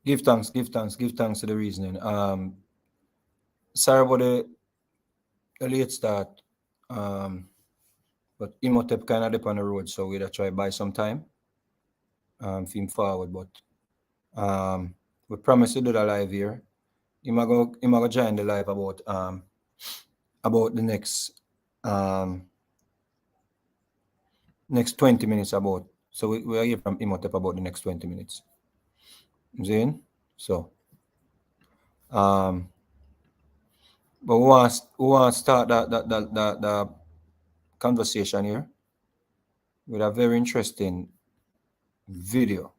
Give thanks to the reasoning. Sorry about the late start. But Imhotep kind of dip on the road, so we'll try buy some time. Film forward, but we promise to do the live here. You might go join the live about the next 20 minutes about. So we are here from Imhotep about the next 20 minutes. Zane? So but we want to start the conversation here with a very interesting video.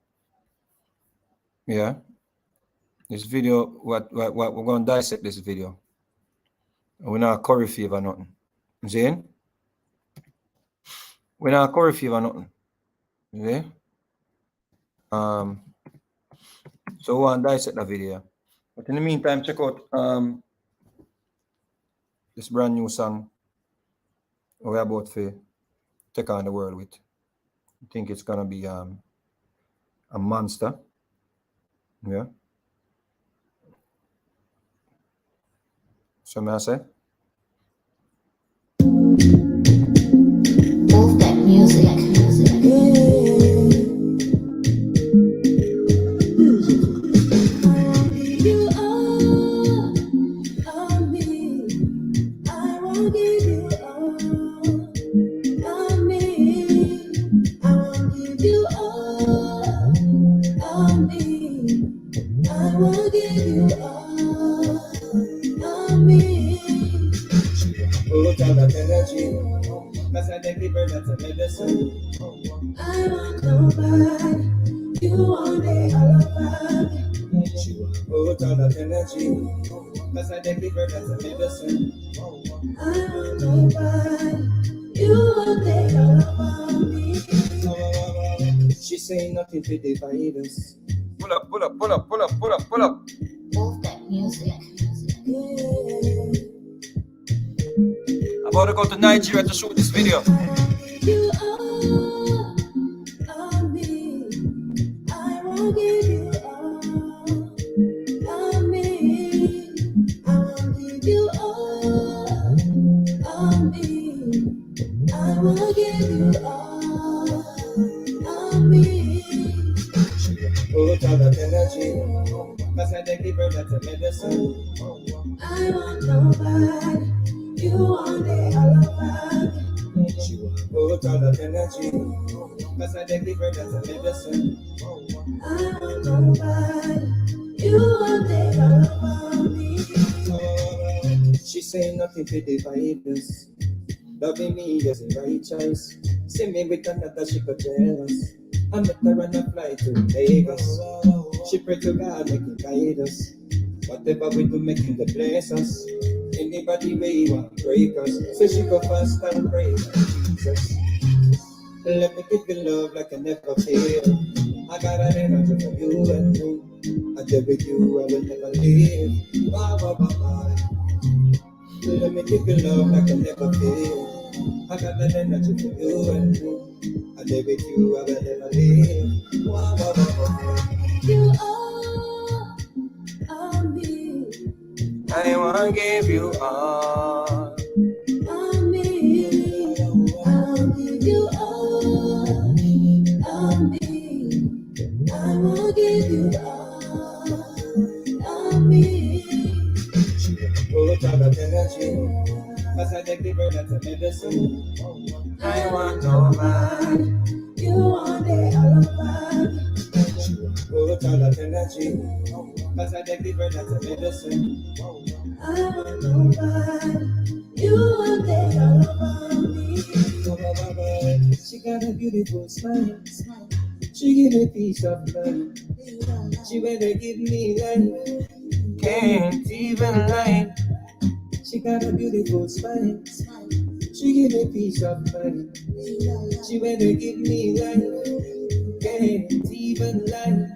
Yeah. This video, what we're going to dissect this video. We're not curry fever nothing. Zane? We're not curry fever nothing. Yeah. So we want to dissect the video. But in the meantime, check out this brand new song we're about to take on the world with. I think it's gonna be a monster. Yeah. So may I say? Move that music. Cause I take the bird that's a medicine. I want nobody. You want it all about me. She want put all that energy. Cause I take the bird that's a medicine. I want nobody. You want it all about me. She say nothing to divide us. Pull up. Move that music. I'm about to go to Nigeria to shoot this video. You are me. I won't give you all me. I won't give you all me. I won't give you all me. Put all that energy. Cause I take the bird that's a medicine. I want nobody. You want it all about me. She want put all that energy. Cause I take the bird that's a medicine. I want nobody. You want it all about me. She say nothing to divide us. Loving me is the right choice. See me with another, she could jealous. I met her on a flight to Vegas. She pray to God, make him guide us. Whatever we do, make him bless us. Anybody way want break us. So she go fast and pray like Jesus. Let me give you love like I never feel. I got an energy for you and me. I did with you, I will never leave. Bye, bye, bye, bye. Let me give you love like I never feel. I got an energy for you and me. I did with you, I will never leave. Bye, bye, bye, bye. You are me. I wanna give you all me. I'll give you all me. I will give you all me. Put all that energy. Cause I take the bird that's a medicine. I want nobody. You want it all about me. Put all that energy. Cause I take the bird that's a medicine. I want nobody. You want it all about me. She got a beautiful smile. She give me peace of mind. She better give me life. Can't even lie. She got a beautiful smile. She give me peace of mind. She better give me life. Can't even lie.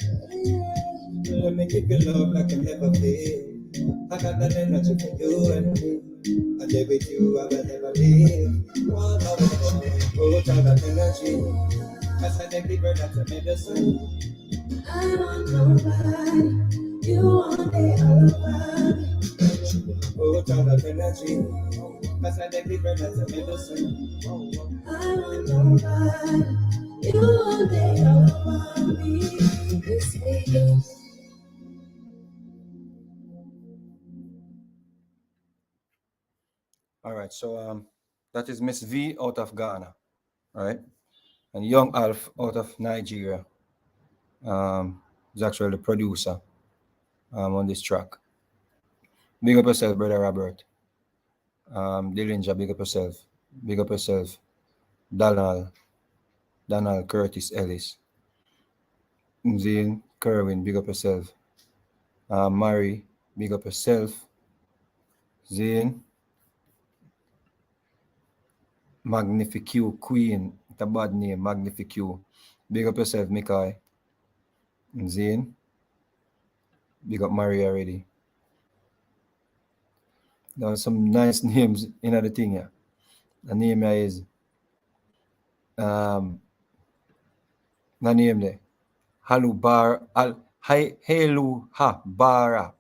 Let me give you love like I never feel. I got that energy for you and me. I live with you, I will never leave. Put all that energy. Cause I take the bird that's a medicine. I want nobody. You want it all over me. Oh, child of energy. Cause I deliver that's a medicine. I want nobody. You want it all over me. This weekend. All right, so that is Miss V out of Ghana, right? And Young Alf out of Nigeria is actually the producer on this track. Big up yourself, brother Robert. Dillinger, big up yourself. Big up yourself. Donald Curtis Ellis. Zane Kerwin, big up yourself. Mary, big up yourself. Zane. Magnifique Queen. It's a bad name, Magnifique. Big up yourself, Mikai. Zane. Big up Mary already. There are some nice names in the thing here. The name here is the name there. Halubar Helu Habara.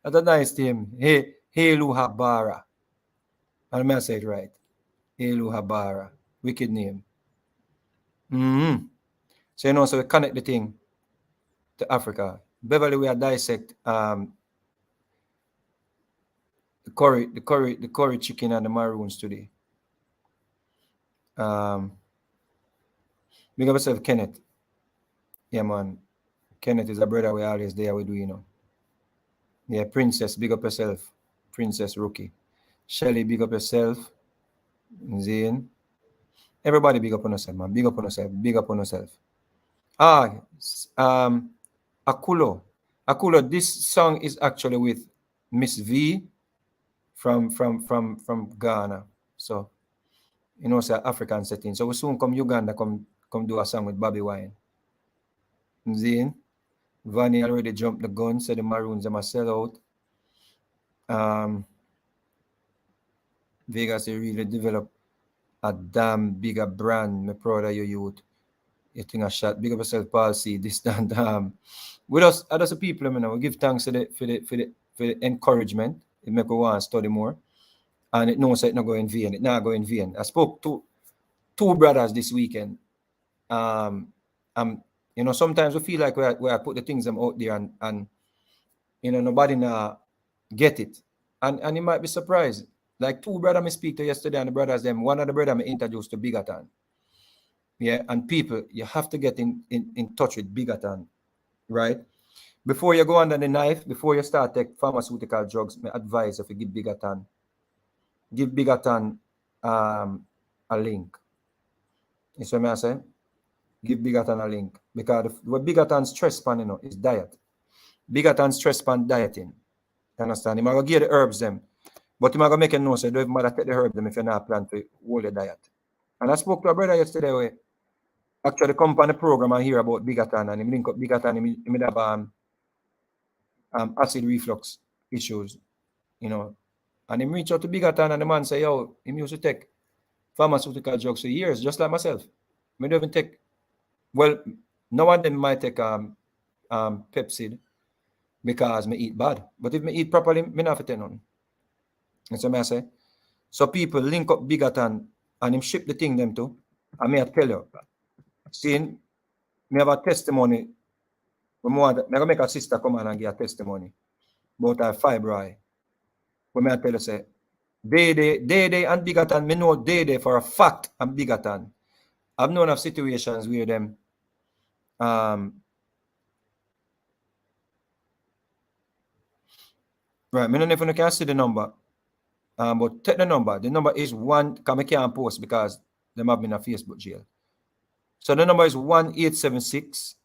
That's a nice name. Helu Habara. I may say it right. Helu Habara. Wicked name. So you know, so we connect the thing to Africa. Beverly, we are dissect the curry chicken and the maroons today. Big up yourself, Kenneth. Yeah, man. Kenneth is a brother we always there with, you know. Yeah, Princess, big up yourself. Princess Rookie. Shelly, big up yourself. Zane. Everybody big up on yourself, man. Big up on yourself. Big up on yourself. Akulo. Akulo, this song is actually with Miss V from Ghana. So, you know, it's an African setting. So we soon come Uganda, come do a song with Bobby Wine. Zane. Vanny already jumped the gun, said the Maroons are sell out. Vegas, they really develop a damn bigger brand. Me proud of you, youth. You think a shot. Big up yourself, Paul C. This and with us, other people, you know, we give thanks to for the encouragement. It make we want to study more. And it knows that it not go in vain. It not go in vain. I spoke to two brothers this weekend. You know, sometimes we feel like we are put the things them out there and you know, nobody get it. And you might be surprised. Like two brothers me speak to yesterday, and the brothers them, one of the brothers me introduced to Bigotan. Yeah, and people, you have to get in touch with Bigotan, right? Before you go under the knife, before you start take pharmaceutical drugs, my advice if you give Bigotan a link. You see what I say? Give Bigotan a link. Because what Bigotan stress pan, you know, is diet. Bigotan stress pan dieting. You understand? You might give the herbs them. But you might make it know so you don't even matter take the herbs them if you're not plan to hold your diet. And I spoke to a brother yesterday where actually come on the program and hear about Bigotan and him link up Bigotan, him have acid reflux issues, you know. And him reach out to Bigotan and the man say, yo, him used to take pharmaceutical drugs for years, just like myself. I don't even take, well, no one of them might take Pepsid because me eat bad. But if me eat properly, me not have to take none. That's what I say. So people link up Bigotan and him ship the thing them too. I may tell you, seeing me have a testimony. I'm gonna make a sister come on and give a testimony about her fibroid. When I tell you say, they and Bigotan, me know they for a fact and Bigotan. I've known of situations where them right, me don't know if you can see the number. But take the number. The number is one, because I can't post because them have been in a Facebook jail. So the number is 1876,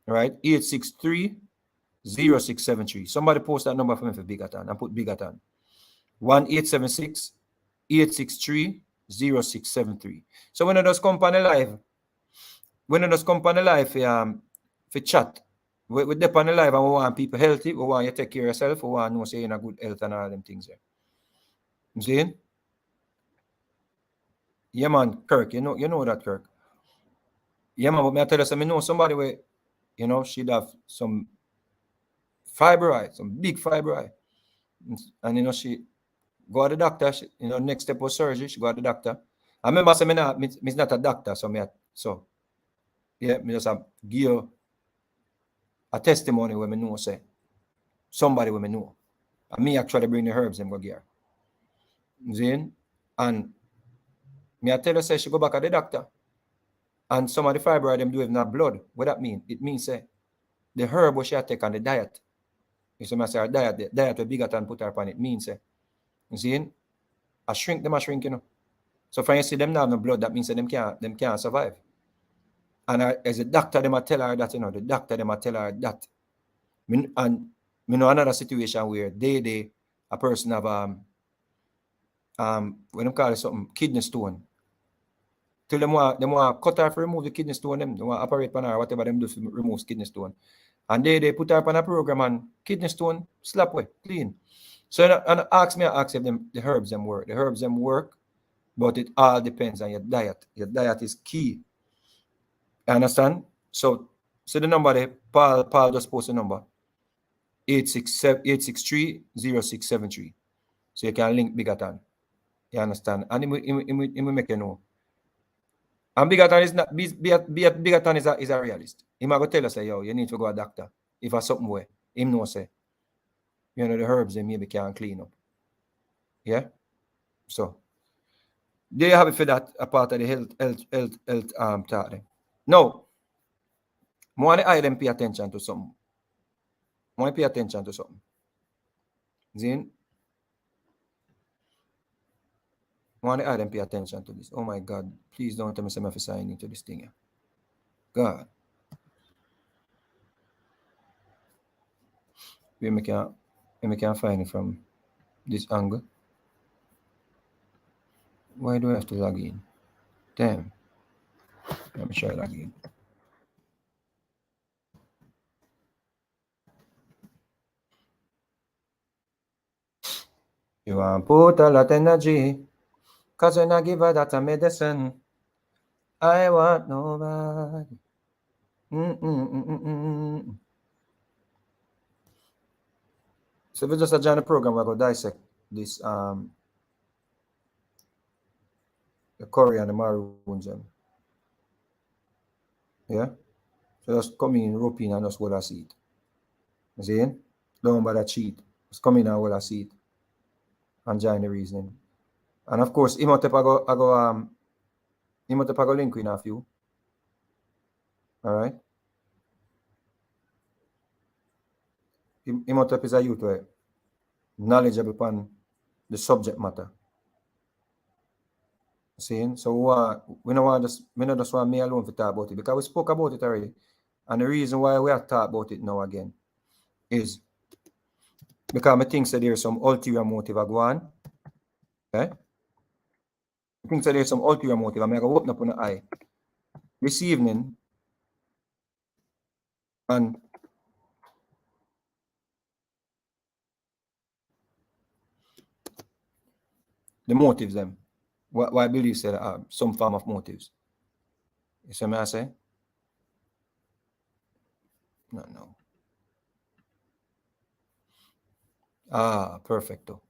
right? 863-0673. Somebody post that number for me for Bigotan and put Bigotan. 1-876-863-0673. So when it does come on the live, for chat, we dip on the live and we want people healthy, we want you to take care of yourself, we want to know say you're in a good health and all them things there. You see? Yeah, man, Kirk, you know that, Kirk. Yeah, man, but me I tell you, I know somebody where you know, she'd have some fibroid, some big fibroid. And, you know, she go to the doctor, you know, next step was surgery, she go to the doctor. I remember saying, I'm not a doctor, so yeah, me just have give you a testimony where me know, say, somebody where me know. And me actually bring the herbs and go get her. Zin? And me I tell her, say, she go back at the doctor. And some of the fibroid them do have not blood. What that mean? It means, say, the herb what she take on the diet. You see, I say her diet, the diet will bigger than put her upon it means, say, you see, I shrink them, you know. So when you see them now have no blood, that means that them can't survive. And as a doctor, them I tell her that, you know, the doctor them I tell her that. And you know another situation where a person have when them call it something kidney stone. Till them want cut her for remove the kidney stone, them want operate on her, whatever them do to remove kidney stone. And they put her on a program and kidney stone slap away, clean. So and ask if the herbs them work. The herbs them work, but it all depends on your diet. Your diet is key. You understand? So the number there, Paul just post the number 863-0673. So you can link Bigatan. You understand? And he will make you know. And Bigatan is not Bigatan is a realist. He might go tell us, say, yo, you need to go to a doctor. If I something way, him know say, you know, the herbs they maybe can clean up. Yeah? So they have it for that a part of the health talk them. Now, I want to pay attention to something. I want to pay attention to something. Zin? I want to pay attention to this. Oh my God. Please don't tell me I'm signing into this thing. God. Where I can find it from this angle. Why do I have to log in? Damn. Let me try log in. You want to put a lot of energy, cause when I give her that a medicine, I want nobody. So if we just join the program, we're going to dissect this the Curry and the Maroons. Yeah? So just come in, rope in, and just hold a seat. You see? Don't bother cheat. Just come in and hold a seat. And join the reasoning. And of course, Imhotep I go link in a few. Alright? Imhotep is a youth where knowledgeable upon the subject matter. See? So we don't just want me alone to talk about it because we spoke about it already. And the reason why we are talking about it now again is because I think that there's some ulterior motive go on. Okay? I think that there's some ulterior motive. I'm going to open up an eye this evening and the motives them. What I believe said some form of motives. You see what I say? No. Perfecto.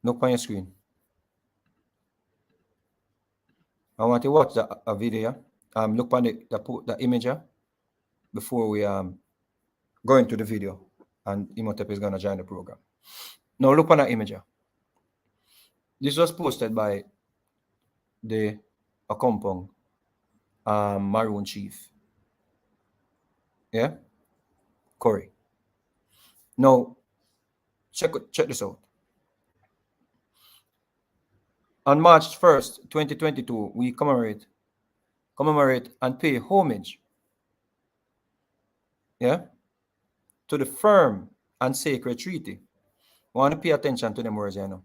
Look on your screen. I want to watch a video. Look on the image before we go into the video. And Imhotep is going to join the program. Now look on the image. This was posted by the Akompong Maroon chief. Yeah? Corey. Now, check this out. On March 1st, 2022, we commemorate and pay homage, yeah, to the firm and sacred treaty. I want to pay attention to them words, you know.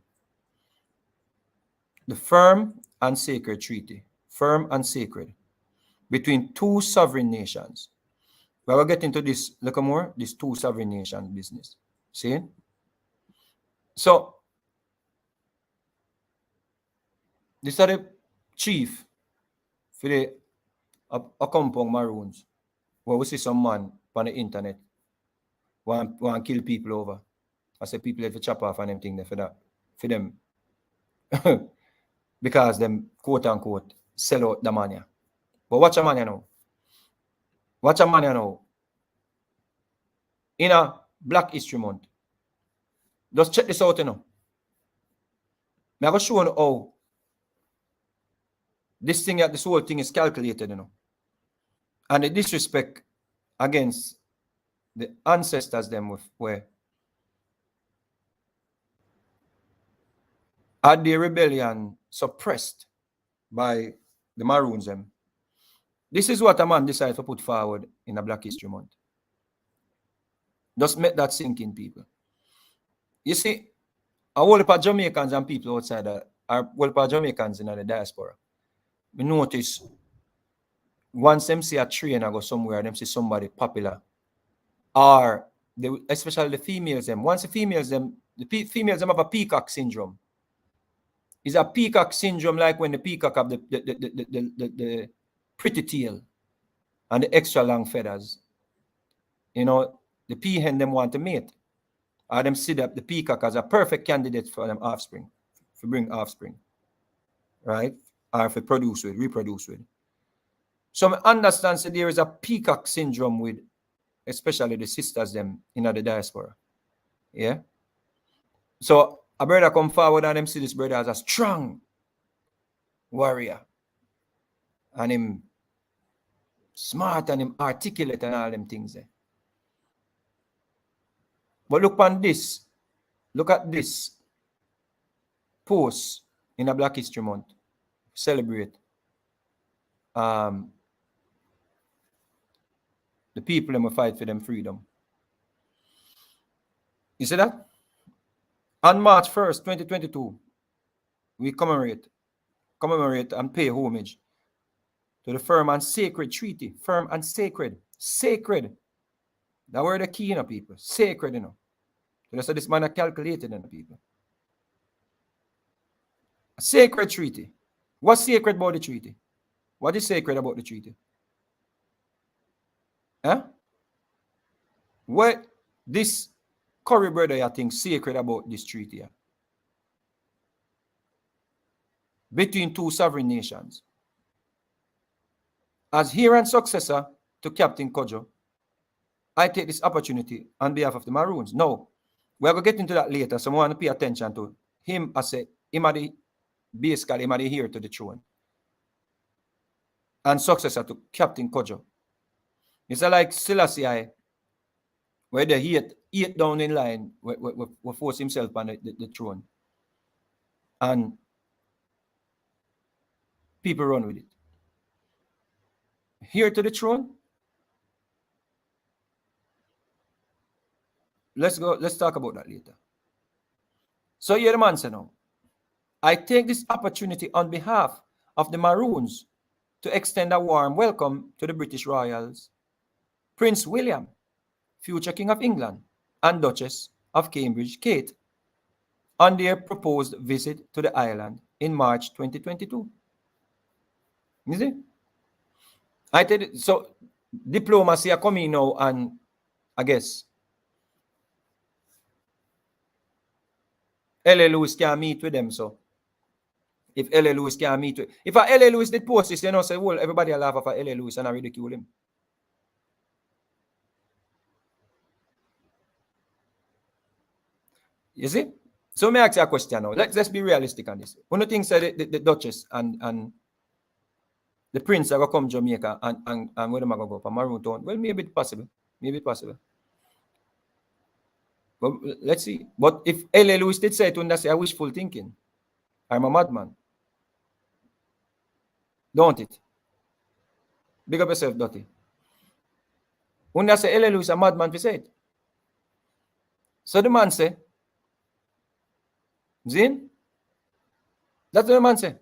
The firm and sacred treaty, firm and sacred, between two sovereign nations. We will get into this, look more, this two sovereign nation business. See? So this is the chief for the compound Maroons, where we see some man on the internet want kill people over. I say people have to chop off and them thing there for them because them quote unquote sell out the money. But watch a man you know. Watch a man you know. In a Black History Month. Just check this out, you know. I'm going to show you how this whole thing is calculated, you know. And the disrespect against the ancestors them were had the rebellion suppressed by the Maroons them. This is what a man decided to put forward in a Black History Month. Just make that sink in, people. You see, a whole lot of Jamaicans and people outside are a whole lot of Jamaicans in the diaspora. We notice once them see a train and go somewhere, them see somebody popular, or especially the females them. Once the females them have a peacock syndrome. It's a peacock syndrome like when the peacock have the pretty tail and the extra long feathers. You know, the peahen them want to mate. Or them see that the peacock as a perfect candidate for them offspring, for bring offspring. Right? Or for reproduce with. So I understand that there is a peacock syndrome with especially the sisters them in the diaspora. Yeah. So a brother come forward and them see this brother as a strong warrior. And him smart and him articulate and all them things there. But look on this. Look at this post in a Black History Month. Celebrate the people that will fight for them freedom. You see that? On March 1st, 2022, we commemorate and pay homage to the firm and sacred treaty. Firm and sacred. Sacred. That word the key, you know, people. Sacred, you know. So this man are calculated, you know, people. A sacred treaty. What's sacred about the treaty? What is sacred about the treaty? Huh? What this Curry brother, I think, sacred about this treaty between two sovereign nations. As heir and successor to Captain Kojo, I take this opportunity on behalf of the Maroons. Now, we're going to get into that later, so I want to pay attention to him as him at the basically him at the heir to the throne and successor to Captain Kojo. It's like Selassie, where the eight down in line, will force himself on the throne. And people run with it. Here to the throne. Let's talk about that later. So here the man said now, I take this opportunity on behalf of the Maroons to extend a warm welcome to the British Royals, Prince William, future King of England, and Duchess of Cambridge, Kate, on their proposed visit to the island in March 2022. You see? I tell you, so diplomacy are coming now, and I guess L.A. Lewis can meet with them. So if L.A. Lewis can meet with, if a L.A. Lewis did post this, you know, say, well, everybody will laugh at L.A. Lewis and I ridicule him. You see? So may I ask you a question now. Let's be realistic on this. One of the things that the Duchess and the Prince are going to come to Jamaica and where am I going to go? For Maroon Town? Well, maybe it's possible. Maybe it's possible. Well, let's see. But if L.A. Lewis did say it, that's a wishful thinking. I'm a madman. Don't it? Big up yourself, Dottie. When they say L.A. Lewis a madman, we say it. So the man say, Zin? That's what the man say.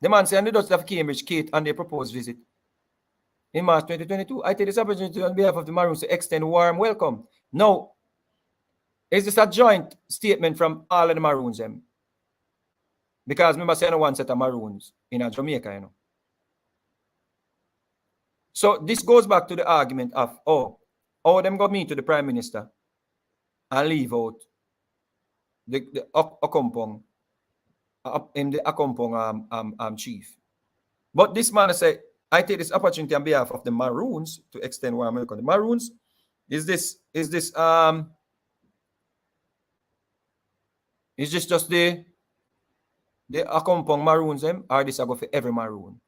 The man say, and the Duchess of Cambridge, Kate, on their proposed visit in March 2022. I take this opportunity on behalf of the Maroons to extend a warm welcome. Now, Is this a joint statement from all of the Maroons them? Because remember saying one set of Maroons in a Jamaica, you know. So this goes back to the argument of, them go meet to the Prime Minister and leave out the Akompong in the Akompong chief. But this man said, I take this opportunity on behalf of the Maroons to extend what America. The Maroons is this just the Akompong Maroons them, or this I go for every Maroon.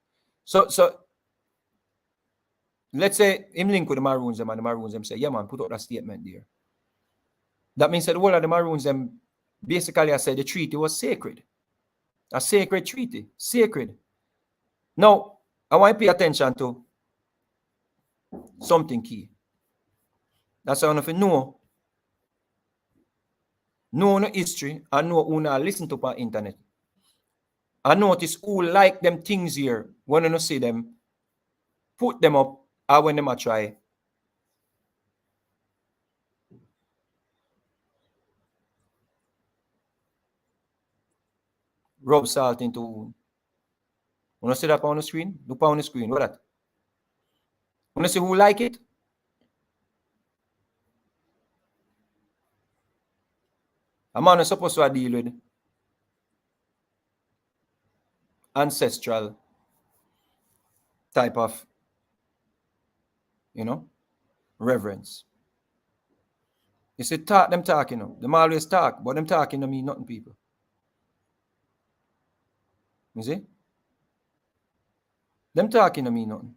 So let's say him link with the Maroons them, and the Maroons them say, yeah man, put out that statement there. That means that the whole of the Maroons them basically I said the treaty was sacred. A sacred treaty. Sacred. Now, I want to pay attention to something key. That's why I want to know no history and know who not listen to on internet. I notice who like them things here when you see them, put them up, or when them a try. Rub salt into. When you see that on the screen, look on the screen. What that? When you see who like it, a man is supposed to deal with ancestral type of, reverence. You see, them talking. Them always talk, but them talking to mean nothing, people. You see? Them talking to mean nothing.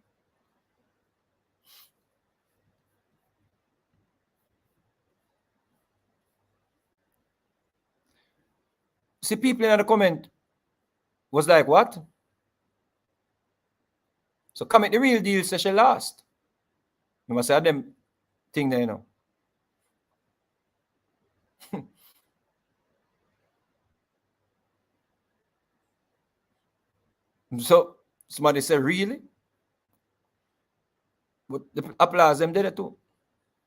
See, people in the comment was like, what? So comment the real deal session last. You must have them thing there, So somebody said, really? But the applause them there too.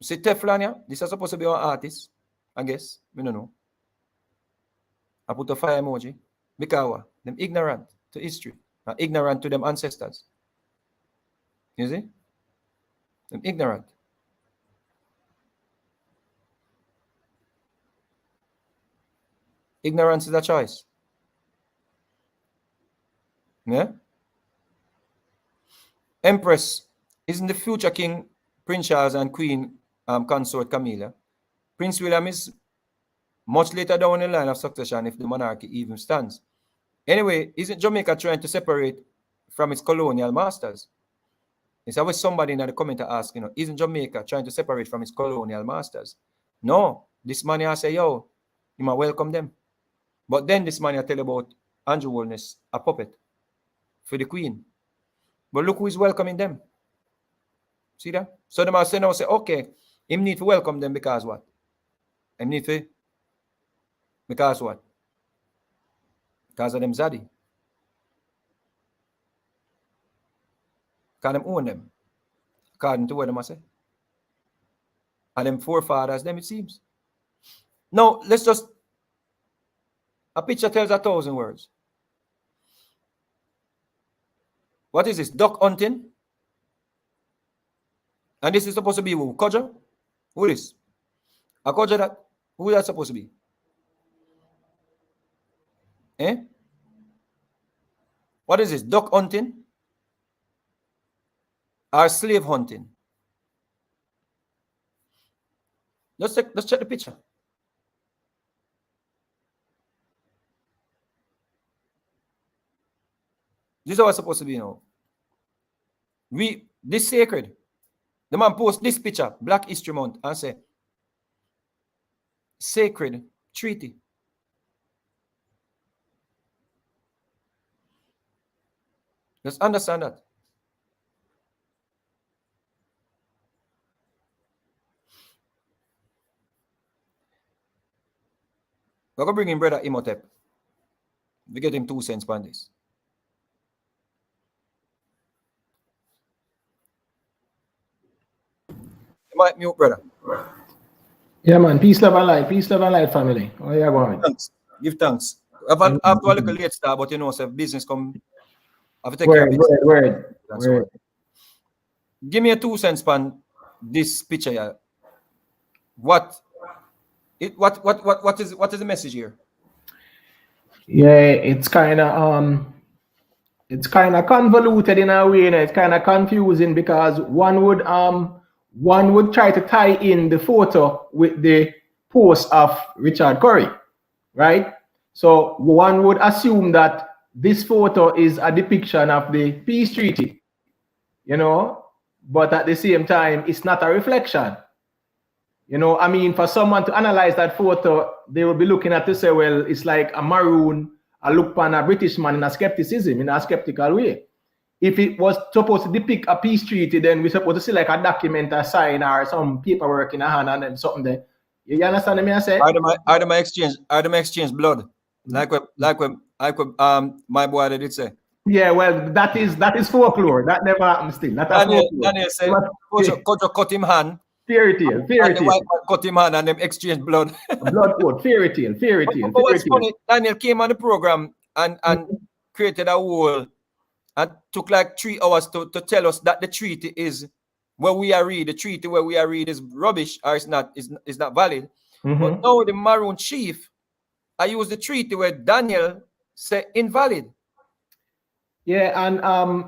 See Teflon, yeah? This is supposed to be an artist, I guess. I don't know. I put a fire emoji. Because them ignorant to history. Ignorant to them ancestors. You see? Them ignorant. Ignorance is a choice. Yeah? Empress, isn't the future king Prince Charles and Queen consort Camilla? Prince William is much later down the line of succession if the monarchy even stands. Anyway, isn't Jamaica trying to separate from its colonial masters? It's always somebody in the comment ask, isn't Jamaica trying to separate from its colonial masters? No. This man here say, yo, you might welcome them. But then this man here tell about Andrew Holness, a puppet for the Queen. But look who is welcoming them. See that? So the man say now, okay, him need to welcome them because what? Him need to, because what? Because of them zaddy. Because them own them. According to what them say. And them forefathers, them it seems. Now, let's just, a picture tells 1,000 words. What is this? Duck hunting? And this is supposed to be who? Kodja? Who is? A Kodja that? Who is that supposed to be? Eh? What is this? Duck hunting? Or slave hunting? Let's check the picture. This is how it's supposed to be now. This sacred. The man post this picture, Black History Month, and say, sacred treaty. Let's understand that. We're going to bring in Brother Imhotep. We get him 2 cents on this. You might mute, brother. Yeah, man. Peace, love, and light. Peace, love, and light, family. Oh, yeah, going. Thanks. Give thanks. I've had a little late start, but you know, so business come. I have to take care of Word, business. word, That's all. word. Give me a 2 cents pan this picture here. What is the message here? Yeah, it's kind of convoluted in a way. You know? It's kind of confusing because one would try to tie in the photo with the post of Richard Curry, right? So one would assume that this photo is a depiction of the peace treaty, you know, but at the same time, it's not a reflection. You know, I mean, for someone to analyze that photo, they will be looking at to say, well, it's like a maroon, a look upon a British man in a skepticism, in a skeptical way. If it was supposed to depict a peace treaty, then we're supposed to see like a document, a sign, or some paperwork in a hand and then something there. You understand what I say? Are my exchange blood? Like my boy did say. Yeah, well, that is folklore. That never happened still. That is folklore. Daniel said, Kojo cut him hand. Fairy tale. And the white man cut him hand and them exchange blood. Blood code, fairy tale. But what's funny, Daniel came on the program and created a whole and took like 3 hours to tell us that the treaty is where we are read. The treaty where we are read is rubbish or is not valid. But now the Maroon chief, I use the treaty where Daniel said invalid. Yeah, and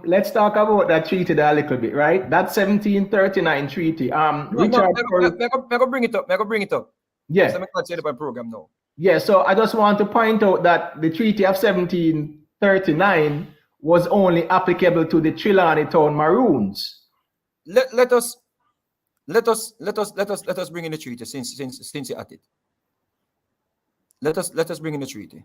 let's talk about that treaty there a little bit, right? That 1739 treaty. Richard, I go bring it up. Yeah. So I can't say the program now. Yeah, so I just want to point out that the Treaty of 1739 was only applicable to the Trelawney Town Maroons. Let us bring in the treaty since you're at it. Let us bring in the treaty.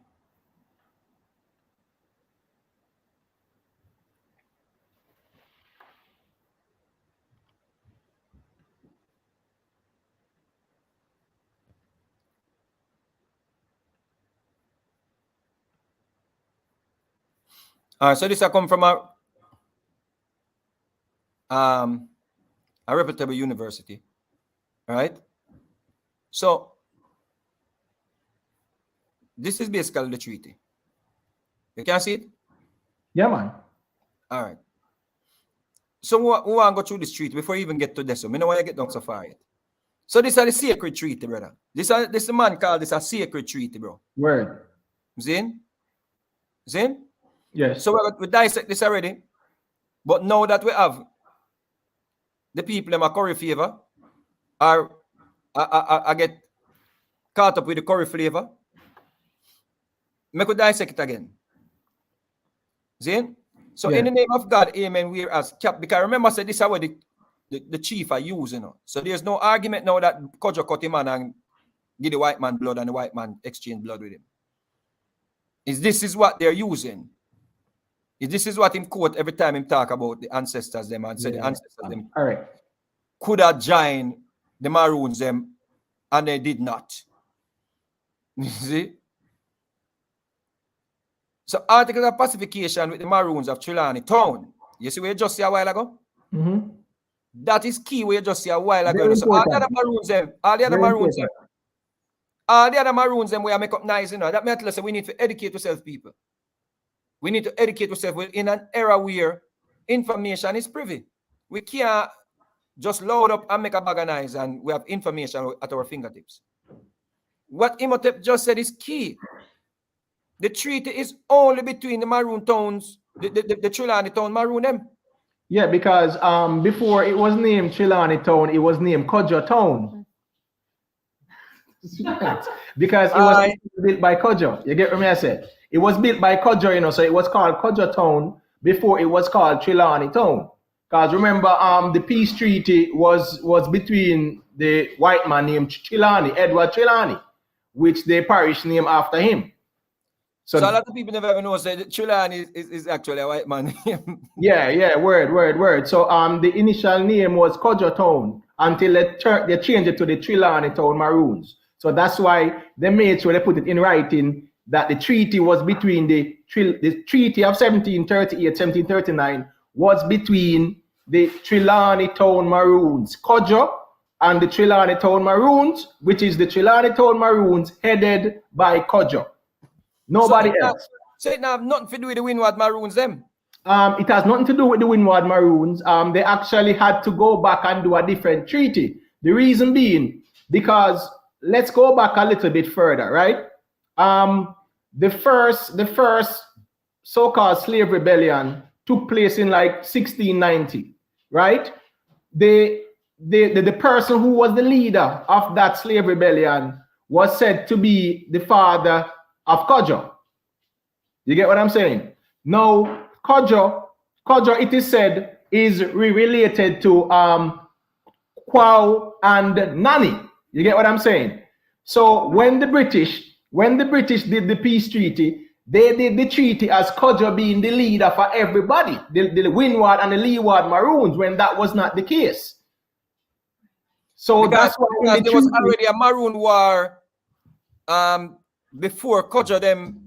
All right, so this has come from a reputable university, right? So this is basically the treaty. You can see it? Yeah, man. All right. So we want to go through this treaty before we even get to this. So I don't want to get down so far yet. So this is the sacred treaty, brother. This man called this a sacred treaty, bro. Word. Zin? Yes. So we dissect this already. But now that we have the people in my curry flavor, I get caught up with the curry flavor. I could dissect it again. Zin? So in the name of God, amen, we're as cap. Because remember, I said this is what the chief are using. You know? So there's no argument now that Kojo cut him and give the white man blood and the white man exchange blood with him. This is what they're using. This is what him quote every time him talk about the ancestors them and say the ancestors them all right. could have joined the Maroons them and they did not. You see? So articles of pacification with the Maroons of Trelawney Town. You see what you just see a while ago? That is key what you just see a while ago. So all the other Maroons them we are make up nice, you know. That means we need to educate ourselves, people. We need to educate ourselves in an era where information is privy. We can't just load up and make a bag of nice and we have information at our fingertips. What Imhotep just said is key. The treaty is only between the Maroon towns, the Trelawney Town Maroon them. Yeah, because before it was named Trelawney Town, it was named Kojo Town. Because it was built by Kojo. You get what I said? It was built by Kojo, you know, so it was called Kojo Town before it was called Trelawney Town. Because remember, the peace treaty was between the white man named Trelawney, Edward Trelawney, which the parish named after him. So a lot of people never even know that Trelawney is actually a white man. yeah, word. So the initial name was Kojo Town until they changed it to the Trelawney Town Maroons. So that's why they made sure they put it in writing that the treaty was between the treaty of 1738, 1739 was between the Trelawney Town Maroons, Kojo, and the Trelawney Town Maroons, which is the Trelawney Town Maroons headed by Kojo. Nobody else. So it have nothing to do with the Windward Maroons them. It has nothing to do with the Windward Maroons. They actually had to go back and do a different treaty. The reason being, because let's go back a little bit further, right? The first so-called slave rebellion took place in like 1690, right? The person who was the leader of that slave rebellion was said to be the father of Kojo. You get what I'm saying? Now, Kojo, it is said, is related to Kwao and Nani. You get what I'm saying? So when the British did the peace treaty, they did the treaty as Kojo being the leader for everybody, the Windward and the Leeward Maroons, when that was not the case. So because, that's why there was already a Maroon war before Kojo them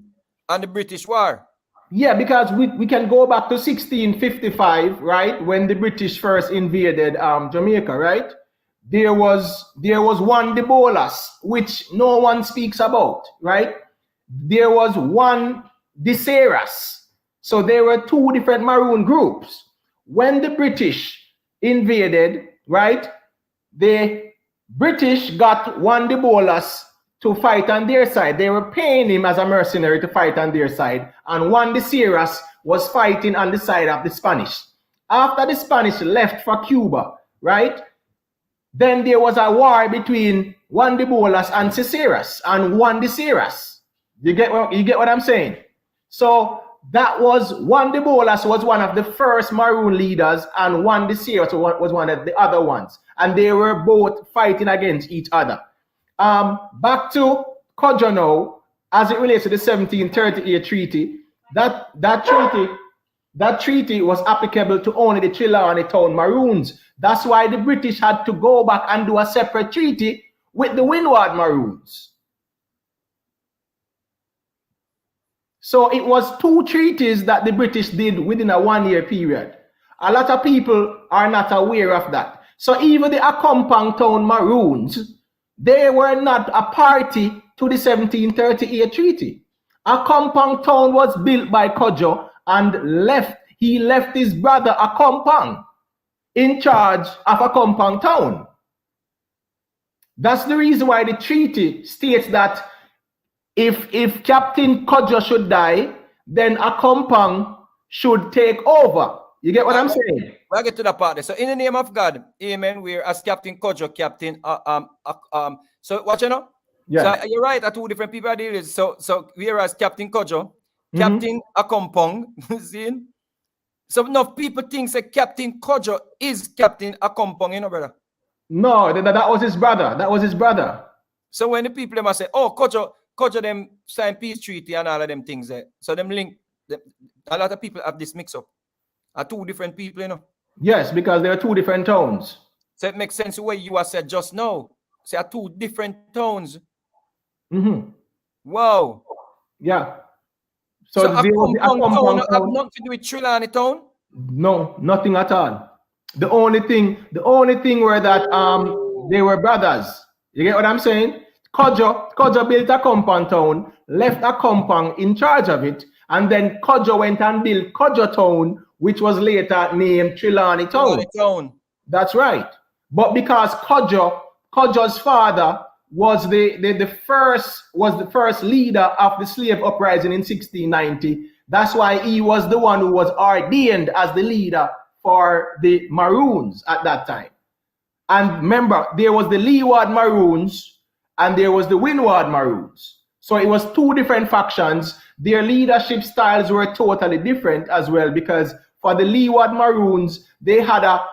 and the British war. Yeah, because we can go back to 1655, right, when the British first invaded Jamaica, right? There was one de Bolas, which no one speaks about, right? There was one de Serras. So there were two different Maroon groups. When the British invaded, right, the British got one de Bolas to fight on their side. They were paying him as a mercenary to fight on their side. And one de Serras was fighting on the side of the Spanish. After the Spanish left for Cuba, right, then there was a war between Juan de Bolas and Cesaras and Juan de Serras. You get what I'm saying? So that was Juan de Bolas was one of the first Maroon leaders, and Juan de Serras was one of the other ones. And they were both fighting against each other. Back to Kojo now, as it relates to the 1738 treaty, that treaty was applicable to only the Trelawney Town Maroons. That's why the British had to go back and do a separate treaty with the Windward Maroons. So it was two treaties that the British did within a 1-year period. A lot of people are not aware of that. So even the Accompang Town Maroons, they were not a party to the 1738 treaty. Accompang Town was built by Kojo and he left his brother Accompang in charge of Accompang Town. That's the reason why the treaty states that if Captain Kojo should die, then Accompang should take over. You get what I'm saying? We'll get to that part. So in the name of God, amen, we're as Captain Kojo, Captain so what you know? Yeah. So you're right, two different people are dealing. So we're as Captain Kojo, Captain Accompang, see? So enough people think that Captain Kojo is Captain Accompang, you know, brother? No, that was his brother. That was his brother. So when the people must say, oh, Kojo them sign peace treaty and all of them things there. So them link, a lot of people have this mix up. Are two different people, you know? Yes, because there are two different tones. So it makes sense the way you have said just now. Say are two different tones. Mm-hmm. Wow. Yeah. So Accompang Town have nothing to do with Trelawney Town? No, nothing at all. The only thing were that they were brothers. You get what I'm saying? Kojo built Accompang Town, left Accompang in charge of it, and then Kojo went and built Kojo Town, which was later named Trelawney Town. That's right. But because Kojo's father was the first leader of the slave uprising in 1690, that's why he was the one who was ordained as the leader for the Maroons at that time. And remember, there was the Leeward Maroons and there was the Windward Maroons. So it was two different factions. Their leadership styles were totally different as well, because for the Leeward Maroons, they had a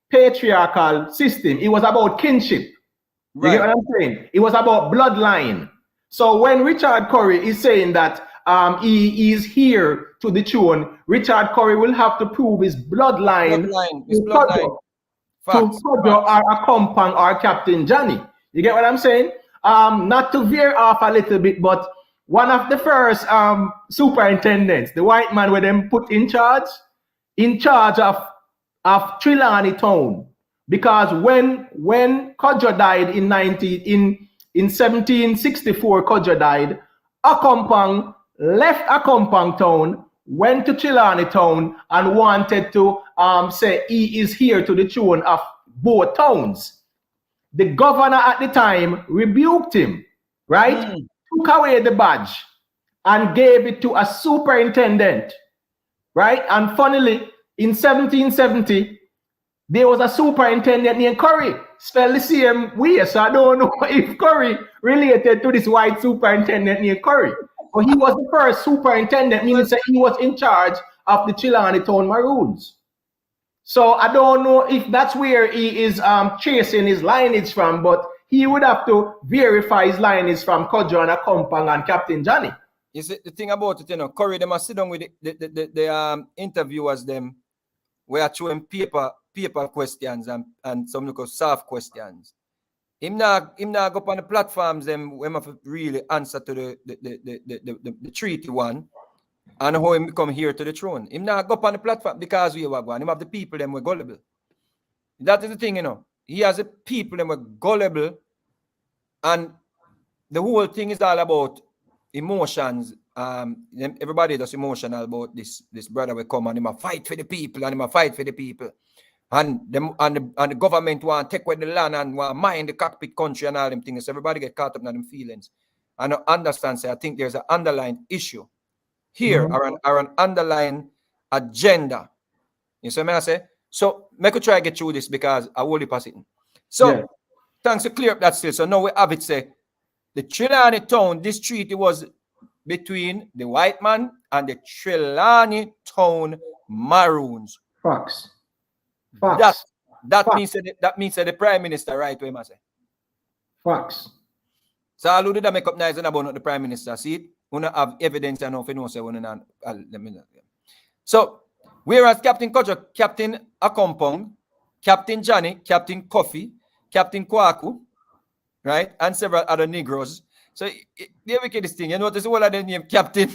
patriarchal system. It was about kinship. You get what I'm saying? It was about bloodline. So when Richard Curry is saying that he is here to the tune, Richard Curry will have to prove his bloodline. To Kojo or Accompang or Captain Johnny. You get what I'm saying? Not to veer off a little bit, but one of the first superintendents, the white man with them put in charge of Trelawney Town, because when Kodjo died in 1764, Kodjo died. Akompang left Akompang town, went to Chilani town, and wanted to say he is here to the tune of both towns. The governor at the time rebuked him, right? Took away the badge and gave it to a superintendent, right? And funnily, in 1770, there was a superintendent named Curry, spelled the same way. So I don't know if Curry related to this white superintendent named Curry. But he was the first superintendent, meaning that he was in charge of the Chilani Town Maroons. So I don't know if that's where he is tracing his lineage from, but he would have to verify his lineage from Kodjo and Akompang and Captain Johnny. You see, the thing about it, Curry, they must sit down with the interviewers, them, where showing paper questions and some look soft questions. Him not go up on the platforms them when have really answer to the treaty one and how him come here to the throne. Him not go up on the platform because we were going. Him have the people them were gullible. That is the thing, He has the people them were gullible, and the whole thing is all about emotions. Everybody does emotional about this brother will come and him a fight for the people and him a fight for the people. And the government want to take away the land and want to mine the cockpit country and all them things. So everybody get caught up in them feelings. And I understand, I think there's an underlying issue here or an underlying agenda. You see what I say? So make try to get through this because I will pass it. So thanks to clear up that still. So now we have it say the Trelawney Town, this treaty was between the white man and the Trelawney Town Maroons. Facts. That means that the Prime Minister, right? Way must say. Facts. So I will do that make up nice and about the Prime Minister. See it? We don't have evidence and if you know say we don't let me know. So whereas Captain Kodjo, Captain Akompong, Captain Johnny, Captain Coffee, Captain Kwaku, right, and several other Negroes. So the wickedest thing, you notice all of them name Captain.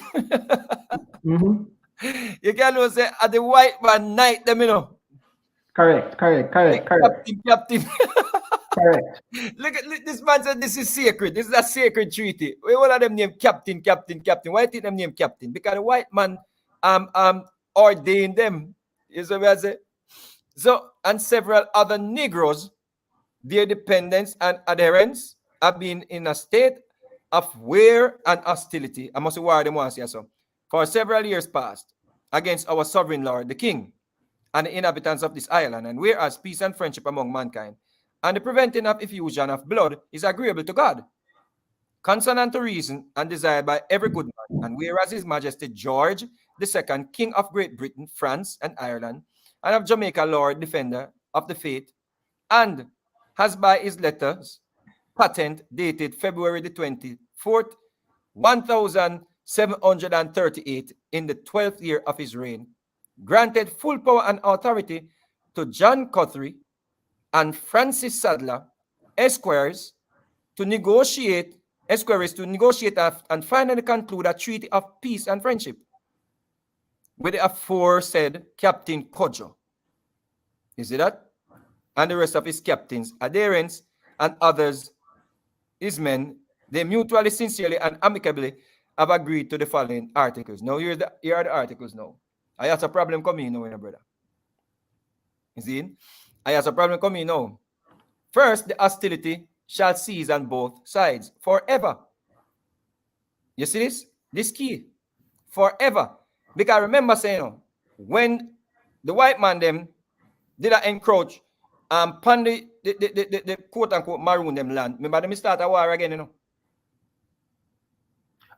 You can say at the white man night them, Correct. Captain. Correct. Look, this man said this is sacred. This is a sacred treaty. We all of them name Captain. Why did them name Captain? Because the white man ordained them. You see what I say? So, and several other Negroes, their dependents and adherents have been in a state of war and hostility. I must war them once here, so for several years past against our sovereign lord, the king, and the inhabitants of this island, and whereas peace and friendship among mankind, and the preventing of effusion of blood is agreeable to God, consonant to reason, and desired by every good man, and whereas His Majesty George II, King of Great Britain, France, and Ireland, and of Jamaica, Lord Defender of the Faith, and has by his letters patent dated February the 24th, 1738, in the 12th year of his reign, granted full power and authority to John Guthrie and Francis Sadler, Esquires, to negotiate and finally conclude a treaty of peace and friendship with the aforesaid Captain Kodjo. You see that? And the rest of his captains, adherents, and others, his men, they mutually, sincerely, and amicably have agreed to the following articles. Now, here are the articles now. I have a problem coming now, brother. You see? I have a problem coming now. First, the hostility shall cease on both sides forever. You see this? This key. Forever. Because remember saying, when the white man them did not encroach upon the quote-unquote maroon them land, remember them start a war again, You're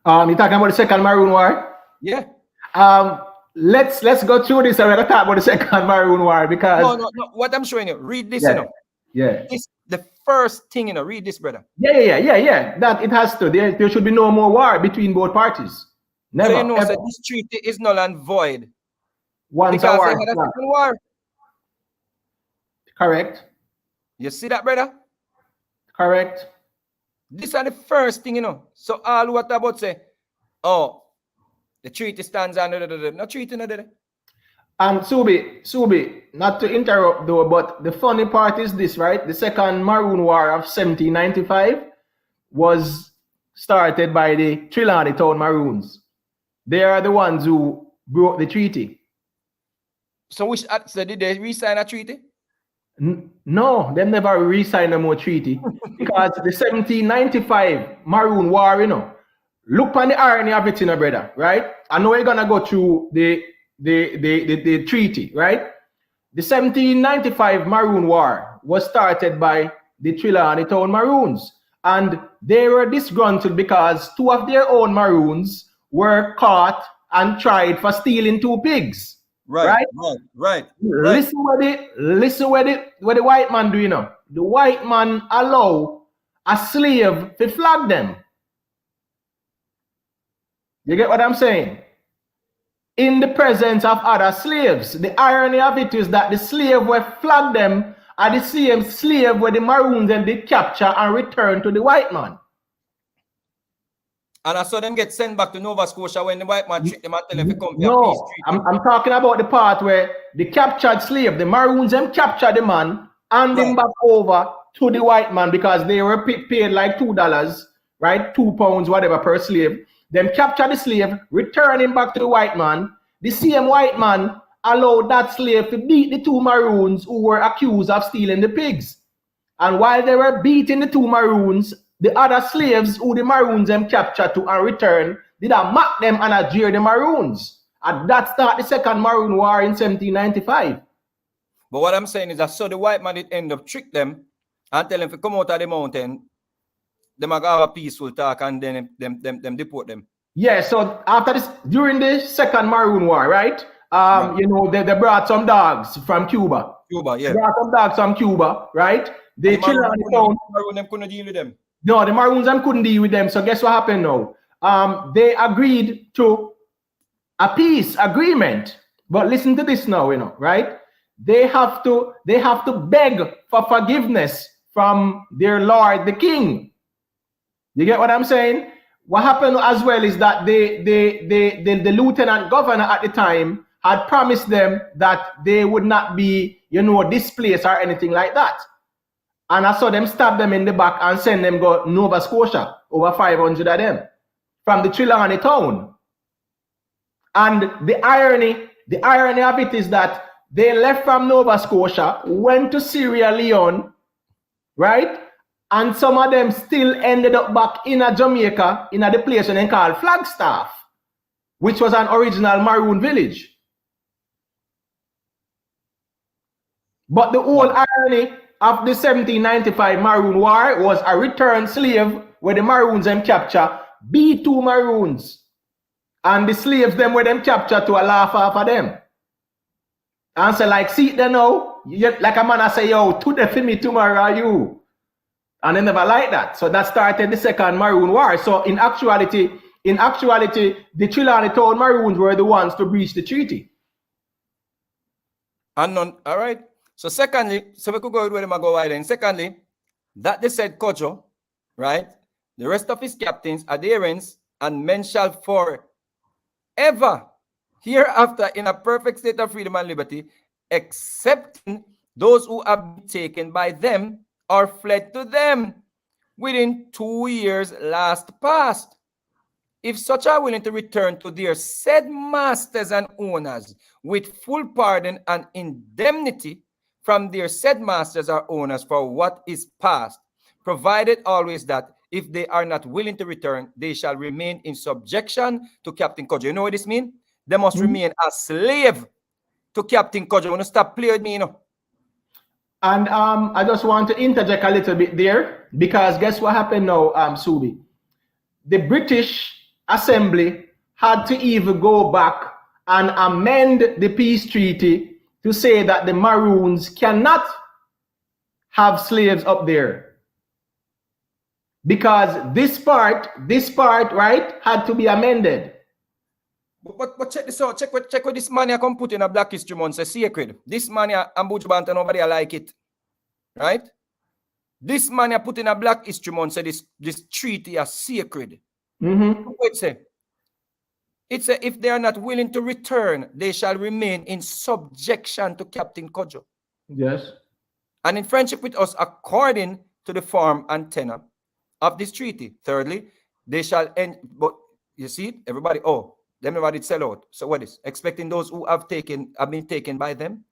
talking about the second Maroon War? Yeah. Let's go through this and we're gonna talk about the second Maroon War because no. What I'm showing you, read this, Yeah. This the first thing, read this, brother. Yeah. That it has to. There should be no more war between both parties. Never. So so this treaty is null and void. Once because a war. they had a second war. Correct. You see that, brother? Correct. This are the first thing, So all what about say, oh, the treaty stands under no treaty, no. And Subi, not to interrupt though, but the funny part is this, right? The second Maroon War of 1795 was started by the Trelawney Town Maroons. They are the ones who broke the treaty. So did they re-sign a treaty? No, they never re-signed a more treaty because the 1795 Maroon War, look on the irony of it, brother, right? I know we're gonna go through the treaty, right? The 1795 Maroon War was started by the Trelawney Town Maroons, and they were disgruntled because two of their own Maroons were caught and tried for stealing 2 pigs. Right. Listen where the white man do, The white man allow a slave to flog them. You get what I'm saying? In the presence of other slaves. The irony of it is that the slave who flogged them are the same slave where the Maroons and did capture and return to the white man. And I saw them get sent back to Nova Scotia when the white man tricked them and tell them to come No, peace treaty. I'm talking about the part where the captured slave, the Maroons, them captured the man, and him back over to the white man because they were paid like $2, right? £2, whatever per slave. Them capture the slave, return him back to the white man. The same white man allowed that slave to beat the 2 Maroons who were accused of stealing the pigs. And while they were beating the 2 Maroons, the other slaves who the Maroons them captured to and return did a mock them and a jeer the Maroons. And that started the second Maroon War in 1795. But what I'm saying is that so the white man did end up trick them and tell them to come out of the mountain, them have a peaceful talk and then them deport them. Yeah, so after this, during the second Maroon War, right? They brought some dogs from Cuba. Yeah. Brought some dogs from Cuba, right? The Maroon them couldn't deal with them. No, the Maroons them couldn't deal with them. So guess what happened now? They agreed to a peace agreement. But listen to this now, right? They have to beg for forgiveness from their lord, the king. You get what I'm saying? What happened as well is that the lieutenant governor at the time had promised them that they would not be, displaced or anything like that. And I saw them stab them in the back and send them go Nova Scotia, over 500 of them, from the Trelawney Town. And the irony of it is that they left from Nova Scotia, went to Sierra Leone, right? And some of them still ended up back in Jamaica, in the place they called Flagstaff, which was an original Maroon village. But the whole irony of the 1795 Maroon War was a returned slave where the Maroons them capture, beat 2 Maroons. And the slaves them where them capture to a laugh off of them. And say like, see them now, like a man I say, yo, today for me, tomorrow are you. And they never like that. So that started the second Maroon War. So in actuality, the Trelawney Town Maroons were the ones to breach the treaty. All right. So secondly, so we could go with them and go wide. And secondly, that they said Kojo, right? The rest of his captains, adherents, and men shall forever hereafter in a perfect state of freedom and liberty, excepting those who have been taken by them or fled to them within 2 years last past. If such are willing to return to their said masters and owners with full pardon and indemnity from their said masters or owners for what is past, provided always that if they are not willing to return, they shall remain in subjection to Captain Kojo. You know what this means? They must remain a slave to Captain Kojo. You want to stop playing with me, And I just want to interject a little bit there, because guess what happened now, Subi? The British Assembly had to even go back and amend the peace treaty to say that the Maroons cannot have slaves up there. Because this part, right, had to be amended. But check this out. Check what this man come put in a Black History Month. Say sacred. This man and Buju Banton nobody like it. Right? This man put in a Black History Month. Say this treaty is sacred. Mm-hmm. What it say? It said, if they are not willing to return, they shall remain in subjection to Captain Kojo. Yes. And in friendship with us, according to the form and tenor of this treaty. Thirdly, they shall end. But you see, everybody, everybody sell out. So what is? Expecting those who have been taken by them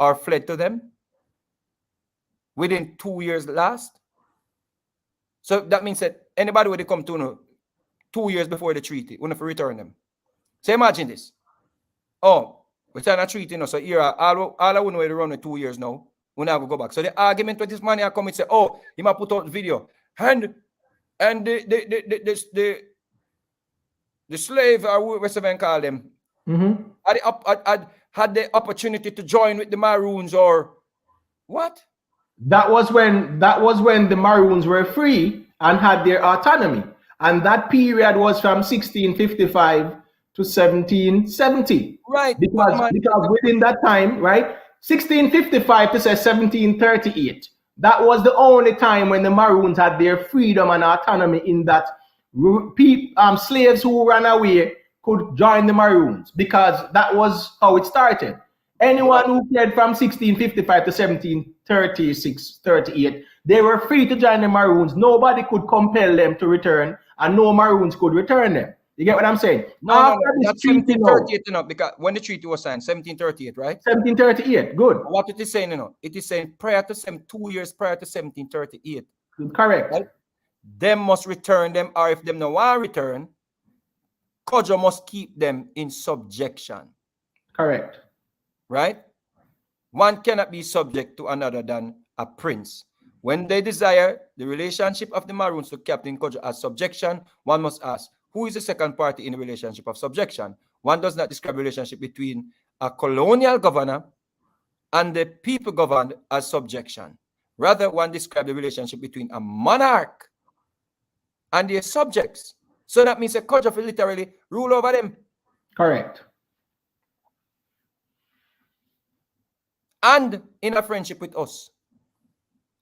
or fled to them within 2 years last. So that means that anybody would come to 2 years before the treaty, we have to return them. So imagine this. We sign a treaty, so here all I want to run with 2 years now. We never go back. So the argument with this man here come and say, he might put out video. And the slave, or whatever you call them, had the opportunity to join with the Maroons or what? That was when the Maroons were free and had their autonomy. And that period was from 1655 to 1770. Right. Because within that time, right, 1655 to say 1738, that was the only time when the Maroons had their freedom and autonomy, in that slaves who ran away could join the Maroons, because that was how it started. Anyone who fled from 1655 to 1736, 38, they were free to join the Maroons. Nobody could compel them to return, and no Maroons could return them. You get what I'm saying? No, that's 1738, because when the treaty was signed, 1738, right? 1738, good. What it is saying, it is saying 2 years prior to 1738. Correct. Right? Them must return them, or if them no want return, Kojo must keep them in subjection. Correct. Right? One cannot be subject to another than a prince. When they desire the relationship of the Maroons to Captain Kojo as subjection, one must ask, who is the second party in the relationship of subjection? One does not describe a relationship between a colonial governor and the people governed as subjection. Rather, one describes the relationship between a monarch and their subjects. So that means a Kojo will literally rule over them. Correct. And in a friendship with us,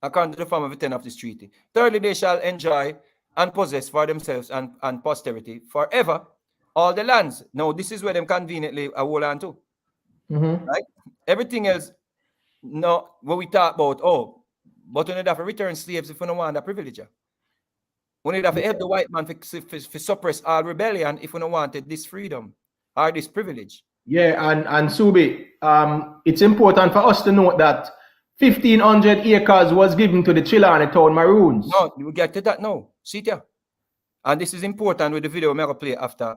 according to the form of the tenor of this treaty. Thirdly, they shall enjoy and possess for themselves and posterity forever all the lands. Now, this is where them conveniently hold on to. Right? Everything else, no, what we talk about, but we need to have to return slaves if we don't want that privilege. We need to have to help the white man to suppress all rebellion if we don't wanted this freedom or this privilege. Yeah, and Subi, it's important for us to note that 1,500 acres was given to the Chilani Town Maroons. No, we get to that now. See it. And this is important with the video I'm gonna play after.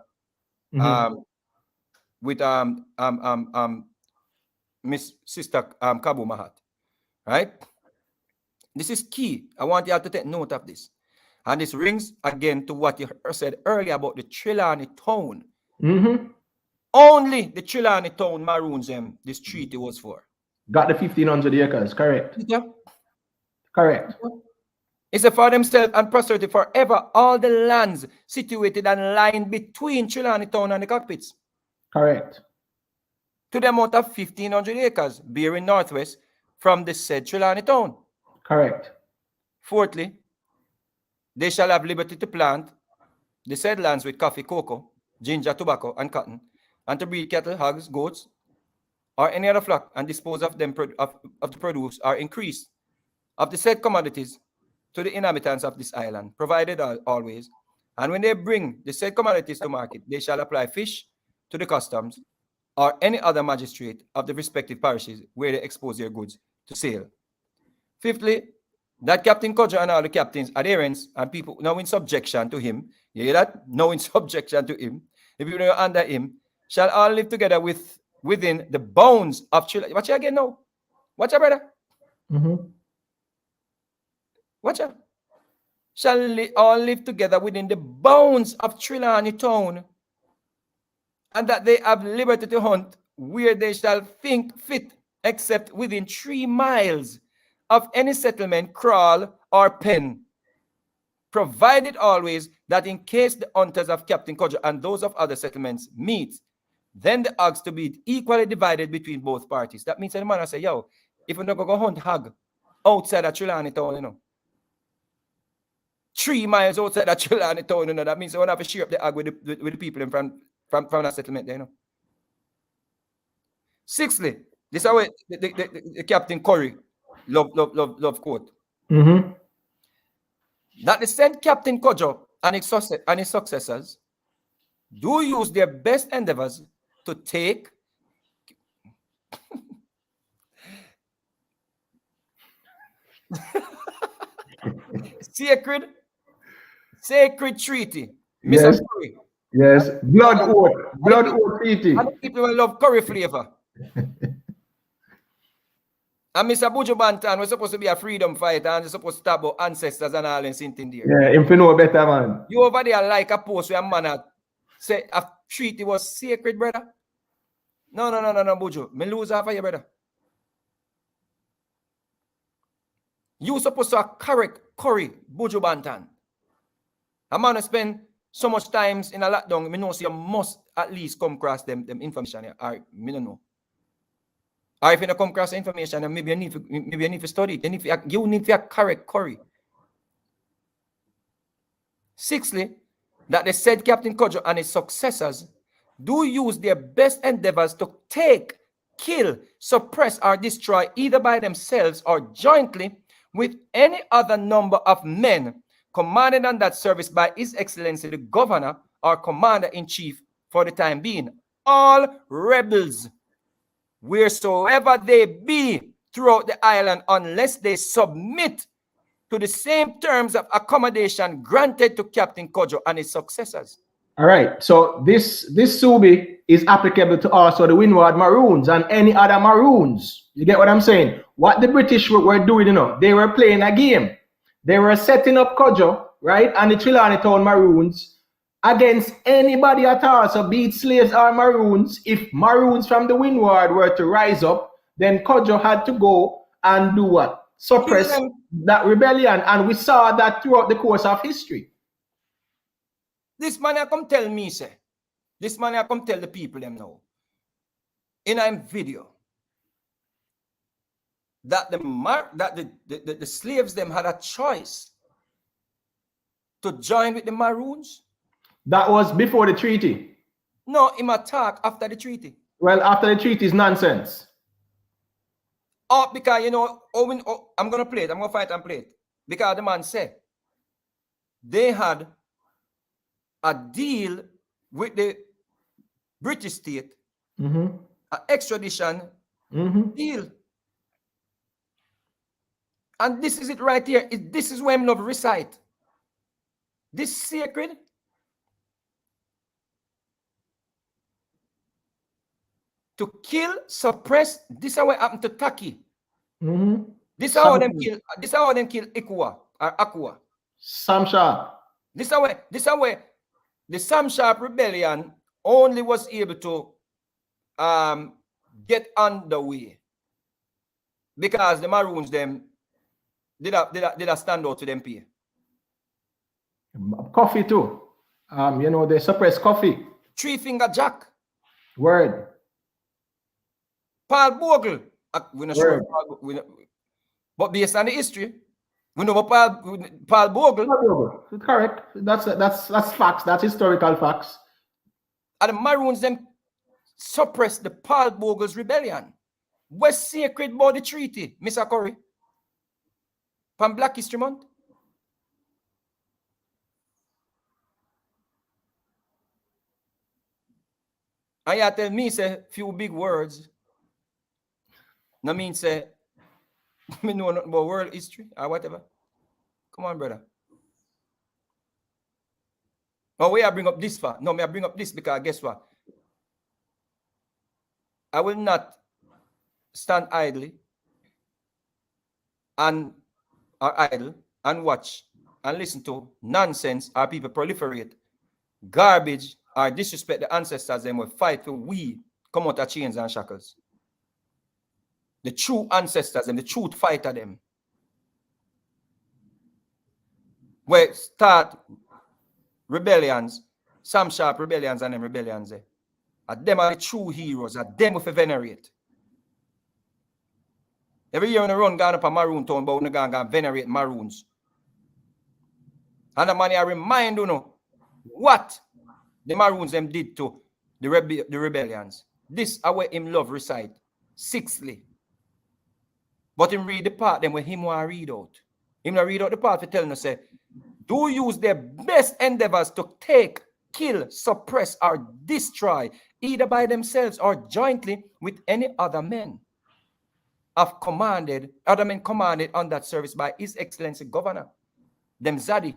With Miss Sister Kabu Mahat. Right? This is key. I want you all to take note of this. And this rings again to what you said earlier about the Trelawney Town. Only the Trelawney Town Maroons this treaty was for. Got the 1,500 acres, correct? Yeah. Correct. It's for themselves and prosperity forever, all the lands situated and lying between Trelawney Town and the cockpits. Correct. To the amount of 1,500 acres, bearing northwest from the said Trelawney Town. Correct. Fourthly, they shall have liberty to plant the said lands with coffee, cocoa, ginger, tobacco, and cotton, and to breed cattle, hogs, goats, or any other flock, and dispose of them of the produce or increase of the said commodities to the inhabitants of this island, provided always. And when they bring the said commodities to market, they shall apply fish to the customs or any other magistrate of the respective parishes where they expose their goods to sale. Fifthly, that Captain Kojo and all the captains, adherents, and people now in subjection to him, you hear that? Now in subjection to him, the people who are under him, shall all live together within the bounds of Chile. Watch it again now. Watch it, brother. Watch out. Shall all live together within the bounds of Trelawney Town, and that they have liberty to hunt where they shall think fit, except within 3 miles of any settlement, kraal, or pen, provided always that in case the hunters of Captain Kojo and those of other settlements meet, then the hogs to be equally divided between both parties. That means the man say, yo, if we don't go hunt hog outside of Trelawney Town, 3 miles outside of Trelawney Town, that means we don't have to share up the hog with the people in front from that settlement there, you know. Sixthly, this is how the Captain Curry love quote. Mm-hmm. That the said Captain Kojo and his successors do use their best endeavors to take sacred treaty. Yes. Mr. Curry. Yes. Blood oath treaty. And the people will love curry flavor. And Mr. Buju Banton was supposed to be a freedom fighter and supposed to talk about ancestors and all and something there. Yeah, if you know better, man. You over there like a post where a man say a treaty was sacred, brother. No, Buju. Me lose half of you, brother. You supposed to correct curry, Buju Banton. A man spend so much times in a lockdown, me know so you must at least come across them information here. Or me don't know. Or if you don't come across the information, then maybe you need to study it. You need to correct curry. Sixthly, that the said Captain Kojo and his successors do use their best endeavors to take, kill, suppress, or destroy either by themselves or jointly with any other number of men commanded on that service by His Excellency the Governor or Commander-in-Chief for the time being. All rebels, wheresoever they be throughout the island, unless they submit to the same terms of accommodation granted to Captain Kojo and his successors. All right. So this Subi is applicable to also the Windward Maroons and any other Maroons. You get what I'm saying? What the British were doing, you know, they were playing a game. They were setting up Kojo, right, and the Trelawney Town Maroons against anybody at all. So be it slaves or Maroons, if Maroons from the Windward were to rise up, then Kojo had to go and do what? Suppress that rebellion. And we saw that throughout the course of history. This man come tell me, say. This man come tell the people them now. In a video. That the slaves them had a choice to join with the Maroons. That was before the treaty. No, him attack after the treaty. Well, after the treaty is nonsense. Oh, because you know, I'm gonna play it. I'm gonna fight and play it. Because the man said they had a deal with the British state, an extradition deal. And this is it right here. This is where I'm love recite. This sacred to kill, suppress. This is what happened to Taki. This is how them kill. This is how them kill Ikua or Aqua. Sam Sharp. This is how the Sam Sharp rebellion only was able to get underway because the Maroons them did a stand out to them pay. Coffee too. You know, they suppress coffee. Three Finger Jack. Word. Paul Bogle. We're not sure. But based on the history, we know about Paul Bogle. Correct. That's facts. That's historical facts. And the Maroons them suppressed the Paul Bogle's rebellion. What's sacred about the treaty, Mr. Curry? From Black History Month? And you tell me, say, few big words. No mean, say, me know nothing about world history or whatever. Come on, brother. Oh, where I bring up this for? No, me I bring up this because guess what? I will not stand idly and idle and watch and listen to nonsense or people proliferate garbage or disrespect the ancestors and will fight for we come out of chains and shackles. The true ancestors and the truth fighter them. Where start rebellions, Sam Sharp rebellions and them rebellions. And them are the true heroes. And them with a venerate. Every year when I run down up a Maroon town, but we going to venerate Maroons. And the man I remind you know what the Maroons them did to the rebellions. This are where him love recite. Sixthly, but him read the part then when him want to read out. Him not read out the part for telling us say, do use their best endeavors to take, kill, suppress, or destroy, either by themselves or jointly with any other men. Other men commanded on that service by His Excellency Governor. Them Zaddy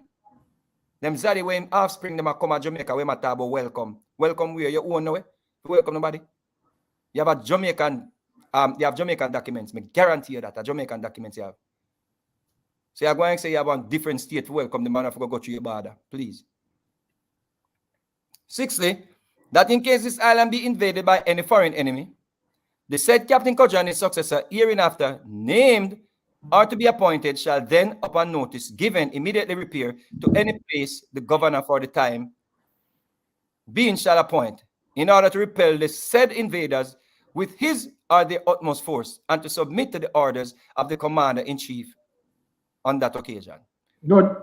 when offspring them a come to Jamaica, we matter about welcome. Welcome where you own way. Welcome nobody. You have a Jamaican, you have Jamaican documents. I guarantee you that a Jamaican documents you have. So you're going to say you have a different state to welcome the man if you go through your border, please. Sixthly, that in case this island be invaded by any foreign enemy, the said Captain Kodja and his successor, hereinafter named or to be appointed, shall then, upon notice given, immediately repair to any place the governor for the time being shall appoint, in order to repel the said invaders with his or their utmost force, and to submit to the orders of the commander-in-chief on that occasion. Good.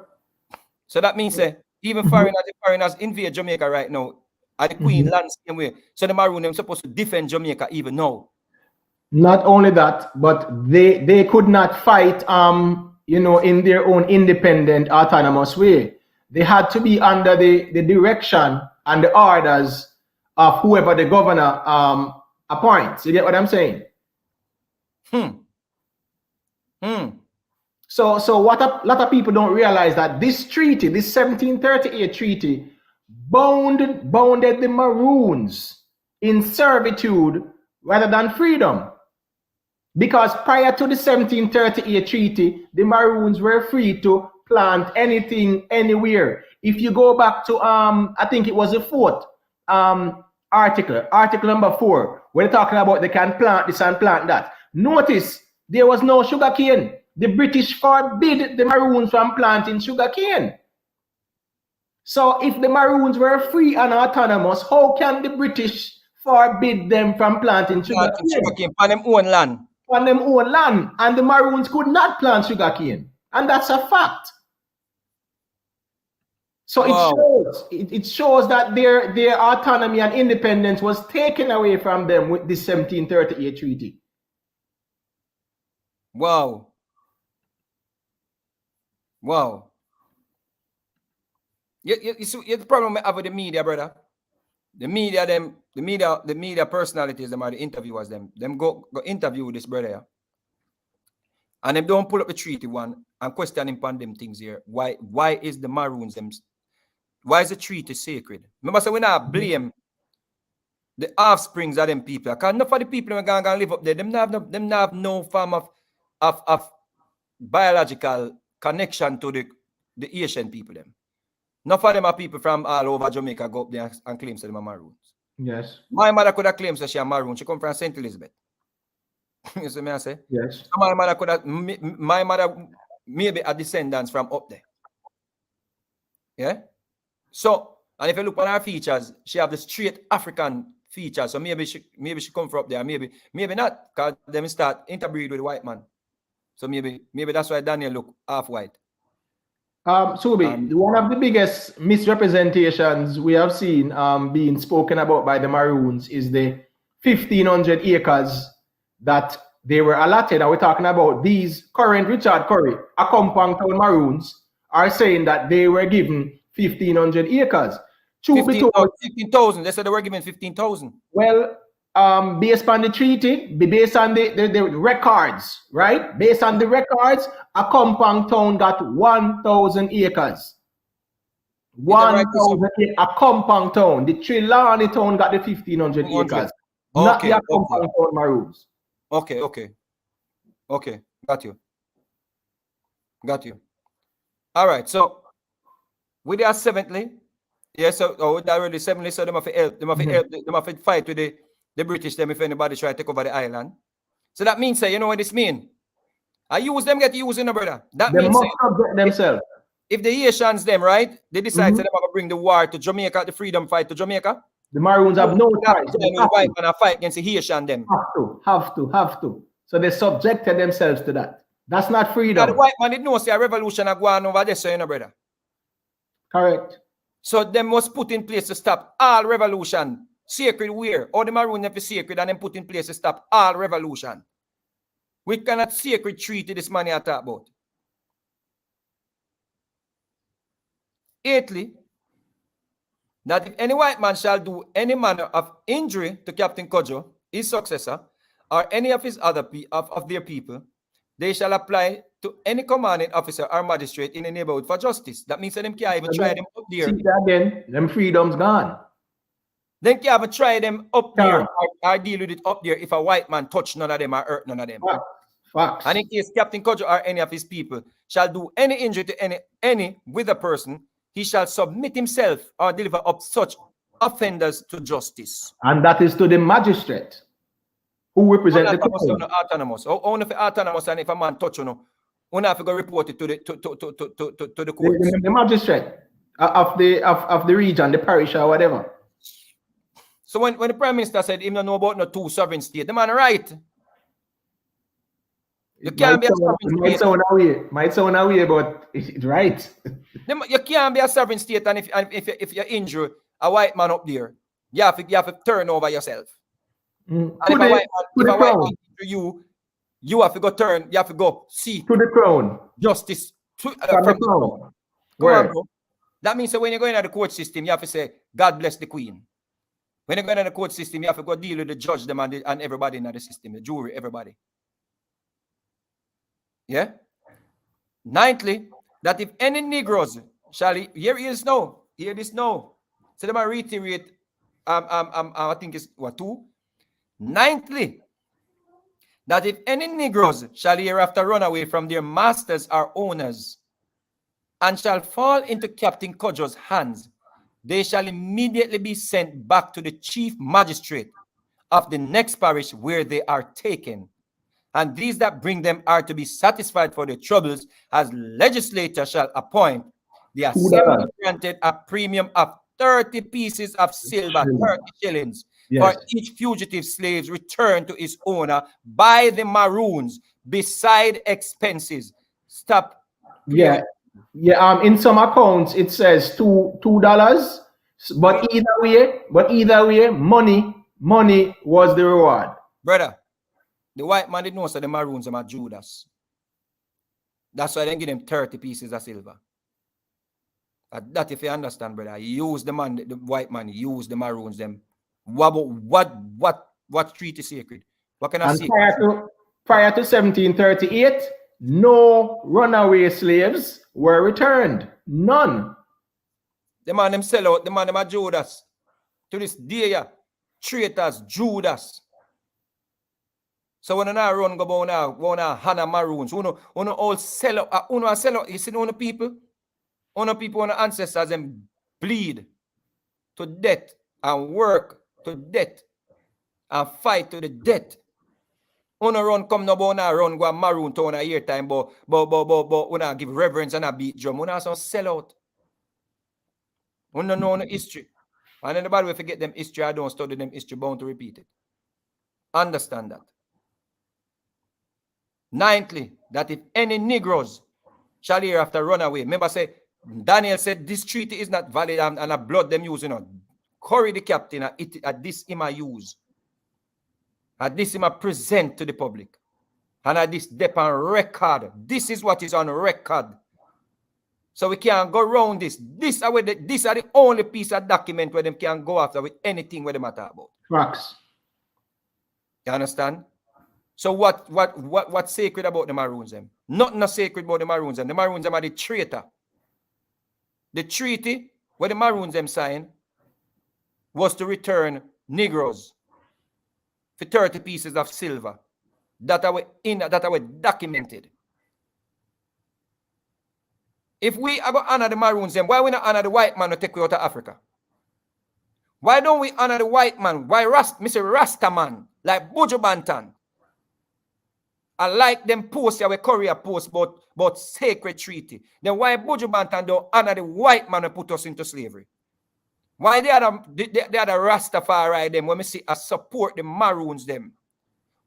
So that means even foreigners invade Jamaica right now, at the Queen lands same way. So the Maroon them supposed to defend Jamaica even now. Not only that, but they could not fight in their own independent, autonomous way. They had to be under the direction and the orders of whoever the governor appoints. You get what I'm saying? So what a lot of people don't realize that this treaty, this 1738 treaty, bounded the Maroons in servitude rather than freedom. Because prior to the 1738 treaty, the Maroons were free to plant anything, anywhere. If you go back to, I think it was the fourth article number 4, where they're talking about they can plant this and plant that. Notice there was no sugar cane. The British forbid the Maroons from planting sugar cane. So if the Maroons were free and autonomous, how can the British forbid them from planting sugar cane? On them own land. On them own land, and the Maroons could not plant sugarcane, and that's a fact. So it shows that their autonomy and independence was taken away from them with this 1738 treaty. Wow. You see the problem I have with the media, brother. The media personalities, them are the interviewers, them go interview this brother here. And them don't pull up the treaty one and question him on them things here. Why is the Maroons them? Why is the treaty sacred? Remember, so we not blame the offsprings of them people. Because enough of the people who are going to live up there, them have no form of biological connection to the Asian people. Them. Enough of them are people from all over Jamaica go up there and claim that they are Maroons. Yes. My mother could have claimed that she is Maroon. She come from St. Elizabeth. You see me I say? Yes. So my mother maybe a descendants from up there. Yeah? So, and if you look on her features, she have the straight African features. So maybe she come from up there. Maybe not, because them start interbreed with the white man. So maybe that's why Daniel look half white. Subi, one of the biggest misrepresentations we have seen being spoken about by the Maroons is the 1,500 acres that they were allotted. And we're talking about these current Richard Curry, a compound town Maroons, are saying that they were given 1,500 acres. 15,000. They said they were given 15,000. Well, based on the treaty, based on the records, right? Based on the records, a compound town got 1,000 acres. 1,000 acres, a compound town. The Trelawney town got the 1,500 acres. Not the compound town Maroons. Okay. Got you. All right. So with that seventhly, with that already seventhly, so they have to fight with the British them if anybody try to take over the island. So that means you know what this mean? I use them get used, brother. That they means must subject themselves. If the Haitians them, right, they decide to bring the war to Jamaica, the freedom fight to Jamaica. The Maroons have no choice. They fight and fight against the Haitian them. Have to. So they subjected themselves to that. That's not freedom. Now the white man did know say a revolution are going over there, so brother. Correct. So they must put in place to stop all revolution Sacred where? All the Maroons have sacred and then put in place to stop all revolution. We cannot sacred treaty this money I talk about. Eighthly, that if any white man shall do any manner of injury to Captain Kojo, his successor, or any of his other of their people, they shall apply to any commanding officer or magistrate in the neighborhood for justice. That means that them can't even try them up there. See that again, them freedom's gone. They can't even try them up there or deal with it up there if a white man touch none of them or hurt none of them. Facts. And in case Captain Kojo or any of his people shall do any injury to any with a person, he shall submit himself or deliver up such offenders to justice. And that is to the magistrate who represent the court. Autonomous. Only for autonomous, and if a man touch you, you have to go report it to the court. The magistrate of the region, the parish or whatever. So when the Prime Minister said he don't know about no two sovereign state, the man right. You can't be a sovereign state. Might sound away, but it's right. You can't be a sovereign state, and if you injure a white man up there, you have to turn over yourself. And if a white man injure you, you have to go turn. You have to go see to the crown justice from the crown. Come on, bro. That means that when you're going to the court system, you have to say, God bless the Queen. When you're going to the court system, you have to go deal with the judge, them and everybody in the system, the jury, everybody. Yeah. Ninthly, that if any Negroes shall hear this now. So them I reiterate. I think it's what 2. Ninthly, that if any Negroes shall hereafter run away from their masters or owners, and shall fall into Captain Kojo's hands, they shall immediately be sent back to the chief magistrate of the next parish where they are taken. And these that bring them are to be satisfied for their troubles, as legislature shall appoint. The assembly granted a premium of 30 pieces of silver, 30 shillings, for each fugitive slave returned to his owner by the Maroons, beside expenses. Stop. Yeah. In some accounts it says $2, but either way, money was the reward. Brother, the white man didn't know so the Maroons are Judas. That's why they give them 30 pieces of silver. That if you understand, brother, use the white man, use the Maroons them. What treaty sacred? What can I say? Prior to 1738, no runaway slaves were returned. None. The man them sell out, the man them are Judas. To this day, traitors, Judas. So when I run go now, Hannah Maroons, uno all sell out, you see the people? People, ancestors, them bleed to death and work to death and fight to the death. Uno run come no run go Maroon town a year time, but una give reverence and a beat drum. Una some sell out. Uno know the history. And anybody will forget them history, I don't study them history, bound to repeat it. Understand that. Ninthly, that if any Negroes shall hereafter run away. Remember, say Daniel said this treaty is not valid and a blood them using on. Curry the captain at this him a use. At this him a present to the public. And at this dep on record. This is what is on record. So we can't go around this. These are the only piece of document where them can go after with anything where they matter about. Facts. You understand? So what's sacred about the Maroons them? Nothing is sacred about the Maroons them. The Maroons them are the traitor. The treaty where the Maroons them signed was to return Negroes for 30 pieces of silver that were documented. If we are going to honor the Maroons them, why we not honor the white man who take we out of Africa? Why don't we honor the white man? Why Mr. Rastaman, like Buju Banton? I like them posts here, Korea post about sacred treaty. Then why Buju Banton don't honor the white man who put us into slavery? Why they are the Rastafari them when we see support the Maroons them?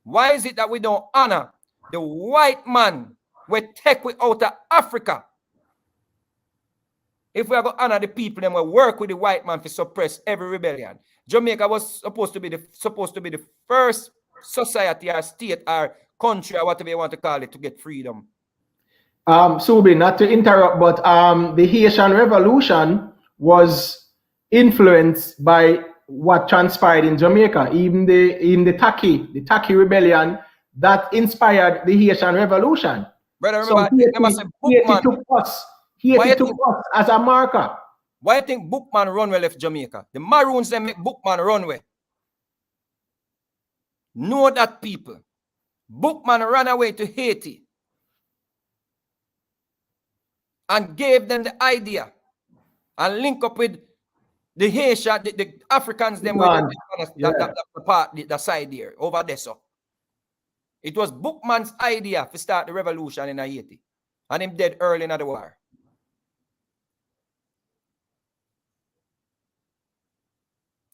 Why is it that we don't honor the white man we take we out of Africa? If we are going to honor the people, then we work with the white man to suppress every rebellion. Jamaica was supposed to be the first society or state or country or whatever you want to call it to get freedom. Subi, not to interrupt, but the Haitian Revolution was influenced by what transpired in Jamaica. Even the Taki rebellion that inspired the Haitian Revolution. Brother, remember, so Haiti took us as a marker. Why you think Bookman Runway left Jamaica? The Maroons, they make Bookman Runway. Know that, people. Bookman ran away to Haiti and gave them the idea and link up with the Haitian, the Africans, them with the side there, over there. So it was Bookman's idea to start the revolution in Haiti. And him dead early in the war.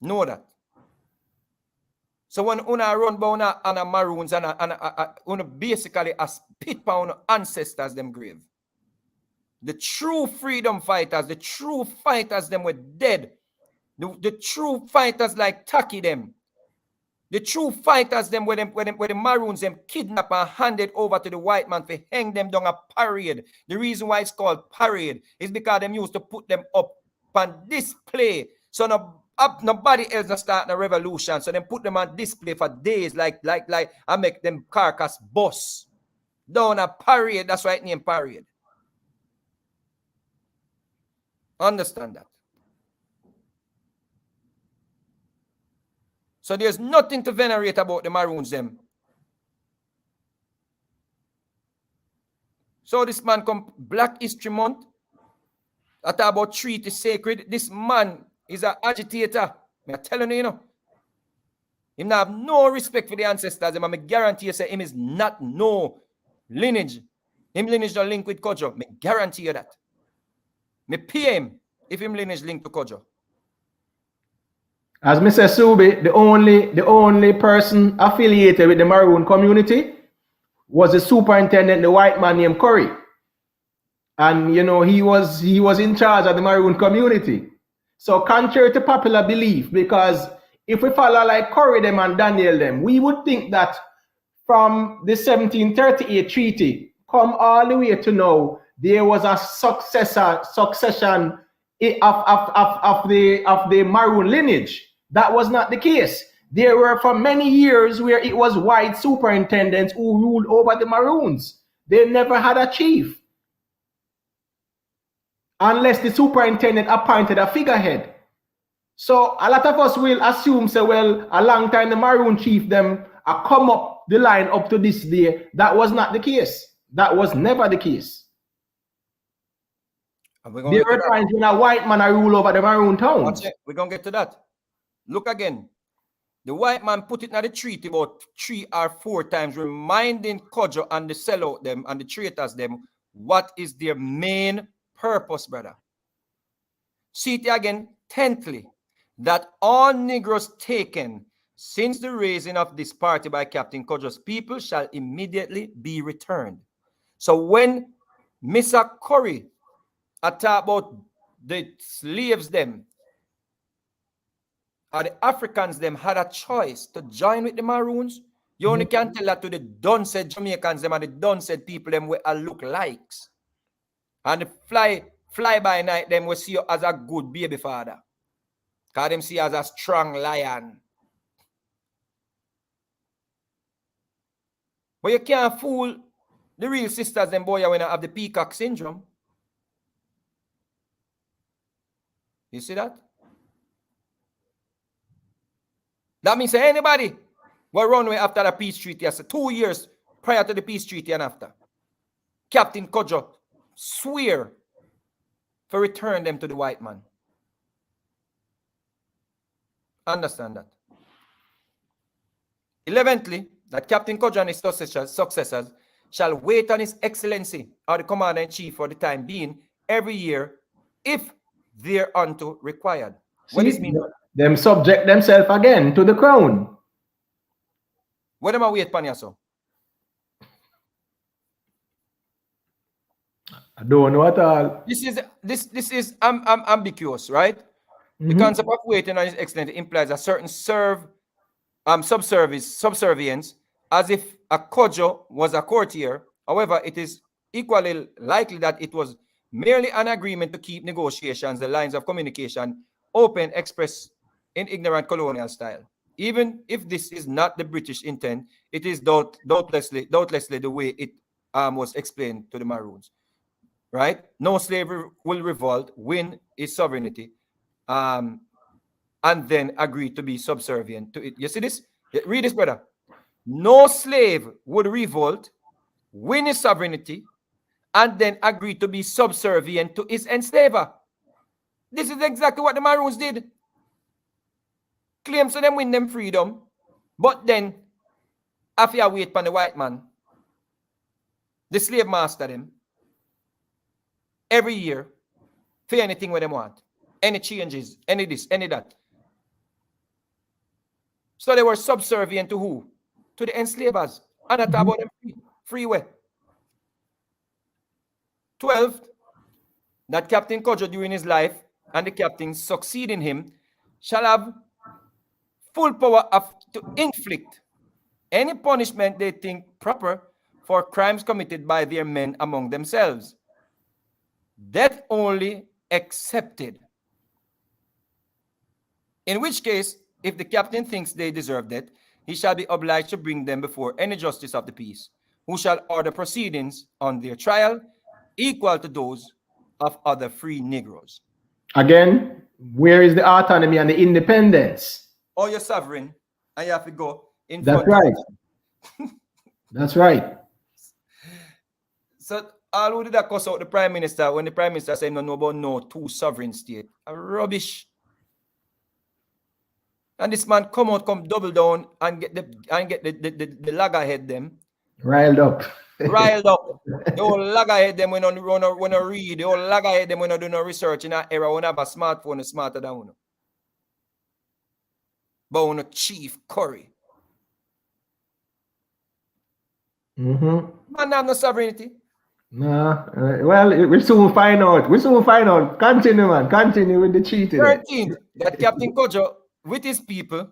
Know that. So when una run by una Maroons and una basically a spit by una ancestors them grave. The true freedom fighters, the true fighters them were dead. The true fighters like Taki them. The true fighters them where the Maroons them kidnap and handed over to the white man to hang them down a parade. The reason why it's called parade is because them used to put them up on display. So nobody else not start a revolution. So them put them on display for days like I make them carcass bust down a parade. That's why it named parade. Understand that. So there's nothing to venerate about the Maroons them. So this man come Black History Month. I talk about treaties sacred. This man is an agitator. I'm telling you, you know. Him not have no respect for the ancestors. I guarantee you say him is not no lineage. Him lineage don't link with Kojo. I guarantee you that. Me pay him if him lineage link to Kojo. As Mr. Subi, the only person affiliated with the Maroon community was the superintendent, the white man named Curry. And you know, he was in charge of the Maroon community. So contrary to popular belief, because if we follow like Curry them and Daniel them, we would think that from the 1738 treaty come all the way to now, there was a succession of the Maroon lineage. That was not the case. There were for many years where it was white superintendents who ruled over the Maroons. They never had a chief, unless the superintendent appointed a figurehead. So a lot of us will assume, say, well, a long time the Maroon chief them come up the line up to this day. That was not the case. That was never the case. There were times when a white man rule over the Maroon towns. We're going to get to that. Look again. The white man put it in the treaty about 3 or 4 times, reminding Kojo and the sellout them and the traitors them what is their main purpose, brother. See it again, 10thly, that all Negroes taken since the raising of this party by Captain Kojo's people shall immediately be returned. So when Mr. Curry talk about the slaves them, or the Africans them had a choice to join with the Maroons, you only can tell that to the done-said Jamaicans them and the done-said people them where look likes. And the fly by night them will see you as a good baby father. Because them see you as a strong lion. But you can't fool the real sisters them boy when you have the peacock syndrome. You see that? That means anybody will run away after the peace treaty, 2 years prior to the peace treaty and after. Captain Kojo swear to return them to the white man. Understand that. 11thly, that Captain Kojo and his successors shall wait on His Excellency or the Commander-in-Chief for the time being every year if thereunto required. What does it mean? Them subject themselves again to the crown. What am I wait, Panyaso? I don't know at all. This is ambiguous, right? The concept of waiting on his excellence implies a certain subservience, as if a Kojo was a courtier. However, it is equally likely that it was merely an agreement to keep negotiations, the lines of communication open, expressed in ignorant colonial style. Even if this is not the British intent, it is doubtlessly the way it was explained to the Maroons. Right? No slave will revolt, win his sovereignty, and then agree to be subservient to it. You see this? Read this, brother. No slave would revolt, win his sovereignty, and then agree to be subservient to his enslaver. This is exactly what the Maroons did. Claims to them win them freedom, but then after you wait for the white man, the slave master them every year for anything where they want, any changes, any this, any that. So they were subservient to who? To the enslavers. And I talk about them free way. 12, that Captain Kojo during his life and the captain succeeding him shall have full power to inflict any punishment they think proper for crimes committed by their men among themselves. Death only excepted. In which case, if the captain thinks they deserve death, he shall be obliged to bring them before any justice of the peace, who shall order proceedings on their trial equal to those of other free Negroes. Again, where is the autonomy and the independence? Or you're sovereign, and you have to go in That's front. right. That's right. So all who did that cuss out the prime minister when the prime minister said no about no two sovereign state. Rubbish. And this man come double down and get the loggerhead them. Riled up. Riled up. The whole loggerhead them when I read, the whole loggerhead them when I do no research in that era when I have a smartphone is smarter than one. But when Chief Curry. Man have no sovereignty. Nah, well, we'll soon find out. We'll soon find out. Continue, man. Continue with the cheating. 13th, that Captain Kojo with his people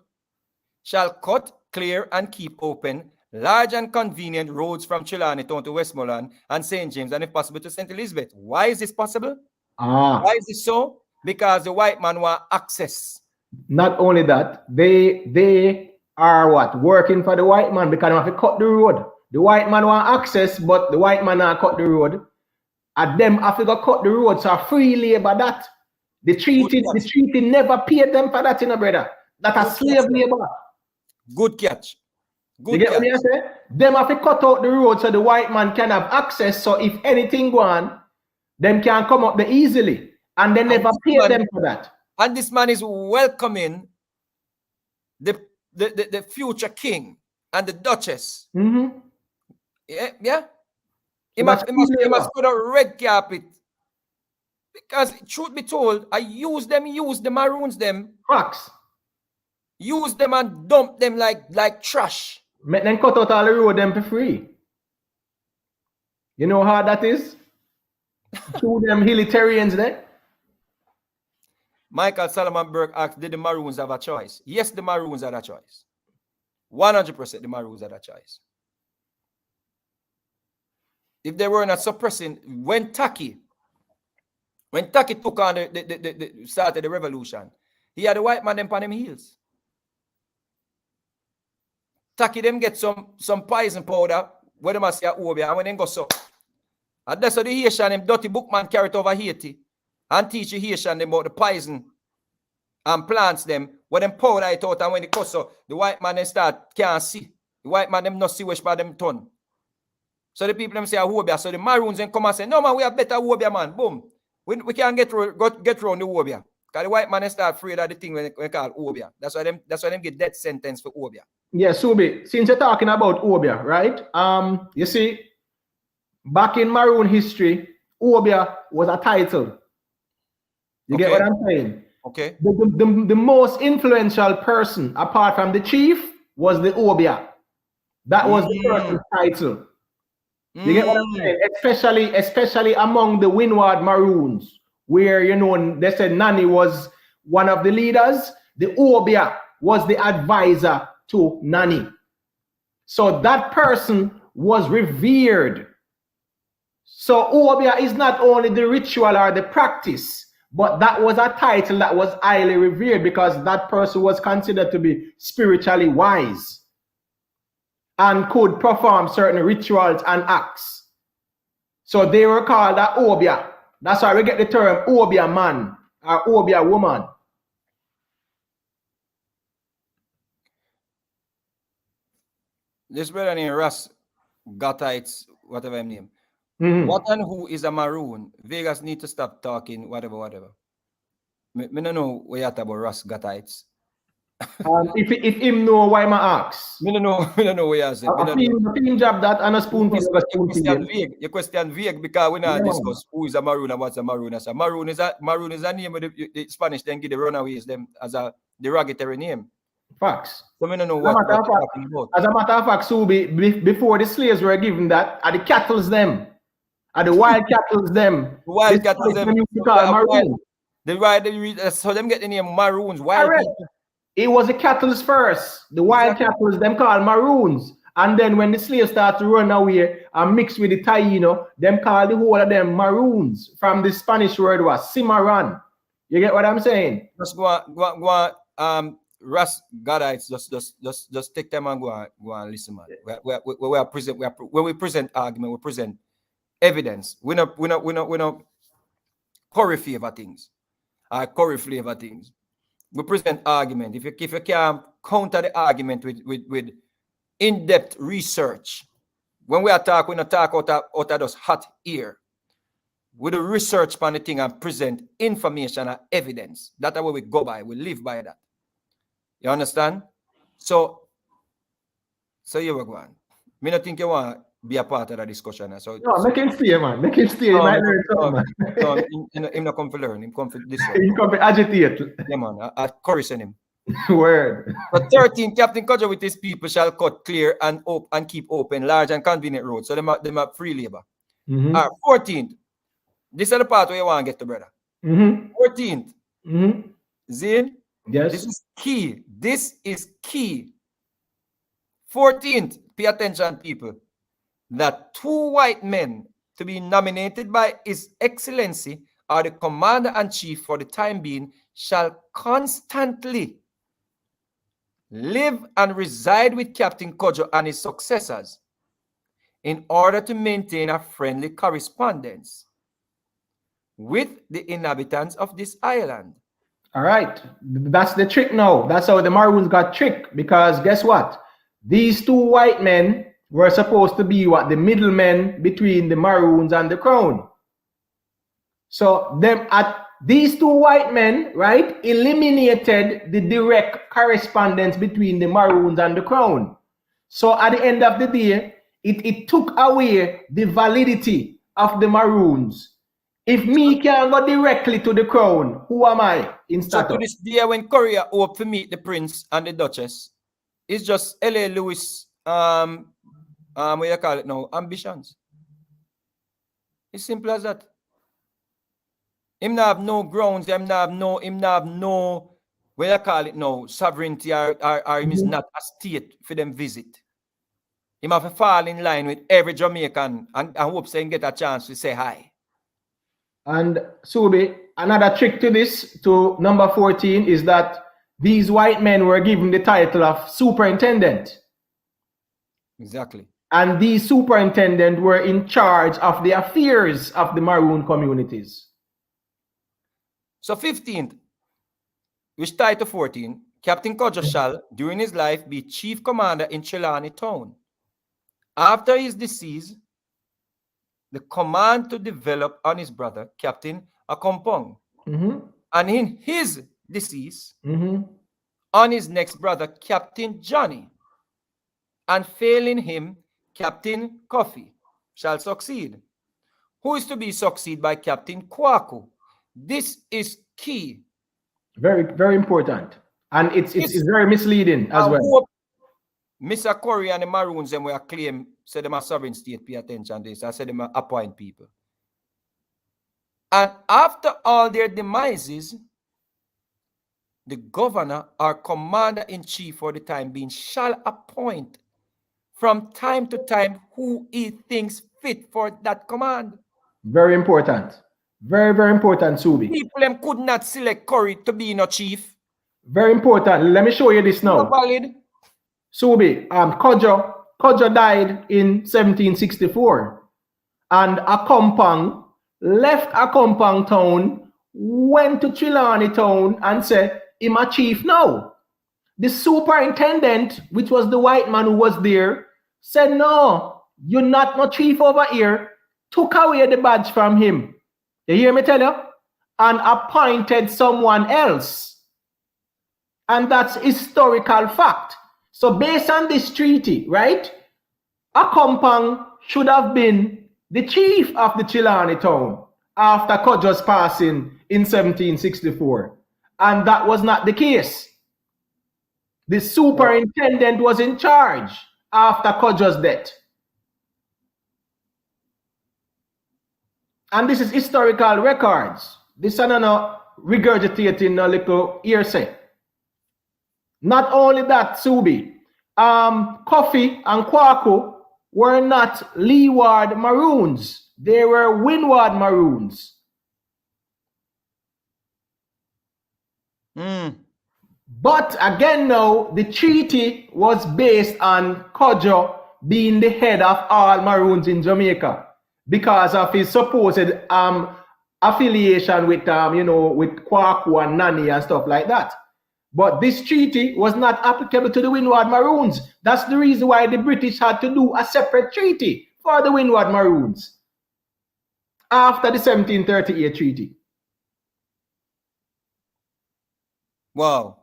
shall cut, clear, and keep open large and convenient roads from Trelawney Town to Westmoreland and St. James, and if possible to St. Elizabeth. Why is this possible? Why is it so? Because the white man want access. Not only that, they are what? Working for the white man because they have to cut the road. The white man want access, but the white man not cut the road. And them have to go cut the road, so free labor that. The treaty never paid them for that, you know, brother. That a slave labor. Good catch. You get what I say? Them have to cut out the road so the white man can have access. So if anything go on, them can come up there easily. And they never pay them for that. And this man is welcoming the future king and the duchess. Yeah. He must put a red carpet. Because truth be told, I use the Maroons them. Facts. Use them and dump them like trash. Make them cut out all the road them for free. You know how that is? To them Hilitarians there. Michael Solomon Burke asked, did the Maroons have a choice? Yes, the Maroons had a choice. 100% the Maroons had a choice. If they were not suppressing, when Taki took on started the revolution, he had the white man them on them heels. Taki them get some poison powder, where they must say Obia, and when they go so. And that's how the Haitian them dirty bookman carry it over Haiti and teach the Haitian them about the poison and plants them, where them powder it out, and when they go so, the white man them can't see. The white man them not see which by them turn. So the people them say Obia. So the Maroons then come and say, no man, we have better Obia, man. Boom. We can't get around the Obia. Because the white man start afraid of the thing when they call Obia. That's why them get death sentence for Obia. Yeah, Subi, since you're talking about Obia, right? You see, back in Maroon history, Obia was a title. You get what I'm saying? Okay. The most influential person, apart from the chief, was the Obia. That was the person's title. You get what I'm saying? Especially among the Windward Maroons, where they said Nani was one of the leaders. The Obia was the advisor to Nani. So that person was revered. So Obia is not only the ritual or the practice, but that was a title that was highly revered because that person was considered to be spiritually wise and could perform certain rituals and acts. So they were called a Obia. That's why we get the term Obia man or Obia woman. This brother named Russ Gottites, whatever his name. What and who is a maroon? Vegas need to stop talking, whatever. Me don't know what you talk about Russ Gottites. If him know why my ask. Me don't know what you say. I feel job that and a spoon Your question vague because we not discuss who is a maroon and what's a maroon. As a maroon is a name of the Spanish then give the runaways them as a derogatory name. Facts. So I don't know what you're talking about. As a matter of fact, Subi, before the slaves were given that, are the cattle's them. Are the wild cattle's them. The wild cattle's them. Maroon. So them get the name Maroons. Wild people. It was the cattle's first. The wild cattle's them called Maroons. And then when the slaves start to run away and mix with the Taino, them call the whole of them Maroons. From the Spanish word was cimarron. You get what I'm saying? Just go on, Russ Godites, just take them and go and listen, man. When we present argument, we present evidence. We not curry flavor things. Curry flavor things. We present argument. If you can counter the argument with in-depth research, when we attack, we not talk out of just hot ear. We do research on the thing and present information and evidence. That's what we go by. We live by that. You understand? So you were going. Me not think you want to be a part of the discussion. So make him stay, man. Make him stay. He might learn something, man. Him not come to learn. Him come for this. He come to agitate. Yeah, man. I chorusing him. Word. But 13, Captain Kodjo with his people shall cut clear and keep open large and convenient roads. So them are free labor. 14th. This is the part where you want to get to, brother. 14th. Zin? Yes. This is key. This is key. 14th, pay attention, people. That 2 white men to be nominated by His Excellency or the Commander-in-Chief for the time being shall constantly live and reside with Captain Kodjo and his successors in order to maintain a friendly correspondence with the inhabitants of this island. All right. That's the trick now. That's how the Maroons got tricked, because guess what? These 2 white men were supposed to be the middlemen between the Maroons and the Crown. So these 2 white men, right, eliminated the direct correspondence between the Maroons and the Crown. So at the end of the day, it took away the validity of the Maroons. If me can go directly to the Crown, who am I in status? So to this day, when Korea hope to meet the Prince and the Duchess, it's just L.A. Lewis, what you call it now, ambitions. It's simple as that. Him not have no grounds, him not have no, what you call it now, sovereignty or him is not a state for them visit. Him have to fall in line with every Jamaican and hope they can get a chance to say hi. And Subi, another trick to this, to number 14, is that these white men were given the title of superintendent. Exactly. And these superintendents were in charge of the affairs of the Maroon communities. So 15th, which tied to 14, Captain Kodjo shall, during his life, be chief commander in Trelawny town. After his decease, the command to develop on his brother, Captain Akompong. And in his decease, on his next brother, Captain Johnny. And failing him, Captain Coffee shall succeed. Who is to be succeeded by Captain Kwaku? This is key. Very, very important. And it's very misleading as well. Mr. Curry and the Maroons, them were claim, said them a sovereign state, pay attention to this. I said them appoint people. And after all their demises, the governor or commander-in-chief for the time being shall appoint from time to time who he thinks fit for that command. Very important. Very, very important, Subi. People them could not select Curry to be no chief. Very important. Let me show you this now. No valid. Subi, Kojo died in 1764. And Akompang left Akompang town, went to Trelawney town and said, I'm a chief now. The superintendent, which was the white man who was there, said, no, you're not no chief over here. Took away the badge from him. You hear me tell you? And appointed someone else. And that's historical fact. So based on this treaty, right, Akompang should have been the chief of the Trelawney town after Kojo's passing in 1764. And that was not the case. The superintendent was in charge after Kojo's death. And this is historical records. This is not regurgitating a little hearsay. Not only that, Subi, Kofi and Kwaku were not Leeward Maroons. They were Windward Maroons. But again now, the treaty was based on Kojo being the head of all Maroons in Jamaica because of his supposed affiliation with with Kwaku and Nani and stuff like that. But this treaty was not applicable to the Windward Maroons. That's the reason why the British had to do a separate treaty for the Windward Maroons after the 1738 treaty. Wow.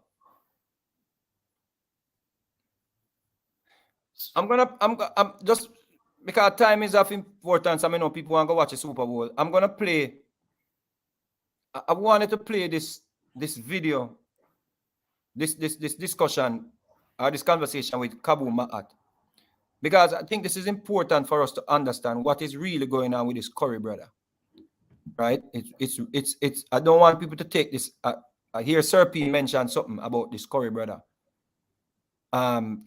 I'm just because time is of importance. I mean, people want to go watch the Super Bowl. I'm gonna play. I wanted to play this video, this discussion or this conversation with Kabu Ma'at, because I think this is important for us to understand what is really going on with this Curry brother. Right? It's. I don't want people to take this. I hear Sir P mention something about this Curry brother.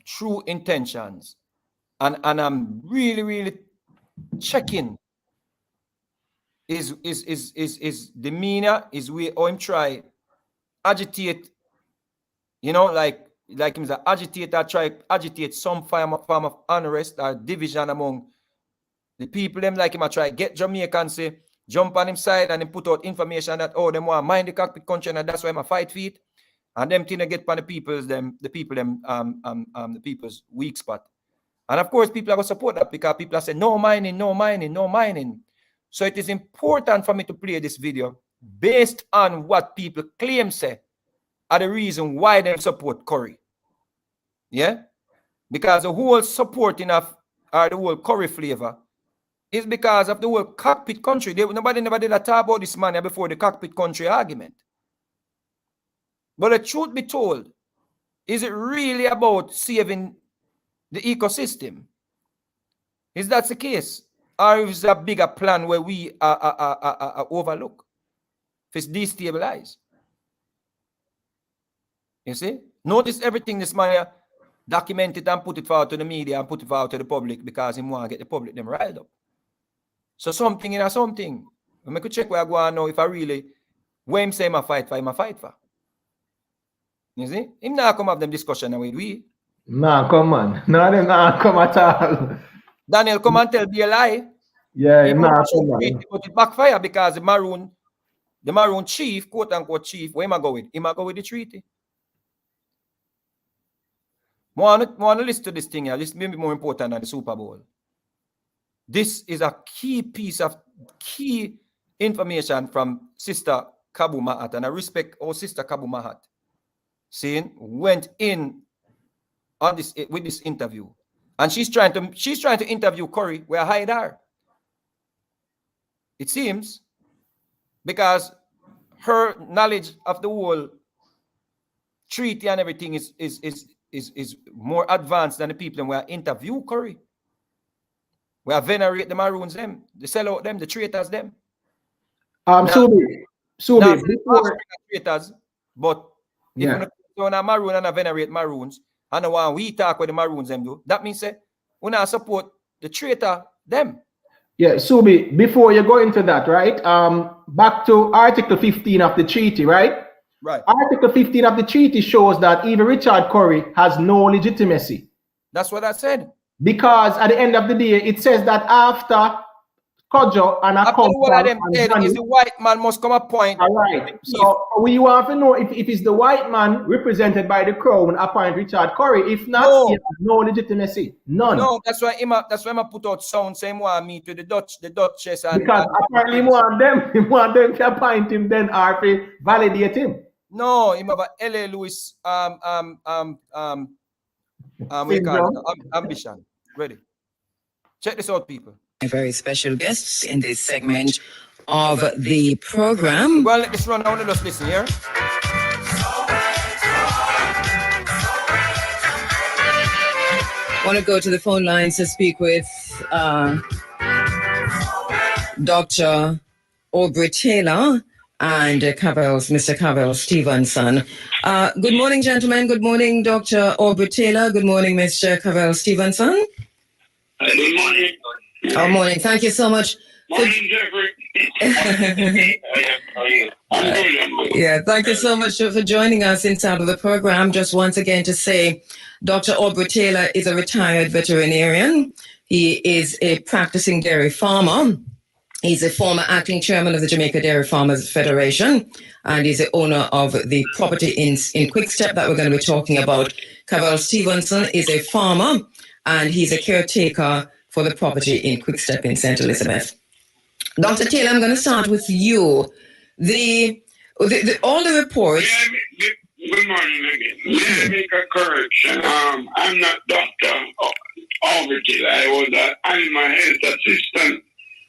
True intentions, and I'm really checking his demeanor, his way, how him try agitate, like him as an agitator, try agitate some form of unrest or division among the people. Them like him, I try get Jamaicans say jump on him side and then put out information that them want mind the cockpit country and that's why I'm a fight feet. And them thing to get on the people's weak spot. And of course, people are going to support that because people are saying, no mining, no mining, no mining. So it is important for me to play this video based on what people claim say are the reason why they support Curry. Yeah? Because the whole supporting of the whole Curry flavor is because of the whole cockpit country. Nobody never did a talk about this man before the cockpit country argument. But the truth be told, is it really about saving the ecosystem? Is that the case? Or is there a bigger plan where we overlook? If it's destabilized. You see? Notice everything this man documented and put it forward to the media and put it forward to the public because he want to get the public them riled up. So something in a something. I could check where I go and know if I really, where him say I fight for. You see? Him not come have them discussion with we. Nah, come on. No, they not come at all. Daniel come and tell be a lie. Yeah, nah, come on. But it backfire because the Maroon chief, quote unquote chief, where him I go with? Him I go with the treaty. Want to listen to this thing here. This may be more important than the Super Bowl. This is a key piece of key information from Sister Kabu Mahat, and I respect our Sister Kabu Mahat. Went in on this with this interview, and she's trying to interview Curry where I hide her. It seems because her knowledge of the whole treaty and everything is is more advanced than the people who are interview Curry. We are venerate the Maroons them, the sellout them, the traitors them. Subi, before traitors, but if you a Maroon and a venerate Maroons, and when we talk with the Maroons them do, that means we not support the traitor them. Yeah, Subi, before you go into that, right? Back to Article 15 of the treaty, right? Right. Article 15 of the treaty shows that even Richard Curry has no legitimacy. That's what I said. Because at the end of the day, it says that after Kojo and is the white man must come appoint. All right. So we want to know if it's the white man represented by the crown appoint Richard Curry. If not, he has no legitimacy. None. No, that's why I put out sound same way me to the Duchess and because apparently he want them to appoint him then or to validate him. No, him have a L.A. Lewis ambition. Ready. Check this out, people. Very special guests in this segment of the program. Well, let this run down and just listen here. Want to go to the phone lines to speak with Dr. Aubrey Taylor and Mr. Cavell Stevenson. Good morning, gentlemen. Good morning, Dr. Aubrey Taylor. Good morning, Mr. Cavell Stevenson. Good morning. Oh, morning. Thank you so much. Morning, Jeffrey. Yeah, thank you so much for joining us inside of the program. Just once again to say, Dr. Aubrey Taylor is a retired veterinarian. He is a practicing dairy farmer. He's a former acting chairman of the Jamaica Dairy Farmers Federation, and he's the owner of the property in Quickstep that we're going to be talking about. Cavell Stevenson is a farmer, and he's a caretaker for the property in Quickstep in St. Elizabeth. Dr. Taylor, I'm going to start with you. All the reports. Good morning again. May I make a correction? I'm not Dr. Aubrey Taylor. I was an animal health assistant,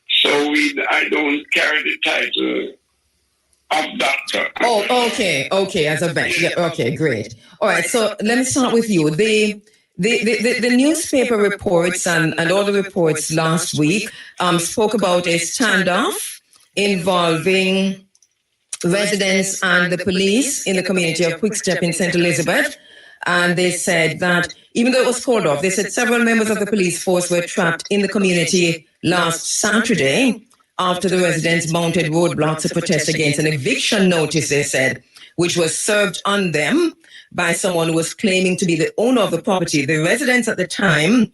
so I don't carry the title of doctor. Oh, okay, as a vet. Yeah, okay, great. All right, so let me start with you. The newspaper reports and all the reports last week spoke about a standoff involving residents and the police in the community of Quickstep in St. Elizabeth. And they said that even though it was called off, they said several members of the police force were trapped in the community last Saturday after the residents mounted roadblocks to protest against an eviction notice, they said, which was served on them by someone who was claiming to be the owner of the property. The residents at the time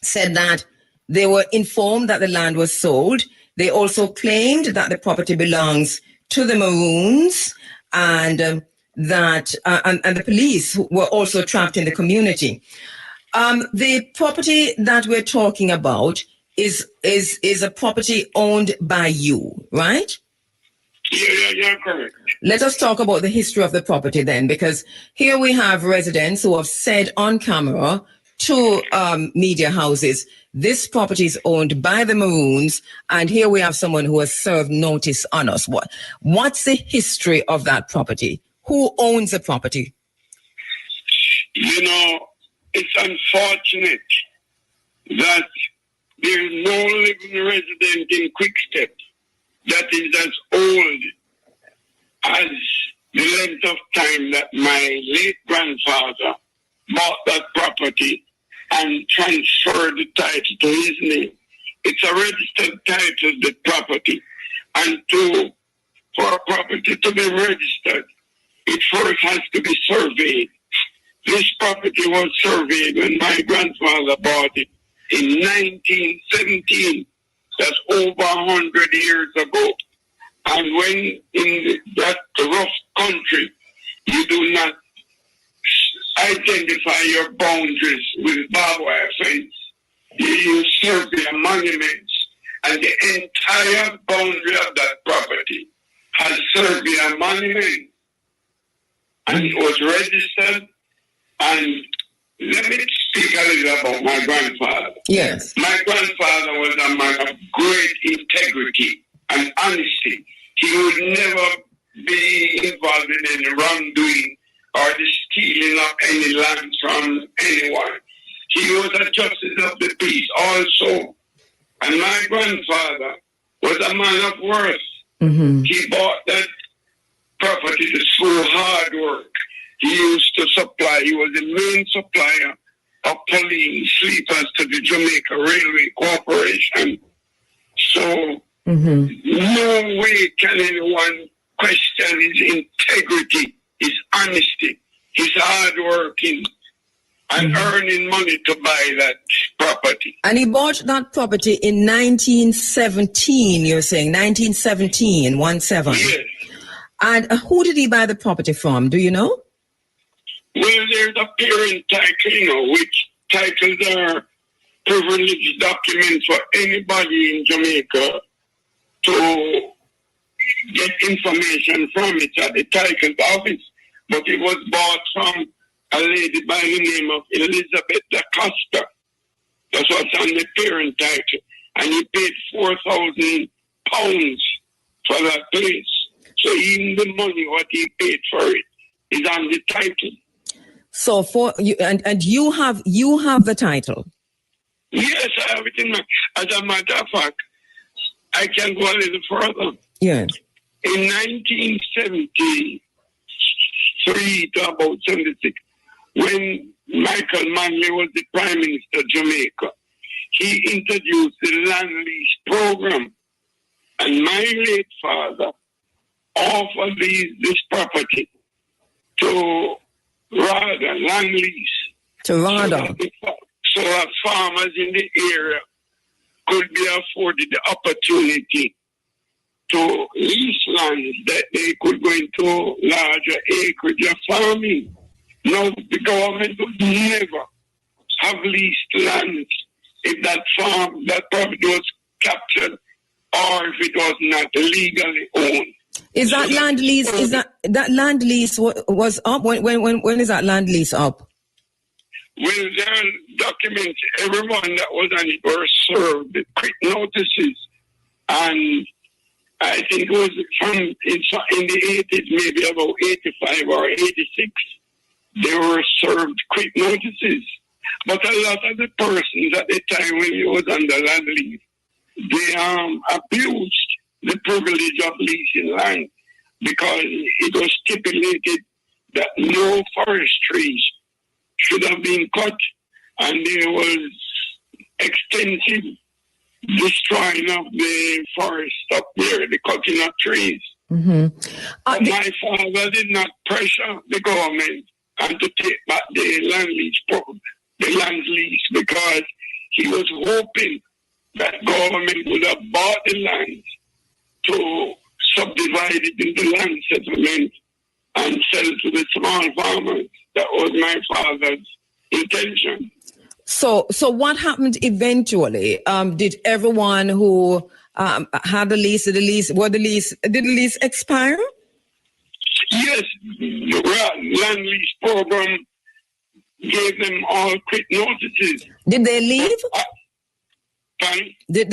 said that they were informed that the land was sold. They also claimed that the property belongs to the Maroons, and that the police were also trapped in the community. The property that we're talking about is a property owned by you, right? Yeah, correct. Let us talk about the history of the property then, because here we have residents who have said on camera to media houses, this property is owned by the Maroons, and here we have someone who has served notice on us. What's the history of that property? Who owns the property? You know, it's unfortunate that there's no living resident in Quickstep that is as old as the length of time that my late grandfather bought that property and transferred the title to his name. It's a registered title, the property. And for a property to be registered, it first has to be surveyed. This property was surveyed when my grandfather bought it in 1917. That's over 100 years ago. And when in that rough country, you do not identify your boundaries with barbed wire fence, you survey monuments, and the entire boundary of that property has survey a monument. And it was registered. And let me speak a little about my grandfather. Yes. My grandfather was a man of great integrity and honesty. He would never be involved in any wrongdoing or the stealing of any land from anyone. He was a justice of the peace also. And my grandfather was a man of worth. Mm-hmm. He bought that property through hard work. He used to supply, he was the main supplier of police sleepers to the Jamaica Railway Corporation. So no way can anyone question his integrity, his honesty, his hard working and earning money to buy that property. And he bought that property in 1917, you're saying, 1917, 17. Yes. And who did he buy the property from? Do you know? Well, there's a parent title, which titles are privileged documents for anybody in Jamaica to get information from it at the title office. But it was bought from a lady by the name of Elizabeth da Costa. That's what's on the parent title. And he paid £4,000 for that place. So even the money what he paid for it is on the title. So for you and you have the title. Yes, I have it in my. As a matter of fact, I can go a little further. Yes. In 1973 to about 76, when Michael Manley was the Prime Minister of Jamaica, he introduced the land lease program. And my late father offered this property to RADA, land lease. To RADA. So that farmers in the area could be afforded the opportunity to lease lands that they could go into larger acreage of farming. No, the government would never have leased lands if that property was captured or if it was not legally owned. Is that land lease? Is that land lease was up? When is that land lease up? Well, there are documents. Everyone that was on it were served with quick notices, and I think it was from in the 80s, maybe about 85 or 86. They were served quick notices, but a lot of the persons at the time when he was under land lease, they abused the privilege of leasing land because it was stipulated that no forest trees should have been cut, and there was extensive destroying of the forest up there, the cutting of trees. Mm-hmm. My father did not pressure the government and to take back the land lease because he was hoping that government would have bought the land to subdivide it into land settlement and sell to the small farmers. That was my father's intention. So what happened eventually? Did everyone who had the lease, did the lease expire? Yes, the land lease program gave them all quick notices. Did they leave? Pardon? Did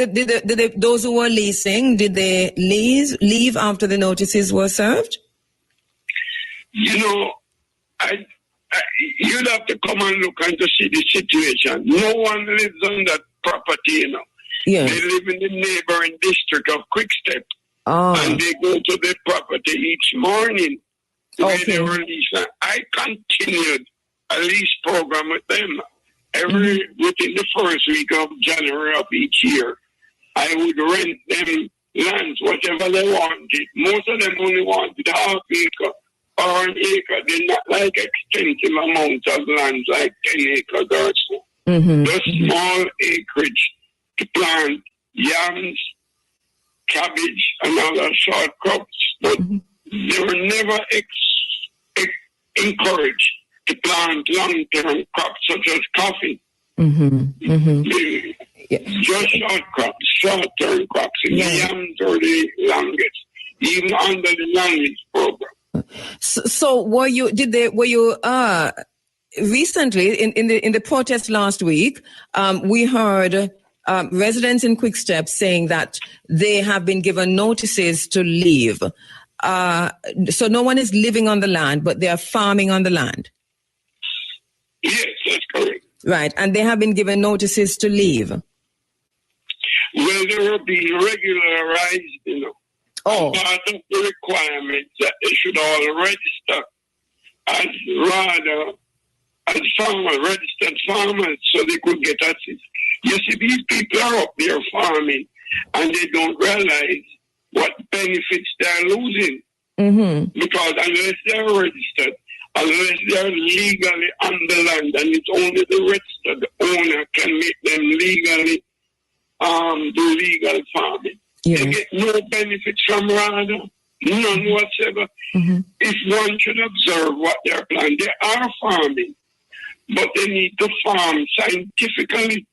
those who were leasing, did they leave after the notices were served? You know, you'd have to come and look and to see the situation. No one lives on that property, you know. Yes. They live in the neighboring district of Quickstep. Oh. And they go to the property each morning where Okay. they were leasing. I continued a lease program with them. Within the first week of January of each year, I would rent them lands, whatever they wanted. Most of them only wanted half acre or an acre. They're not like extensive amounts of lands, like 10 acres or so. Mm-hmm. Just small acreage to plant yams, cabbage, and other short crops. But they were never encouraged to plant long-term crops such as coffee. Mm-hmm. Mm-hmm. Just short-term crops. And the yams are the longest, even under the land lease program. So were you recently in the protest last week? We heard residents in Quickstep saying that they have been given notices to leave. so no one is living on the land, but they are farming on the land. Yes, that's correct. Right, and they have been given notices to leave. Well, they were being regularized, you know. Oh. Part of the requirements that they should all register as registered farmers, so they could get assistance. You see, these people are up there farming, and they don't realize what benefits they're losing. Mm-hmm. Because unless they're registered, unless they're legally on the land, and it's only the registered owner can make them legally do legal farming. Yeah. They get no benefits from rather, none whatsoever. Mm-hmm. If one should observe what they're planning, they are farming, but they need to farm scientifically.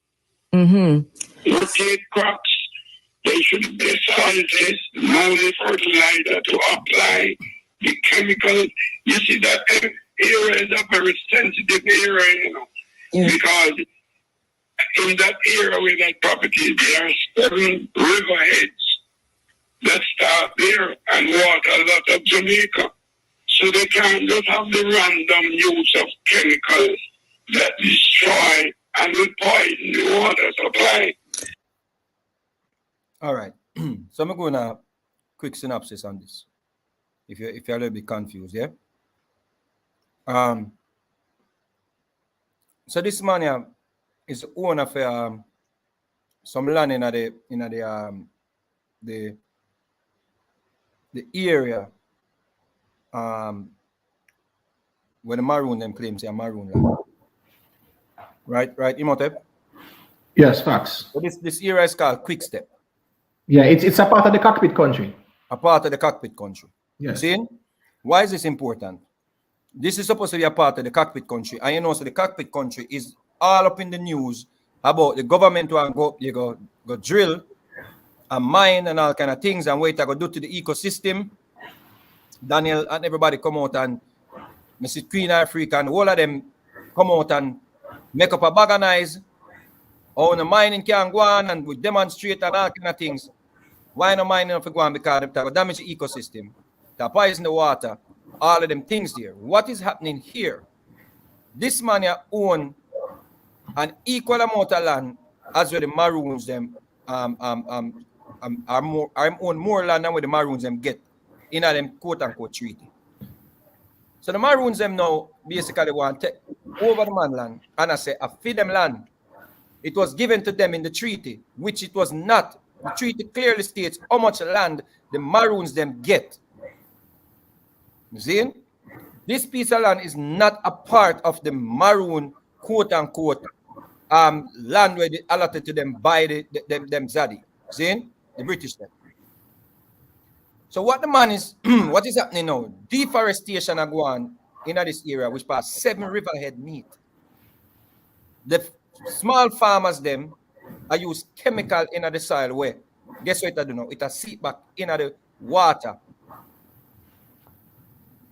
Mm-hmm. Rotate crops. They should be soil test, know the fertilizer to apply, the chemicals. You see, that area is a very sensitive area, you know, because in that area where that property, there are 7 riverheads that start there and water a lot of Jamaica. So they can't just have the random use of chemicals that destroy and will poison the water supply. All right. So I'm going to quick synopsis on this. If you're a little bit confused, yeah. So this man here is the owner of some land in the area where the Maroon them claims a Maroon land. Right, Imhotep? Yes, facts. So this area is called Quick Step. Yeah, it's a part of the cockpit country. A part of the cockpit country. Yes. See? Why is this important? This is supposed to be a part of the cockpit country. And you know, so the cockpit country is all up in the news about the government will go drill and mine and all kind of things and what I go do to the ecosystem. Daniel and everybody come out and Mrs. Queen Africa and all of them come out and make up a bag of nice. Oh, the mining can go on and we demonstrate and all kind of things. Why no mining if go on? Because it will damage the ecosystem, it poison the water, all of them things there. What is happening here? This man here own an equal amount of land as where the Maroons them own more land than where the Maroons them get in a them quote unquote treaty. So the Maroons them now basically want to take over the man land and I say I feed them land. It was given to them in the treaty, which it was not. The treaty clearly states how much land the Maroons them get. You see? This piece of land is not a part of the Maroon quote unquote land where they allotted to them by them Zadi. See? The British them. So what the man is, what is happening now? Deforestation are going in this area, which past 7 riverhead meet. The small farmers them I use chemical in the soil where guess what I do now? It a seep back in the water.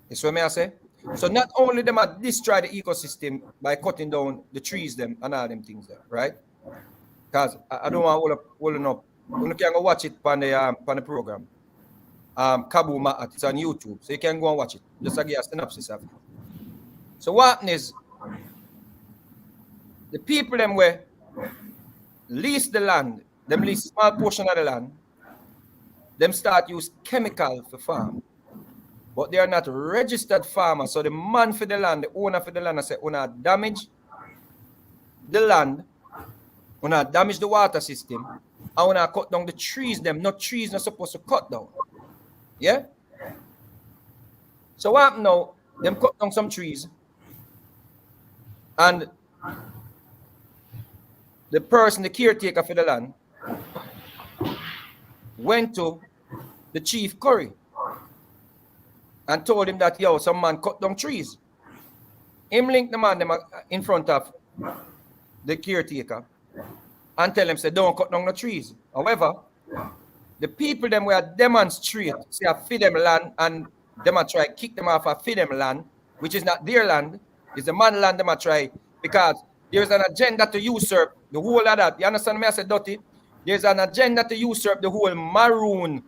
That's what I say. So not only them are destroy the ecosystem by cutting down the trees them and all them things there, right? Because I don't want to up. You can go watch it on the program. Kabu Ma'at, it's on YouTube, so you can go and watch it. Just to give a synopsis of it. So what is the people them where lease the land, them lease small portion of the land, them start use chemical for farm. But they are not registered farmers. So the man for the land, the owner for the land, I say, "Una damage the land, una damage the water system, and una cut down the trees. Them not trees not supposed to cut down. Yeah. So what now? Them cut down some trees, and the person, the caretaker for the land, went to the chief Curry and told him that, yo, some man cut down trees. Him link the man them in front of the caretaker and tell him, say, don't cut down the trees. However, the people them will demonstrate, say, I feed them land, and them a try kick them off of feed them land, which is not their land, it's the man land them a try, because there's an agenda to usurp the whole of that. You understand me? I said, Dotty? There's an agenda to usurp the whole Maroon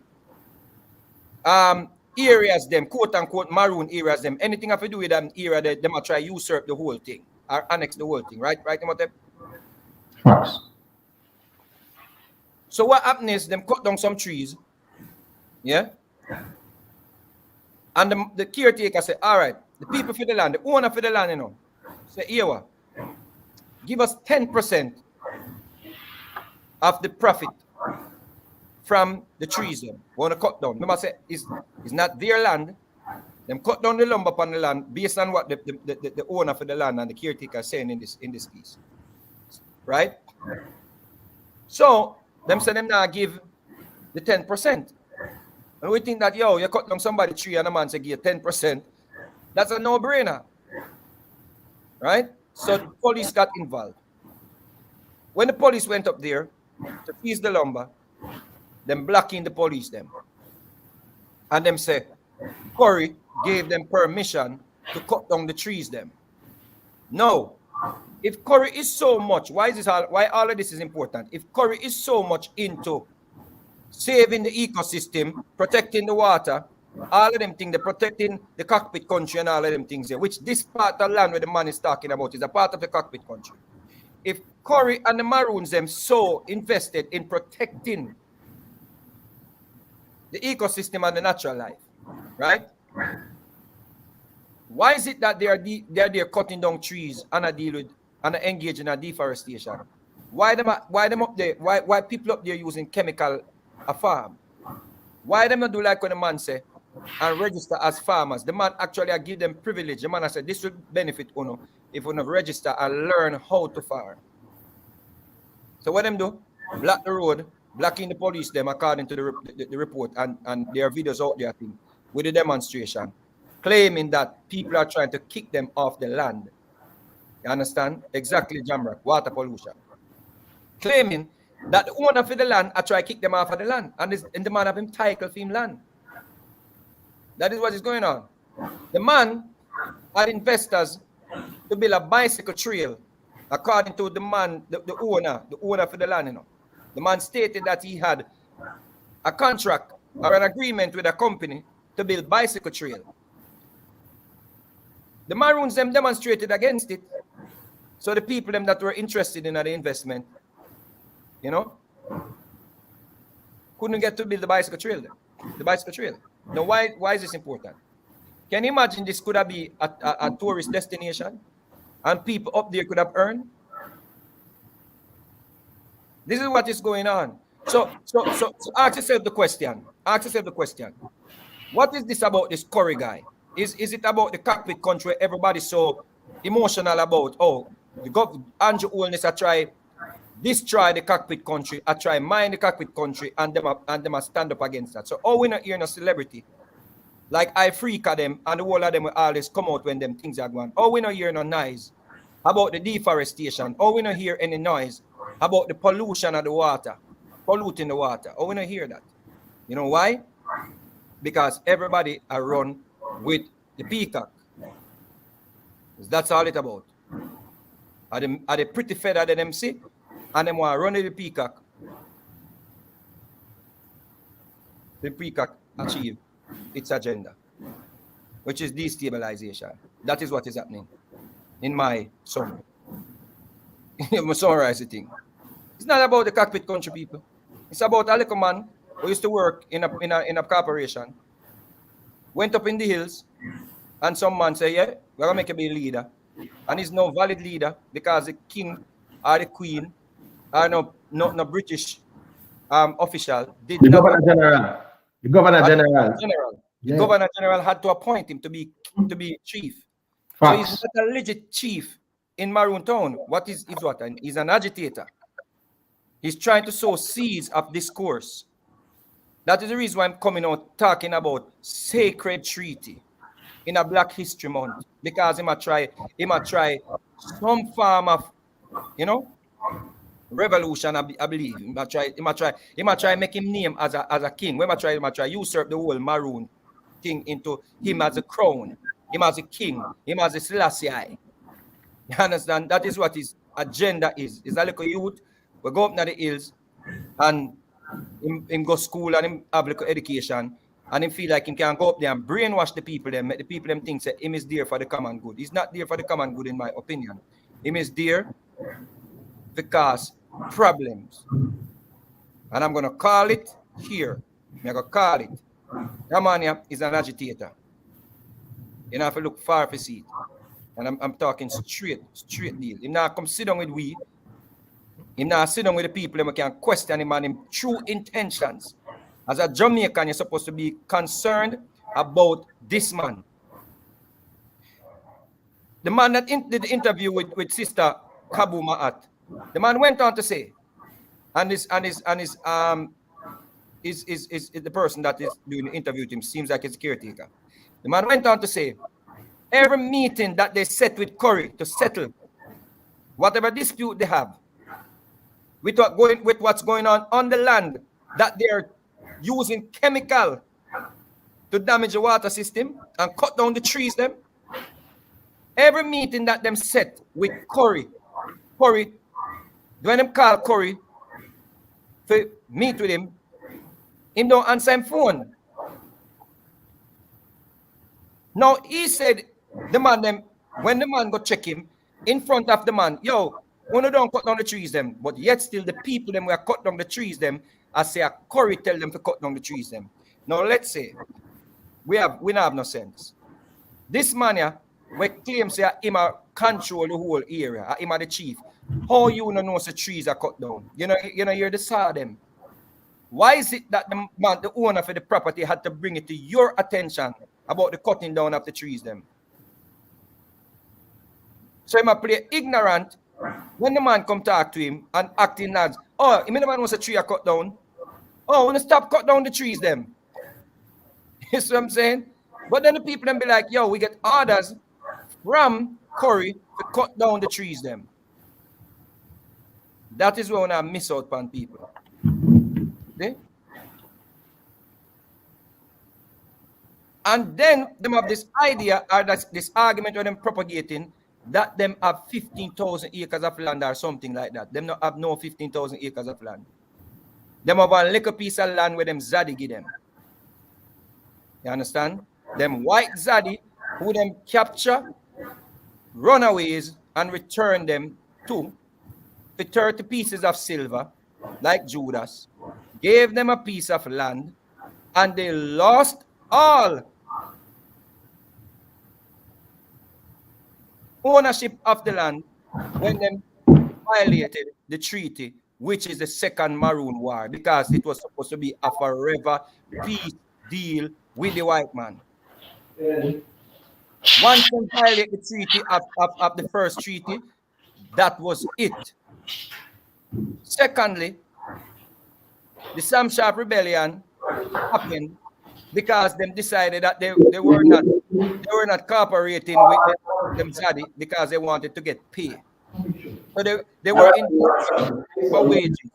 areas them, quote unquote maroon areas them, anything have to do with them area, they might try usurp the whole thing or annex the whole thing, right? Right, Imhotep? Facts. So what happened is them cut down some trees, yeah? And the caretaker said, all right, the people for the land, the owner for the land, you know, say, here, give us 10% of the profit from the trees them. We want to cut down. Remember, I say it's not their land. Them cut down the lumber upon the land based on what the owner for the land and the caretaker is saying in this piece. Right? So them say them now give the 10%. And we think that, yo, you cut down somebody's tree and a man say give 10%. That's a no-brainer. Right? So the police got involved. When the police went up there to seize the lumber, them blocking the police them. And them say, Curry gave them permission to cut down the trees them. No. If Curry is so much, why all of this is important? If Curry is so much into saving the ecosystem, protecting the water, all of them things, they're protecting the cockpit country and all of them things here, which this part of land where the man is talking about is a part of the cockpit country. If Curry and the Maroons them so invested in protecting the ecosystem and the natural life, right? Why is it that they are cutting down trees and deal with and engage in a deforestation? Why them up there? Why people up there using chemical a farm? Why them not do like when the man say and register as farmers? The man actually give them privilege. The man said this will benefit uno if you register and learn how to farm. So what them do? Block the road, blocking the police them according to the report and there are videos out there thing, with the demonstration, claiming that people are trying to kick them off the land. You understand? Exactly, Jamrock, water pollution. Claiming that the owner for the land are trying to kick them off of the land and the man have him title for him land. That is what is going on. The man had investors to build a bicycle trail according to the man, the owner for the land, you know. The man stated that he had a contract or an agreement with a company to build bicycle trail. The Maroons them demonstrated against it. So the people them that were interested in the investment, you know, couldn't get to build the bicycle trail. Now, why is this important? Can you imagine this could have been a tourist destination and people up there could have earned? This is what is going on. So ask yourself the question. What is this about this Curry guy? Is it about the cockpit country where everybody's so emotional about? Oh, the Andrew Holness I try destroy the cockpit country, I try mine the cockpit country, and them stand up against that. So we not hear no celebrity like I freak at them and the whole of them will always come out when them things are going. We not hear no noise about the deforestation. We not hear any noise about the pollution of the water, polluting the water. We not hear that. You know why? Because everybody are run with the peacock. That's all it about. Are they pretty feathered than them see? And them want to run with the peacock. The peacock achieve its agenda, which is destabilization. That is what is happening in my summary. I'm summarize the thing. It's not about the cockpit country people. It's about a little man who used to work in a corporation, went up in the hills, and some man say, yeah, we're gonna make you be a leader. And he's no valid leader because the king or the queen or no British official did The not. governor general. The governor general. The governor general had to appoint him to be chief. Facts. So he's not a legit chief in Maroon Town. What is what? He's an agitator. He's trying to sow seeds of discourse. That is the reason why I'm coming out talking about sacred treaty in a Black History Month, because he might try some form of, revolution. I believe he might try make him name as a king. He might try usurp the whole Maroon thing into him as a crown, him as a king, him as a Selassie. You understand? That is what his agenda is. He's a little youth. We go up to the hills and him go school and him have little education and him feel like him can go up there and brainwash the people them, make the people them think that him is there for the common good. He's not there for the common good, in my opinion. Him is there to cause problems. And I'm gonna call it here. I'm gonna call it. That man is an agitator. You know, if you look far for see it. And I'm talking straight deal. Him not come sit down with we. Him not sit down with the people and we can question him and him true intentions. As a Jamaican, you're supposed to be concerned about this man. The man that did the interview with Sister Kabu Ma'at, the man went on to say, and the person that is doing the interview with him seems like he's a caretaker. The man went on to say, every meeting that they set with Curry to settle whatever dispute they have with what's going on the land, that they're using chemical to damage the water system and cut down the trees them. Every meeting that them set with Curry, when them call Curry to meet with him don't answer him phone. Now he said the man them, when the man go check him in front of the man, yo, when don't cut down the trees them, but yet still the people them were cut down the trees them, I say a Curry tell them to cut down the trees them. Now let's say we don't have no sense. This man here, we claim say him a control the whole area, him a the chief. How you know the trees are cut down? You know you're the saw them. Why is it that the man, the owner for the property, had to bring it to your attention about the cutting down of the trees them? So he might play ignorant when the man come talk to him and acting as, oh, the man wants a tree cut down. Oh, when stop cut down the trees them. You see what I'm saying? But then the people then be like, yo, we get orders from Curry to cut down the trees them. That is when I miss out on people. See? And then them have this idea, or this argument where them propagating that them have 15,000 acres of land or something like that. Them not have no 15,000 acres of land. Them have a little piece of land where them Zaddy give them. You understand? Them white Zaddy who them capture, runaways, and return them to 30 pieces of silver, like Judas, gave them a piece of land, and they lost all ownership of the land when they violated the treaty, which is the second Maroon War, because it was supposed to be a forever peace deal with the white man. Once they violate the treaty of the first treaty, that was it. Secondly, the Sam Sharp rebellion happened because them decided that they were not cooperating with them Zaddy because they wanted to get paid. So they were in for wages.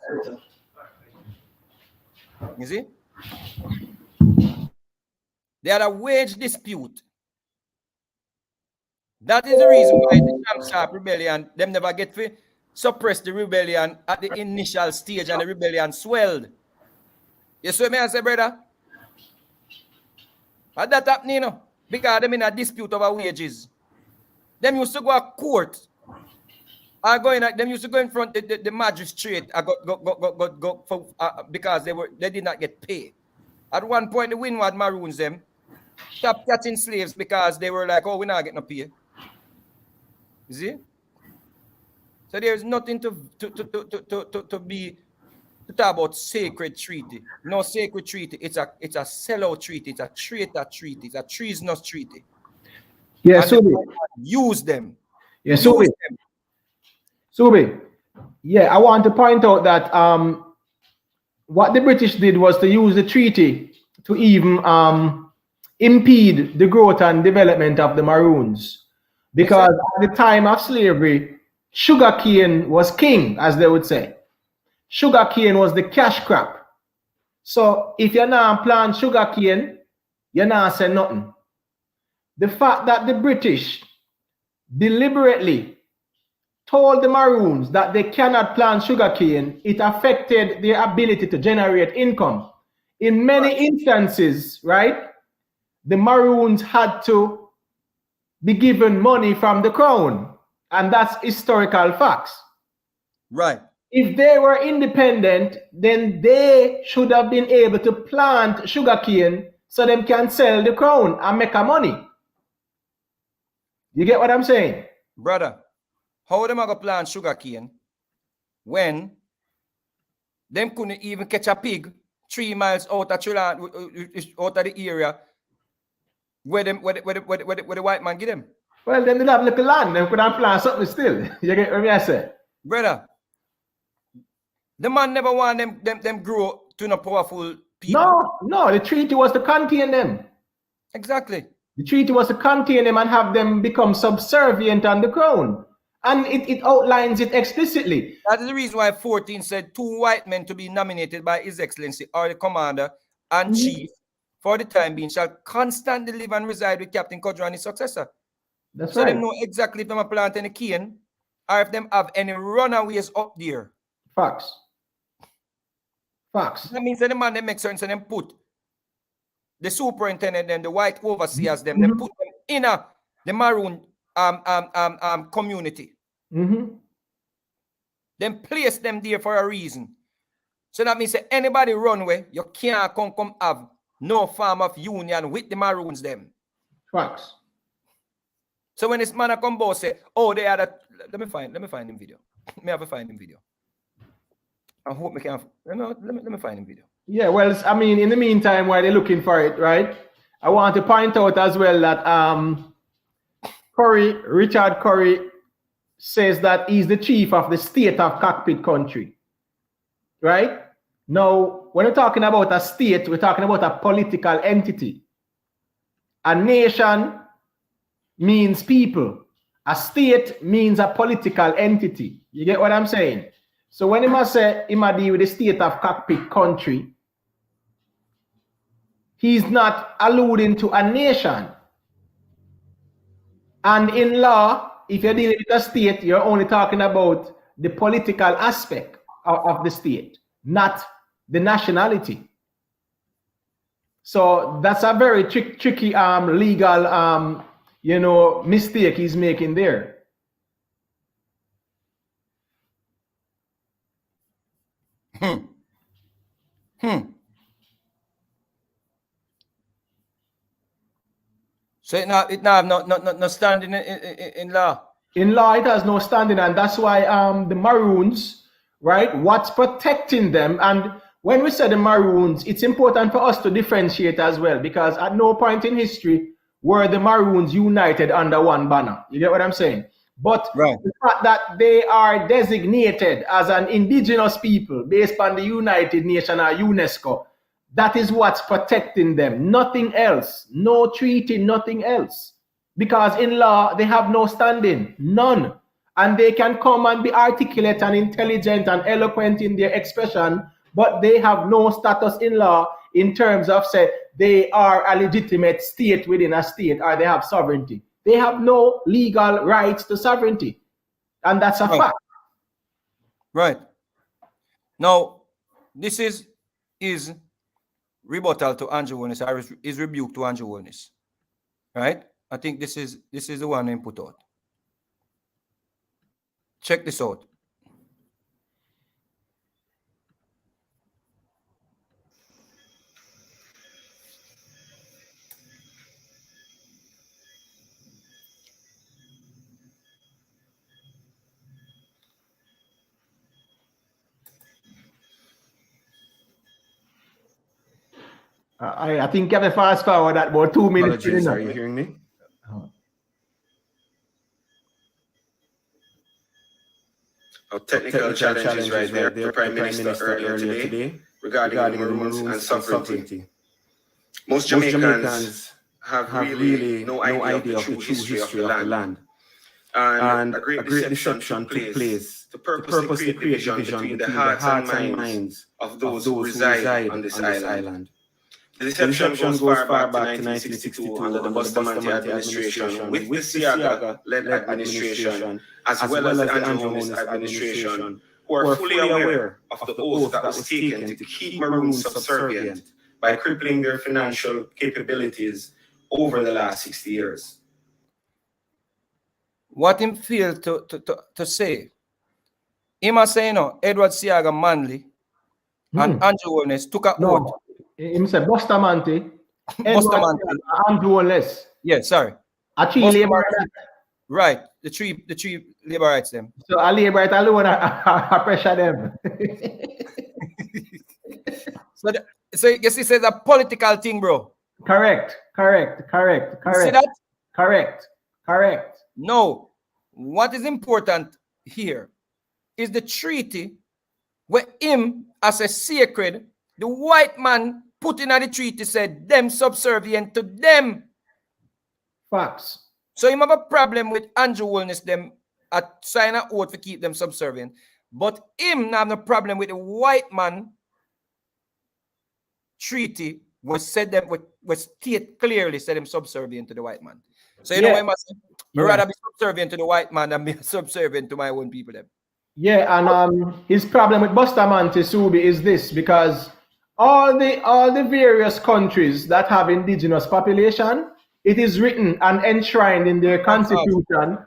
You see? They had a wage dispute. That is the reason why the Sam Sharp rebellion, them never get to suppress the rebellion at the initial stage, and the rebellion swelled. You see me, I say, brother? But that happened, you know, because them in a dispute over wages. Them used to go to court. Them used to go in front of the magistrate because they did not get paid. At one point, the Windward Maroons them stopped catching slaves because they were like, oh, we're not getting no pay. You see? So there's nothing to talk about sacred treaty. No sacred treaty. It's a sellout treaty. It's a traitor treaty. It's a treasonous treaty. Yeah, Subi. Use them. Yeah, Subi. Subi. Yeah, I want to point out that what the British did was to use the treaty to even impede the growth and development of the Maroons. Because at the time of slavery, sugarcane was king, as they would say. Sugarcane was the cash crop. So if you're not plant sugarcane, you're not saying nothing. The fact that the British deliberately told the Maroons that they cannot plant sugarcane, it affected their ability to generate income. in many instances, right, the Maroons had to be given money from the crown, and that's historical facts. Right. If they were independent, then they should have been able to plant sugarcane so them can sell the crown and make a money. You get what I'm saying? Brother, how them going to plant sugarcane when them couldn't even catch a pig 3 miles out of the area where the white man give them? Well, then they have little land. They could have plant something still. You get what I say? Brother, the man never want them grow to no powerful people. No, the treaty was to contain them. Exactly. The treaty was to contain them and have them become subservient on the crown. And it outlines it explicitly. That is the reason why 14 said 2 white men to be nominated by His Excellency or the commander and chief for the time being shall constantly live and reside with Captain Kodjo and his successor. That's so right. They know exactly if them are planting any cane or if them have any runaways up there. Facts. That means that the man they make certain, so them put the superintendent and the white overseers them, they put them in the Maroon community. Then place them there for a reason. So that means that anybody runway, you can't come have no form of union with the Maroons them. Facts. So when this man come boss say, oh, they are that. Let me find him video. Me have to find him video. I hope we can. Let me find him video. Yeah, well, I mean, in the meantime, while they're looking for it, right? I want to point out as well that Richard Curry says that he's the chief of the state of cockpit country, right? Now, when we're talking about a state, we're talking about a political entity. A nation means people. A state means a political entity. You get what I'm saying? So when he must say he must deal with the state of cockpit country, he's not alluding to a nation. And in law, if you're dealing with a state, you're only talking about the political aspect of the state, not the nationality. So that's a very tricky legal mistake he's making there. So it now have no standing in law. In law, it has no standing, and that's why the Maroons, right? What's protecting them? And when we say the Maroons, it's important for us to differentiate as well, because at no point in history were the Maroons united under one banner. You get what I'm saying? But the fact that they are designated as an indigenous people based on the United Nations or UNESCO, that is what's protecting them. Nothing else. No treaty, nothing else. Because in law, they have no standing. None. And they can come and be articulate and intelligent and eloquent in their expression, but they have no status in law in terms of, say, they are a legitimate state within a state or they have sovereignty. They have no legal rights to sovereignty. And that's a fact. Right. Now, this is rebuttal to Andrew Holness, or is rebuke to Andrew Holness. Right? I think this is the one they put out. Check this out. I think you have to fast forward that about 2 minutes. Apologies, are you hearing me? Technical challenges right there. The Prime Minister earlier today regarding the Maroons and sovereignty. Most Jamaicans have really no idea of the true history of the land. And a great deception took place to purposely create division between the hearts and minds of those who reside on this island. The deception goes far back to 1962 under the Bustamante administration with the Siaga-led administration, as well as the Andrew Holness administration, who are fully aware of the oath that was taken to keep Maroons subservient by crippling their financial capabilities over the last 60 years. What him feel to say? Him a say, Edward Siaga Manley and Andrew Holness took a oath. No, him say Bustamante, Bustamante. Andrew Holness. Yeah, sorry. A three labor rights. Right, the three labor rights them. So a labor right alone I pressure them. So you see, it's a political thing, bro. Correct. You see that? Correct. No. What is important here is the treaty where him, as a sacred, the white man put in the treaty said them subservient to them. Facts. So him have a problem with Andrew Holness them at sign an oath to keep them subservient. But him not have no problem with the white man treaty was said them was state clearly said them subservient to the white man. So you know what I must say? I'd rather be subservient to the white man than be subservient to my own people them. Yeah, and his problem with Bustamante Subi is this, because all the various countries that have indigenous population, it is written and enshrined in their constitution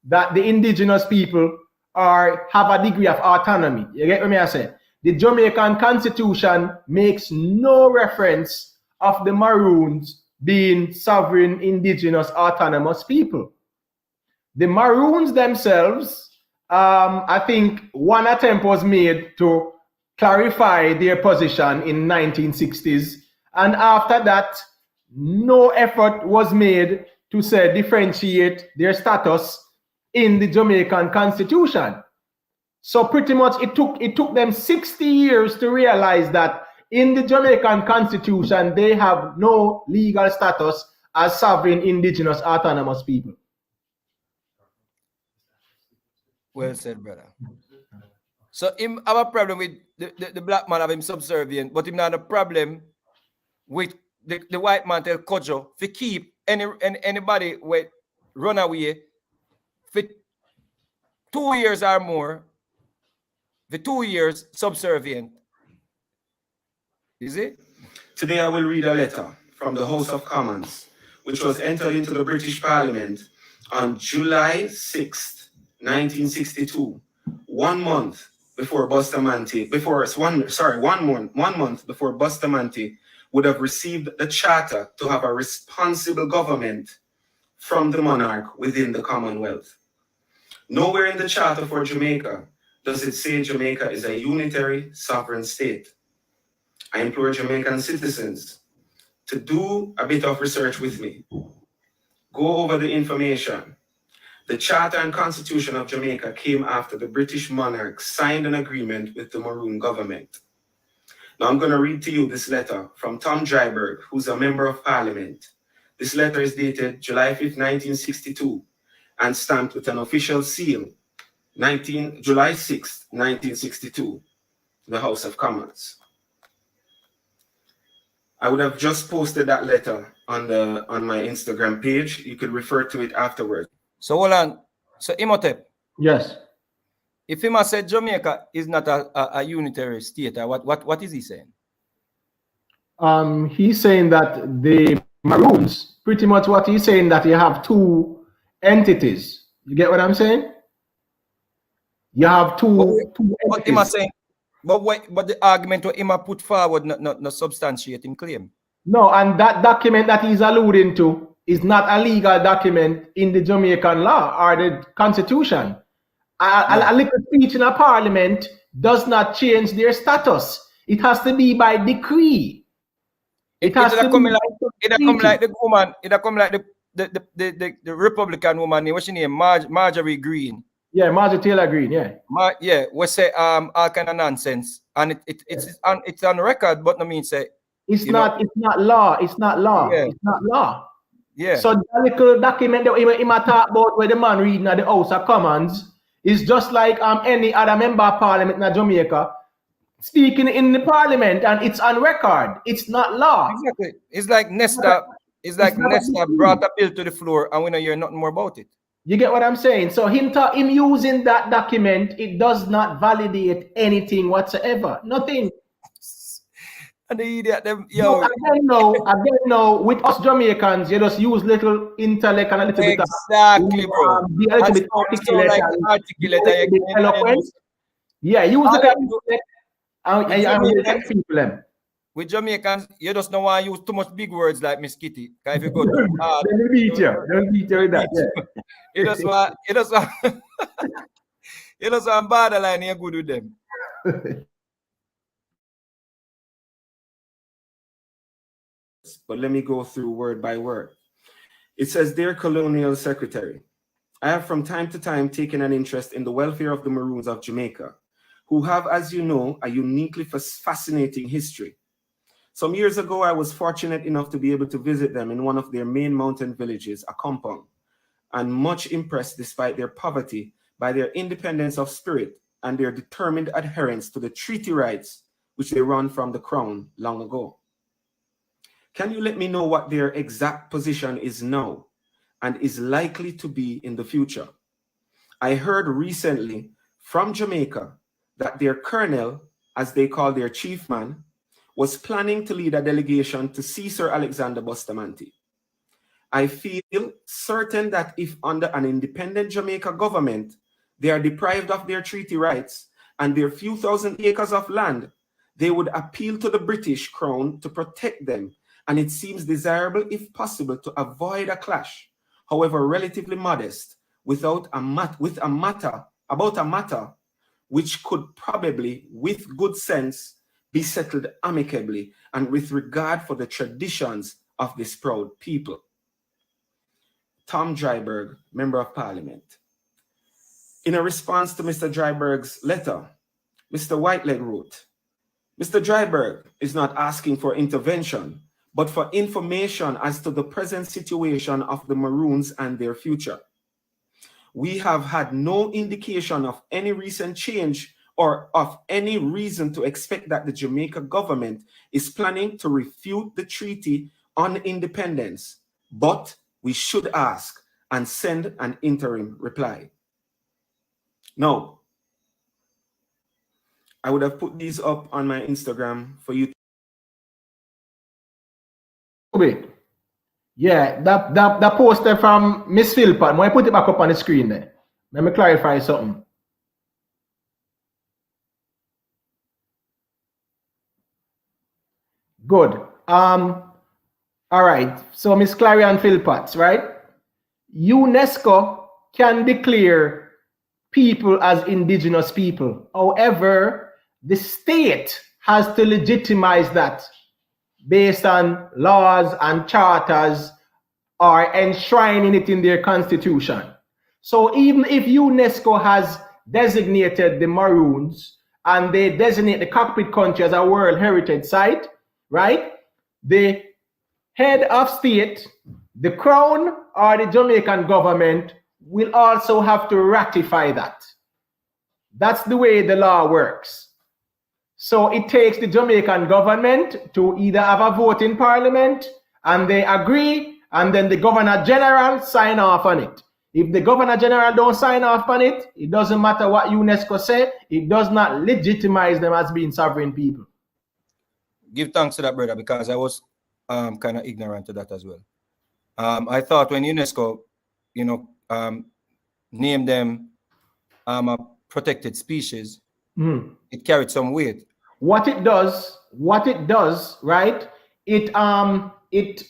that the indigenous people have a degree of autonomy. You get what I say? The Jamaican constitution makes no reference of the Maroons being sovereign, indigenous, autonomous people. The Maroons themselves, I think one attempt was made to clarify their position in 1960s, and after that, no effort was made to say differentiate their status in the Jamaican constitution. So pretty much it took them 60 years to realize that in the Jamaican constitution they have no legal status as sovereign, indigenous, autonomous people. Well said, brother. So him have a problem with the black man have him subservient, but him not a problem with the white man tell Kojo to keep anybody with run away for 2 years or more, the 2 years subservient. Is it? Today I will read a letter from the House of Commons, which was entered into the British Parliament on July 6th, 1962, 1 month before Bustamante, one month before Bustamante would have received the charter to have a responsible government from the monarch within the Commonwealth. Nowhere in the charter for Jamaica does it say Jamaica is a unitary sovereign state. I implore Jamaican citizens to do a bit of research with me. Go over the information. The Charter and Constitution of Jamaica came after the British monarch signed an agreement with the Maroon government. Now I'm going to read to you this letter from Tom Dryberg, who's a member of Parliament. This letter is dated July 5th, 1962, and stamped with an official seal, July 6th, 1962, the House of Commons. I would have just posted that letter on my Instagram page. You could refer to it afterwards. So hold on. So Imhotep. Yes. If him said Jamaica is not a unitary state, what is he saying? He's saying that the Maroons, pretty much what he's saying, that you have two entities. You get what I'm saying? You have two entities. But him saying, but the argument what him put forward not substantiate him claim. No, and that document that he's alluding to is not a legal document in the Jamaican law or the constitution. A little speech in a parliament does not change their status. It has to be by decree. It has to come like the woman. It come like the Republican woman. What's her name? Marjorie Green. Yeah, Marjorie Taylor Green. Yeah. We say all kind of nonsense, and it's on record, but no mean say it's not law. It's not law. Yeah. It's not law. Yeah. So the little document that he talk about where the man reading at the House of Commons is just like any other member of Parliament in Jamaica speaking in the Parliament, and it's on record. It's not law. Exactly. It's like Nesta. It's like Nesta brought a bill to the floor, and we don't hear nothing more about it. You get what I'm saying? So him using that document, it does not validate anything whatsoever. Nothing. And the idiot them, No, yo, again, no, with us Jamaicans, you just use little intellect and a little bit of exactly, bro. be a little And bit so articulate like and be a articulate little and bit eloquent. Yeah, use all little I do intellect with and you Jamaicans, get people them. with Jamaicans, you just don't want to use too much big words like Miss Kitty. Because if you go too hard, Then they beat you. Don't beat you with that. Yeah. you just want, you just want borderline, you're good with them. But let me go through word by word. It says, Dear Colonial Secretary, I have from time to time taken an interest in the welfare of the Maroons of Jamaica, who have, as you know, a uniquely fascinating history. Some years ago, I was fortunate enough to be able to visit them in one of their main mountain villages, a compound, and much impressed, despite their poverty, by their independence of spirit and their determined adherence to the treaty rights which they won from the crown long ago. Can you let me know what their exact position is now and is likely to be in the future? I heard recently from Jamaica that their colonel, as they call their chief man, was planning to lead a delegation to see Sir Alexander Bustamante. I feel certain that if under an independent Jamaica government, they are deprived of their treaty rights and their few thousand acres of land, they would appeal to the British Crown to protect them, and it seems desirable, if possible, to avoid a clash, however relatively modest, about a matter which could probably, with good sense, be settled amicably and with regard for the traditions of this proud people. Tom Dryburgh, Member of Parliament. In a response to Mr. Dryburgh's letter, Mr. Whiteleg wrote, Mr. Dryburgh is not asking for intervention, but for information as to the present situation of the Maroons and their future. We have had no indication of any recent change or of any reason to expect that the Jamaica government is planning to refute the treaty on independence, but we should ask and send an interim reply. Now, I would have put these up on my Instagram for you. Yeah, that poster from Miss Philpott, when I put it back up on the screen there, let me clarify something. Good. All right. So Miss Clarion Philpotts, right? UNESCO can declare people as indigenous people. However, the state has to legitimize that based on laws and charters or enshrining it in their constitution. So even if UNESCO has designated the Maroons and they designate the cockpit country as a World Heritage Site, right? The head of state, the Crown or the Jamaican government will also have to ratify that. That's the way the law works. So it takes the Jamaican government to either have a vote in Parliament and they agree, and then the Governor General sign off on it. If the Governor General don't sign off on it, it doesn't matter what UNESCO say, it does not legitimize them as being sovereign people. Give thanks to that, brother, because I was kind of ignorant to that as well. I thought when UNESCO, named them a protected species, it carried some weight. What it does, right? It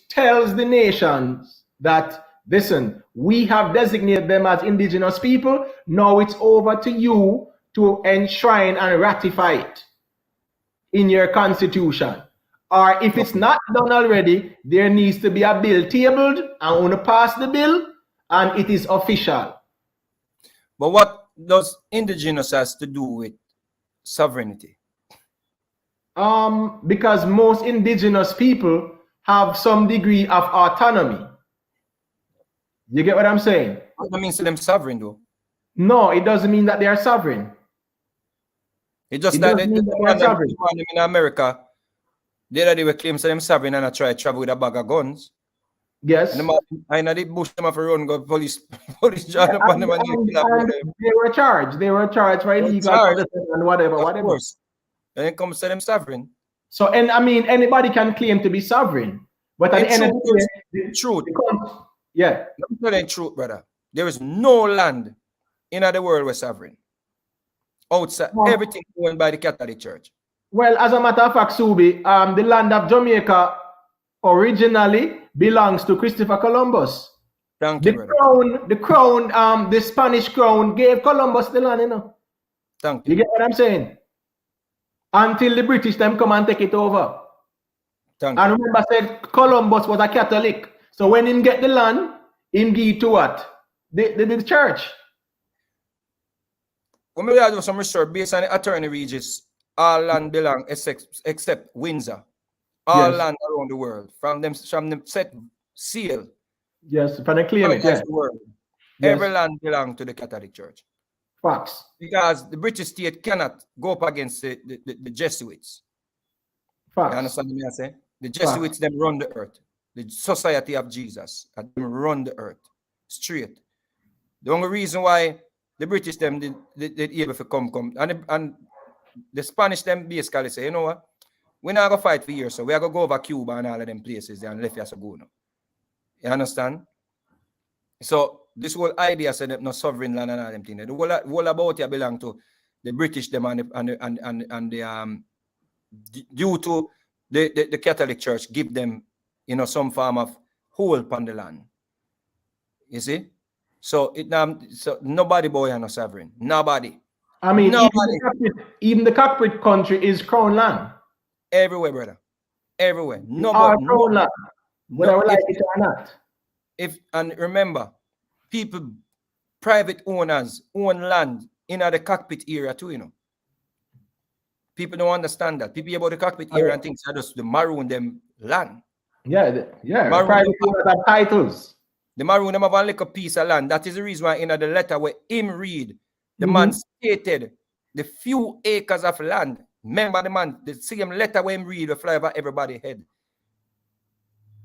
tells the nations that, listen, we have designated them as indigenous people. Now it's over to you to enshrine and ratify it in your constitution. Or if it's not done already, there needs to be a bill tabled and want to pass the bill and it is official. But what does indigenous has to do with sovereignty? Because most indigenous people have some degree of autonomy. You get what I'm saying? That means them sovereign, though. No, it doesn't mean that they are sovereign. It just that in America, the other day we claim them sovereign and I try to travel with a bag of guns. Yes. And I know they bush them off a run, go police join up on them and they were charged. They were charged for illegal and whatever. Of course. And it comes to them sovereign. So, and I mean, anybody can claim to be sovereign, but at the end of the day, truth. Yeah. Let me tell you the truth, brother. There is no land in the world where sovereign. Outside, everything owned by the Catholic Church. Well, as a matter of fact, Subi, the land of Jamaica originally belongs to Christopher Columbus. Thank you, brother. The Spanish crown gave Columbus the land, you know. Thank you. You get what I'm saying? Until the British them come and take it over. Thank and you. Remember, I said Columbus was a Catholic. So when him get the land, him give to what? The church. When we do some research based on the Attorney Regis, all land belong except Windsor. All land around the world. From them set seal. Yes, from the claim it, yes. The world. Yes. Every land belongs to the Catholic Church. Facts. Because the British state cannot go up against the Jesuits. Facts. You understand me I say? The Jesuits, them run the earth. The Society of Jesus, and them run the earth. Straight. The only reason why the British, them, they able to come. And the Spanish, them basically say, you know what? We're not going to fight for years, so we're going to go over Cuba and all of them places and left us a go now. You understand? So this whole idea said that no sovereign land and all them things. The whole about it belong to the British them and due to the Catholic Church give them, you know, some form of hold upon the land. You see? So so nobody boy and no sovereign. Nobody. I mean, even the cockpit country is crown land. Everywhere, brother. Everywhere. Nobody. Crown land. Whether we like it or not. And remember, people, private owners own land in the cockpit area too, you know. People don't understand that. People about the cockpit area and things are just the maroon them land. Yeah. The private owners have titles. The maroon them have a little piece of land. That is the reason why in the letter where him read, the man stated the few acres of land. Remember the man, the same letter where him read will fly over everybody's head.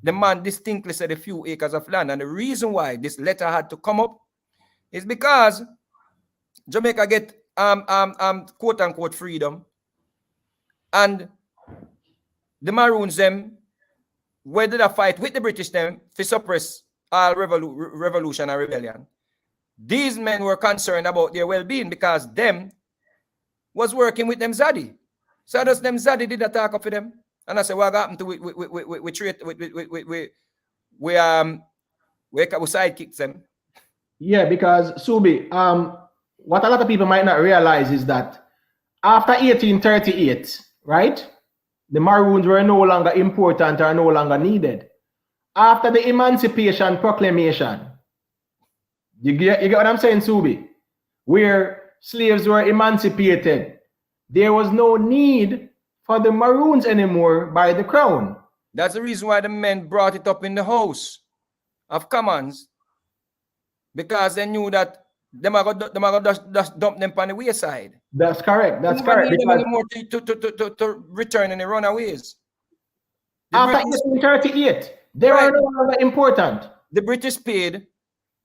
The man distinctly said a few acres of land. And the reason why this letter had to come up is because Jamaica get quote unquote freedom. And the Maroons them, where did I fight with the British them to suppress all revolution and rebellion? These men were concerned about their well-being because them was working with them Zaddy. So does them Zaddy did attack for them. And I said, what happened to we sidekicks them? Yeah, because Subi, what a lot of people might not realize is that after 1838, right, the Maroons were no longer important or no longer needed. After the Emancipation Proclamation, you get what I'm saying, Subi? Where slaves were emancipated, there was no need for the Maroons anymore by the crown. That's the reason why the men brought it up in the House of Commons, because they knew that them are going to just dump them on the wayside. That's correct. That's correct. Need them anymore to return in the runaways. After 1838, they were no longer important. The British paid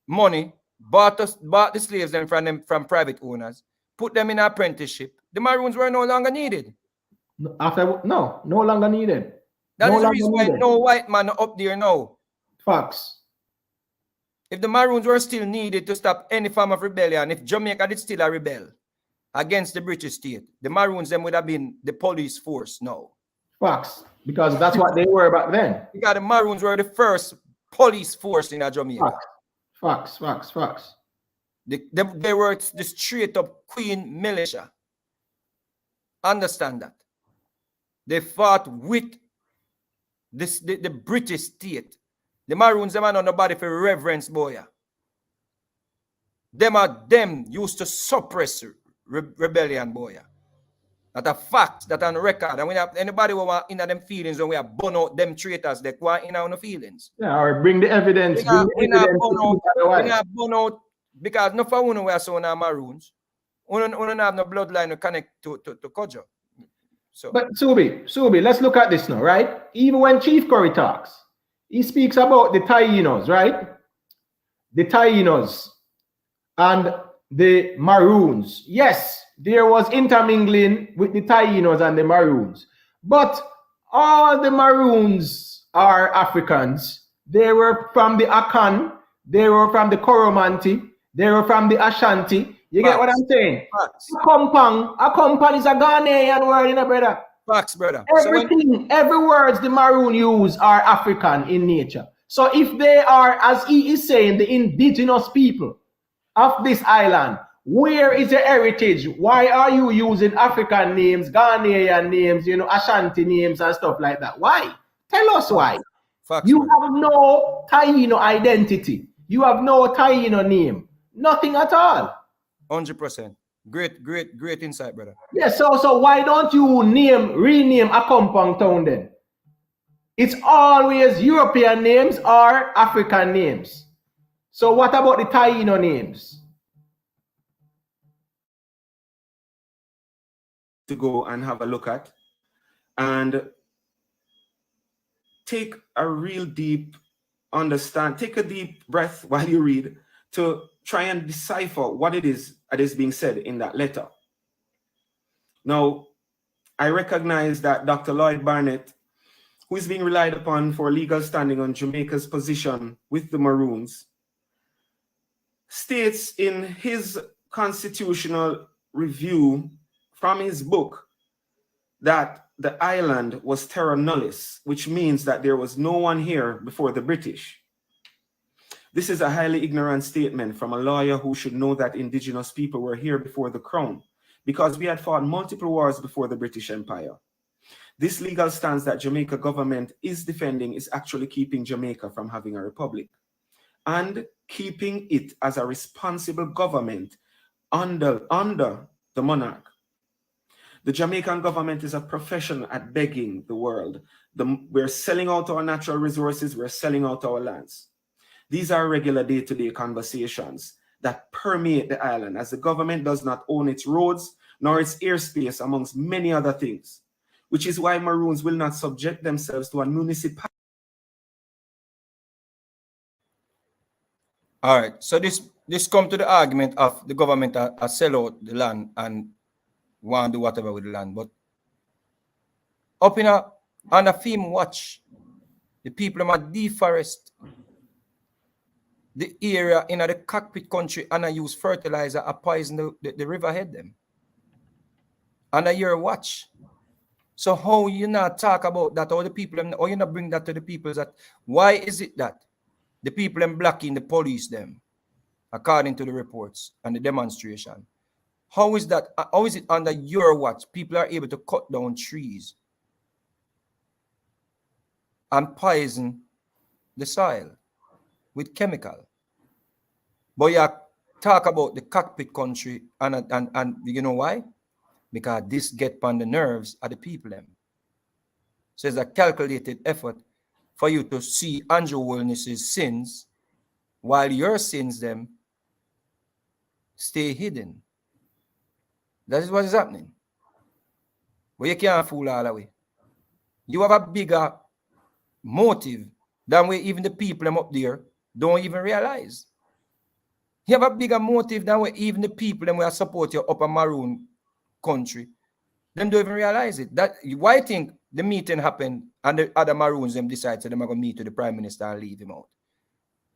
money, bought the slaves then from private owners, put them in apprenticeship. The Maroons were no longer needed. No longer needed. That is the reason why no white man up there now. Facts. If the Maroons were still needed to stop any form of rebellion, if Jamaica did still a rebel against the British state, the Maroons then would have been the police force now. Facts. Because that's what they were back then. Because the Maroons were the first police force in Jamaica. Facts. They were the straight up Queen militia. Understand that. They fought with the British state. The Maroons, them are not nobody for reverence, boy. Them used to suppress rebellion, boy. That's a fact, that on record. And when anybody who want in them feelings, when we are burn out them traitors, they go in on the feelings. Yeah, or bring the evidence. We not burn out because no for one we are so now Maroons. We don't have no bloodline to connect to Kojo. So. But Subi, let's look at this now, right? Even when Chief Curry talks, he speaks about the Tainos, right? The Tainos and the Maroons. Yes, there was intermingling with the Tainos and the Maroons. But all the Maroons are Africans. They were from the Akan, they were from the Koromanti, they were from the Ashanti. You get what I'm saying? Facts. Akompan is a Ghanaian word, you know, brother. Facts, brother. Everything, every words the Maroon use are African in nature. So if they are, as he is saying, the indigenous people of this island, where is your heritage? Why are you using African names, Ghanaian names, you know, Ashanti names and stuff like that? Why? Tell us why. Facts, You brother. have no Taino identity. You have no Taino name. Nothing at all. 100%. Great insight, brother. Yeah, so why don't you rename a compound town then? It's always European names or African names. So what about the Taino names? To go and have a look at and take a real deep take a deep breath while you read to try and decipher what it is that is being said in that letter. Now, I recognize that Dr. Lloyd Barnett, who is being relied upon for legal standing on Jamaica's position with the Maroons, states in his constitutional review from his book that the island was terra nullius, which means that there was no one here before the British. This is a highly ignorant statement from a lawyer who should know that indigenous people were here before the crown, because we had fought multiple wars before the British Empire. This legal stance that Jamaica government is defending is actually keeping Jamaica from having a republic and keeping it as a responsible government under the monarch. The Jamaican government is a professional at begging the world. We're selling out our natural resources, we're selling out our lands. These are regular day-to-day conversations that permeate the island, as the government does not own its roads nor its airspace, amongst many other things, which is why Maroons will not subject themselves to a municipality. All right. So this come to the argument of the government sell out the land and want to do whatever with the land. But up on a film watch, the people might deforest the area in the cockpit country and I use fertilizer and poison the riverhead them. And a year watch. So how you not talk about that, or the people, or you not bring that to the people, that why is it that the people them blocking the police them, according to the reports and the demonstration? How is that? How is it under your watch people are able to cut down trees and poison the soil with chemical? But you talk about the cockpit country and you know why? Because this get on the nerves of the people them. So it's a calculated effort for you to see Andrew Wilnis's sins while your sins them stay hidden. That is what is happening. But you can't fool all the way. You have a bigger motive than where even the people them up there don't even realize. You have a bigger motive than where even the people them will support your upper Maroon country. Them don't even realize it. That why I think the meeting happened and the other Maroons them decide they're going to meet with the Prime Minister and leave him out.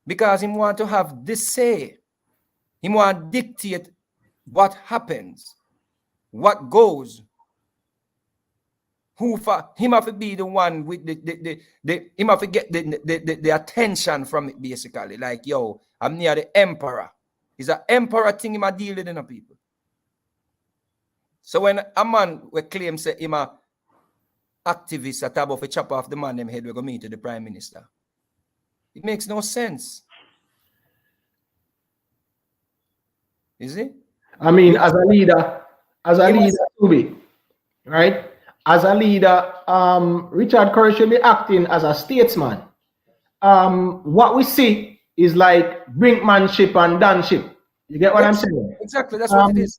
Because he want to have this say. He want to dictate what happens, what goes. Him have to be the one with him have to get the attention from it, basically. Like, yo, I'm near the emperor. It's an emperor thing him a deal with the people. So when a man we claim say him a activist at about to chop off the man them head, we go meet to the Prime Minister. It makes no sense. Is it? I mean, as a leader, to be, right? As a leader, Richard Curry should be acting as a statesman. What we see is like brinkmanship and danship. You get what I'm saying? Exactly, that's what it is.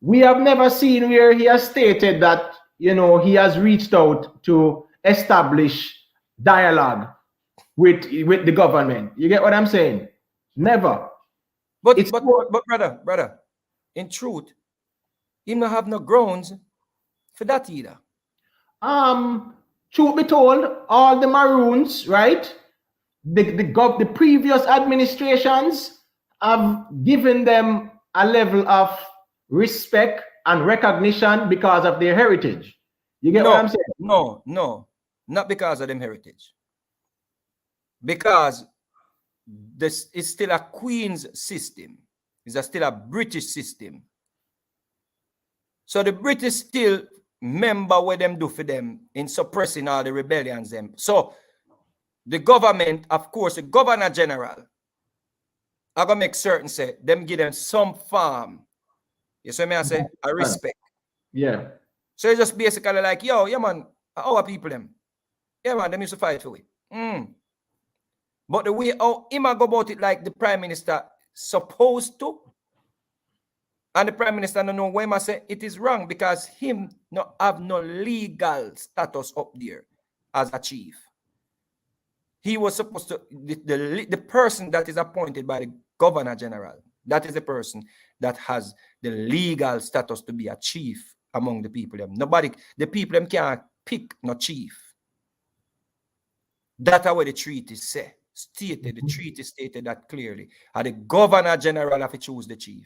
We have never seen where he has stated that, you know, he has reached out to establish dialogue with the government. You get what I'm saying? Never. But brother, in truth, he don't have no grounds for that either. Truth be told, all the Maroons, right? The previous administrations have given them a level of respect and recognition because of their heritage. You get what I'm saying? No, not because of them heritage. Because this is still a Queen's system. It's still a British system. So the British still remember what them do for them in suppressing all the rebellions them. So the government, of course, the Governor General, I gonna make certain say them give them some farm. You see me I say? A respect. Yeah. So it's just basically like, yo, yeah man, our people them. Yeah man, them used to fight for it. But the way how him go about it like the Prime Minister supposed to, and the Prime Minister don't know when I say it is wrong because him not have no legal status up there as a chief. He was supposed to, the person that is appointed by the Governor General, that is the person that has the legal status to be a chief among the people. Nobody, the people them can't pick no chief. That's what the treaty say. The treaty stated that clearly. And the Governor General have to choose the chief.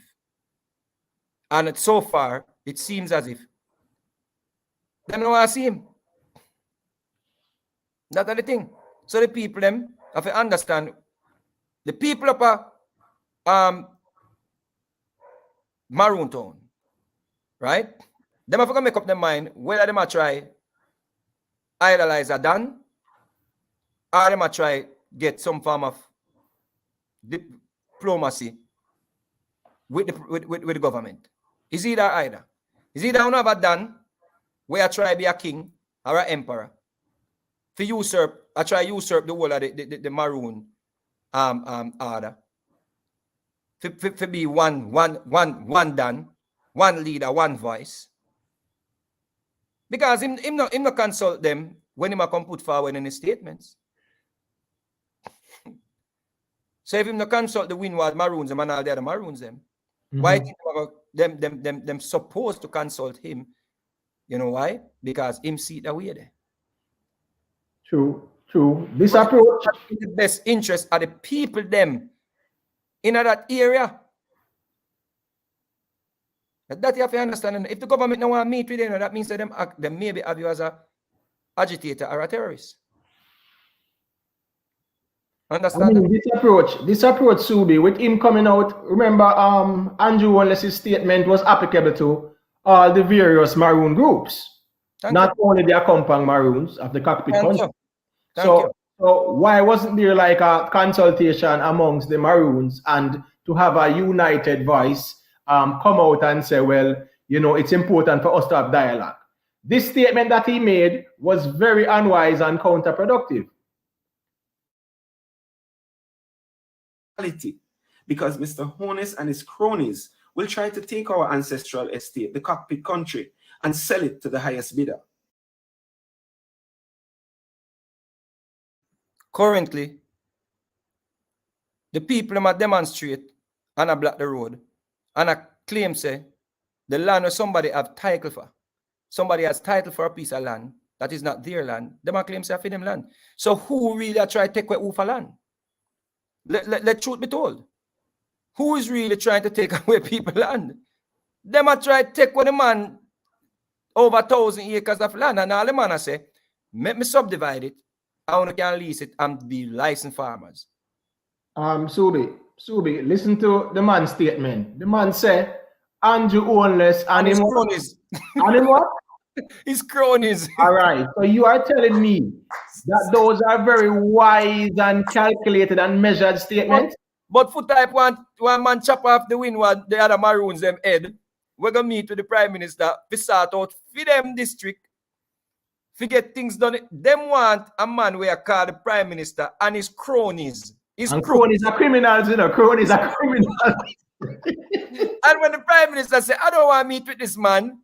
And so far, it seems as if they don't want to see him. That's the thing. So the people them have to understand. The people of Maroon Town, right? Them have to make up their mind whether they might try idolize a Dan or they might try get some form of diplomacy with the government. It's either. It's either you have a Dan where I try to be a king or an emperor. To usurp, I try usurp the whole of the Maroon order. To be one Dan, one leader, one voice. Because him not consult them when him come put forward in his statements. So if him not consult the Windward Maroons and all the other Maroons them, why them supposed to consult him? You know why? Because him see the way there. True. This approach in the best interest of the people them in that area. That you have to understand. If the government don't want to meet with them, that means that them maybe have you as a agitator or a terrorist. Understand? I mean, this approach, Subi, with him coming out, remember, Andrew Wallace's statement was applicable to all the various Maroon groups, not only the accompanying Maroons of the cockpit country. So why wasn't there like a consultation amongst the Maroons and to have a united voice come out and say, well, you know, it's important for us to have dialogue? This statement that he made was very unwise and counterproductive. Because Mr. Honest and his cronies will try to take our ancestral estate, the cockpit country, and sell it to the highest bidder. Currently, the people might demonstrate and block the road and claim say the land where somebody have title for. Somebody has title for a piece of land that is not their land. They might claim say for them land. So who really try to take away who for land? Let truth be told. Who is really trying to take away people's land? They might try to take away the man over 1,000 acres of land, and all the man say, make me subdivide it. I want to lease it and be licensed farmers. Subi, listen to the man's statement. The man said, Andrew Ownless and his cronies. And him what? His cronies. All right. So you are telling me that those are very wise and calculated and measured statements? But for type one man chop off the Windward, the other Maroons them head. We're gonna meet with the Prime Minister. We sort out for them district. To get things done. Them want a man where call the Prime Minister and his cronies. And cronies are criminals, you know. Cronies are criminals. And when the Prime Minister say, I don't want to meet with this man,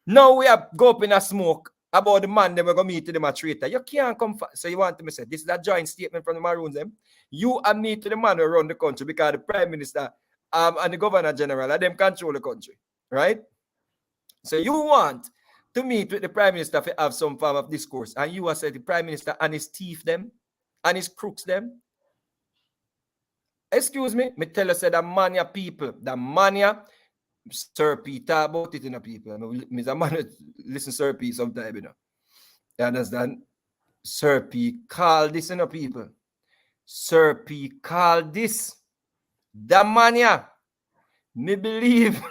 now we have go up in a smoke about the man then we're going to meet to them a traitor. You can't come. So you want to say, this is a joint statement from the Maroons. Them. You and me to the man who run the country because the Prime Minister and the Governor General and them control the country. Right? So you want to meet with the Prime Minister to have some form of discourse. And you are said the Prime Minister and his thief them, and his crooks them. Excuse me, me tell you, say the mania people, the mania, Sir P talk about it in the people. Me a man listen Sir P sometimes, you know. You understand? Sir P call this in the people. Sir P call this the mania. Me believe.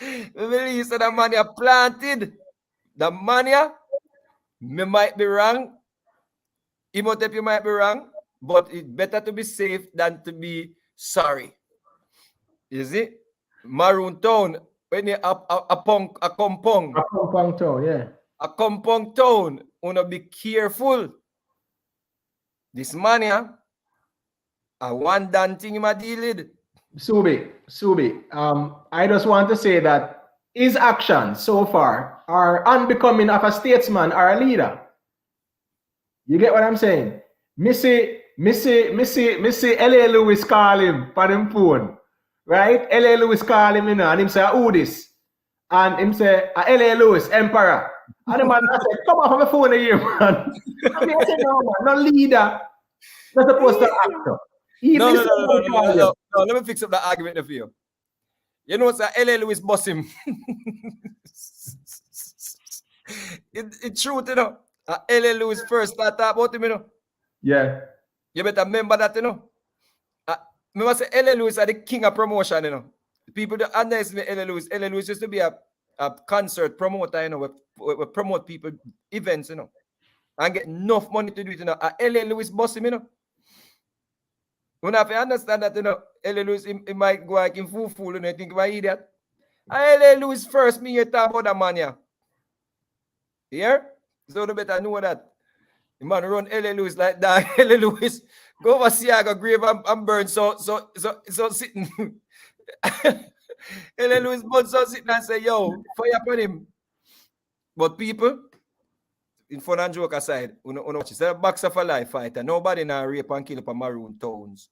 Me believe so the mania planted. The mania, me might be wrong. Imhotep, you might be wrong, but it's better to be safe than to be sorry. You see? Maroon town, when you a compound. A compound town, yeah. A compound town, wanna be careful. This mania, a one done thing you deal with. Subi, I just want to say that his actions so far are unbecoming of a statesman or a leader. You get what I'm saying? Missy L.A. Lewis call him for them phone. Right? L.A. Lewis call him, you know, and him say, who this? And him say, L.A. Lewis, Emperor. And the man I said, come off of my phone here, man. I mean, I said, no, man, no leader. Not supposed to act. No, let me fix up that argument for you. You know, sir, L.A. Lewis boss him. It's true, you know. L.A. Lewis first start talk about him, you know. Yeah. You better remember that, you know. Remember, say L.A. Lewis are the king of promotion, you know. People don't underestimate L.A. Lewis. L.A. Lewis used to be a concert promoter, you know, we promote people events, you know, and get enough money to do it, you know. L.A. Lewis boss him, you know. When I understand that, you know, L.A. Lewis, he might go like him fool, you know, think about idiot. L.A. Lewis first, me here talk about that man, yeah. Here? So you better know that. The man run L.A. Lewis like that. L.A. Lewis go over Siaga grave and burn so sitting. L.A. Lewis but so sitting and say, yo, fire upon him. But people, in fun and joke aside, it's a boxer for life fighter. Nobody now rape and kill up a Maroon towns.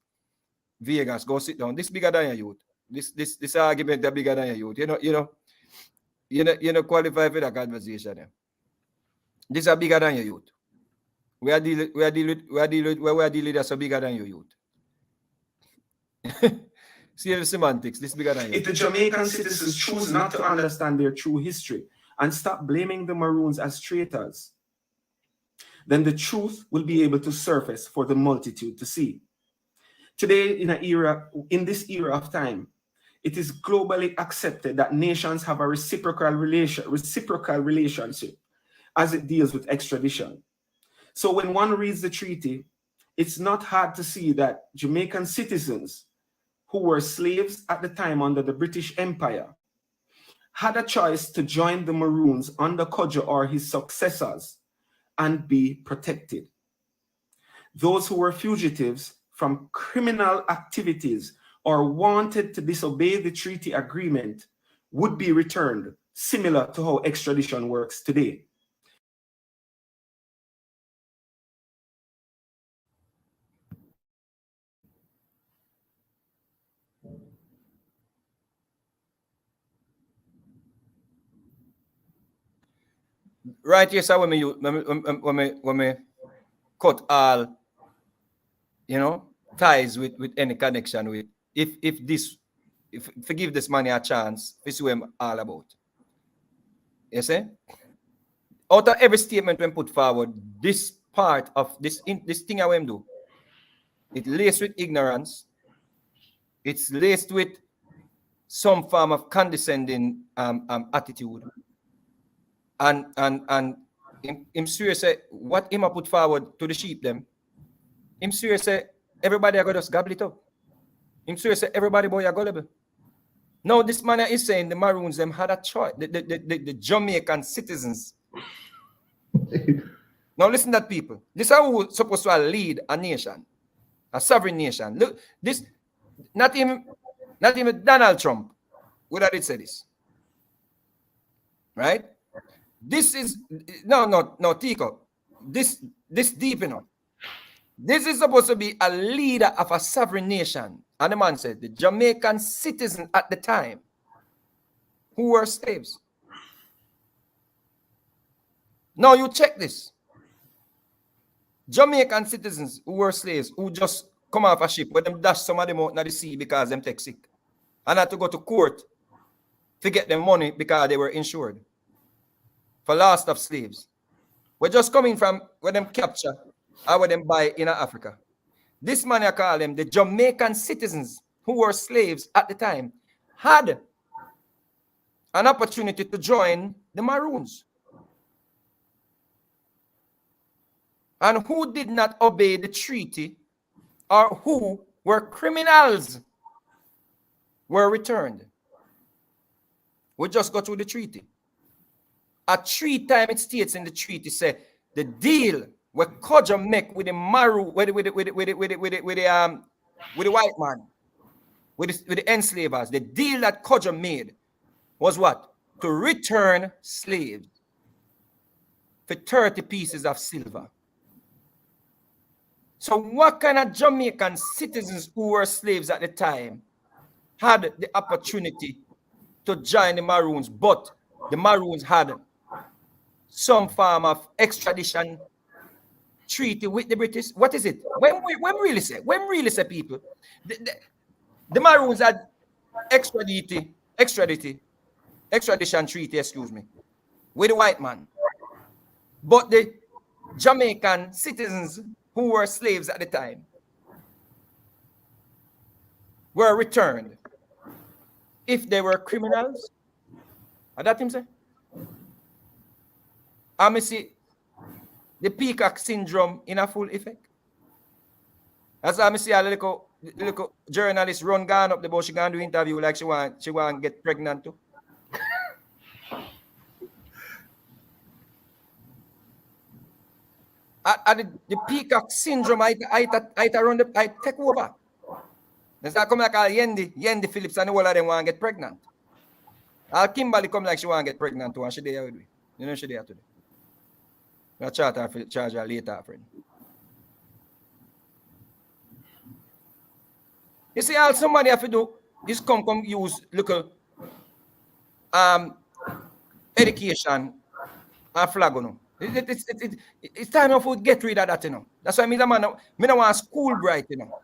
Vegas, go sit down. This bigger than your youth. This argument is bigger than your youth. You know qualify for that conversation. Yeah. This is bigger than your youth. We are dealing with that's bigger than your youth. See the semantics, this is bigger than you. If the Jamaican citizens choose not to understand their true history and stop blaming the Maroons as traitors, then the truth will be able to surface for the multitude to see. Today, in this era of time, it is globally accepted that nations have a reciprocal relationship as it deals with extradition. So when one reads the treaty, it's not hard to see that Jamaican citizens who were slaves at the time under the British Empire had a choice to join the Maroons under Codger or his successors and be protected. Those who were fugitives from criminal activities or wanted to disobey the treaty agreement would be returned, similar to how extradition works today. Right here, so when we cut all, you know, ties with any connection with, if forgive this man a chance, this is what I'm all about. You see? Out of every statement when put forward, this part of this thing I will do, it's laced with ignorance, it's laced with some form of condescending attitude. And him serious say what him put forward to the sheep them. Him serious say everybody are gonna just gobble it up. Him serious say everybody boy are gullible. Now this man is saying the Maroons them had a choice. The Jamaican citizens. Now listen to that people. This is who supposed to lead a nation, a sovereign nation. Look, this not even Donald Trump would have said this. Right? This is no, Tico. This deep enough. This is supposed to be a leader of a sovereign nation. And the man said, the Jamaican citizens at the time who were slaves. Now you check this. Jamaican citizens who were slaves who just come off a ship where them dash some of them out in the sea because them take sick. And had to go to court to get them money because they were insured for loss of slaves. We're just coming from where them capture or where them buy in Africa. This man I call them the Jamaican citizens who were slaves at the time had an opportunity to join the Maroons. And who did not obey the treaty or who were criminals were returned. We just go through the treaty. At 3 times it states in the treaty, say the deal where Kodja make with the Maroon, with the white man, with the enslavers, the deal that Kodja made was what? To return slaves for 30 pieces of silver. So what kind of Jamaican citizens who were slaves at the time had the opportunity to join the Maroons, but the Maroons had some form of extradition treaty with the British? What is it? When really say people, the Maroons had extradition treaty, excuse me, with the white man. But the Jamaican citizens who were slaves at the time were returned if they were criminals. What that him say? I see the peacock syndrome in a full effect. That's how I see a little journalist run gone up the bush, she gonna do interview like she want to get pregnant too. The peacock syndrome, I take over. That's how come like Yendi Phillips and all of them want to get pregnant. Kimberly come like she want to get pregnant too, and she there with me. You know she there today. I'll charge her later, friend. You see, all somebody have to do is come use local education and flag, you know. It's time enough to get rid of that, you know. That's why I don't want school bright, you know.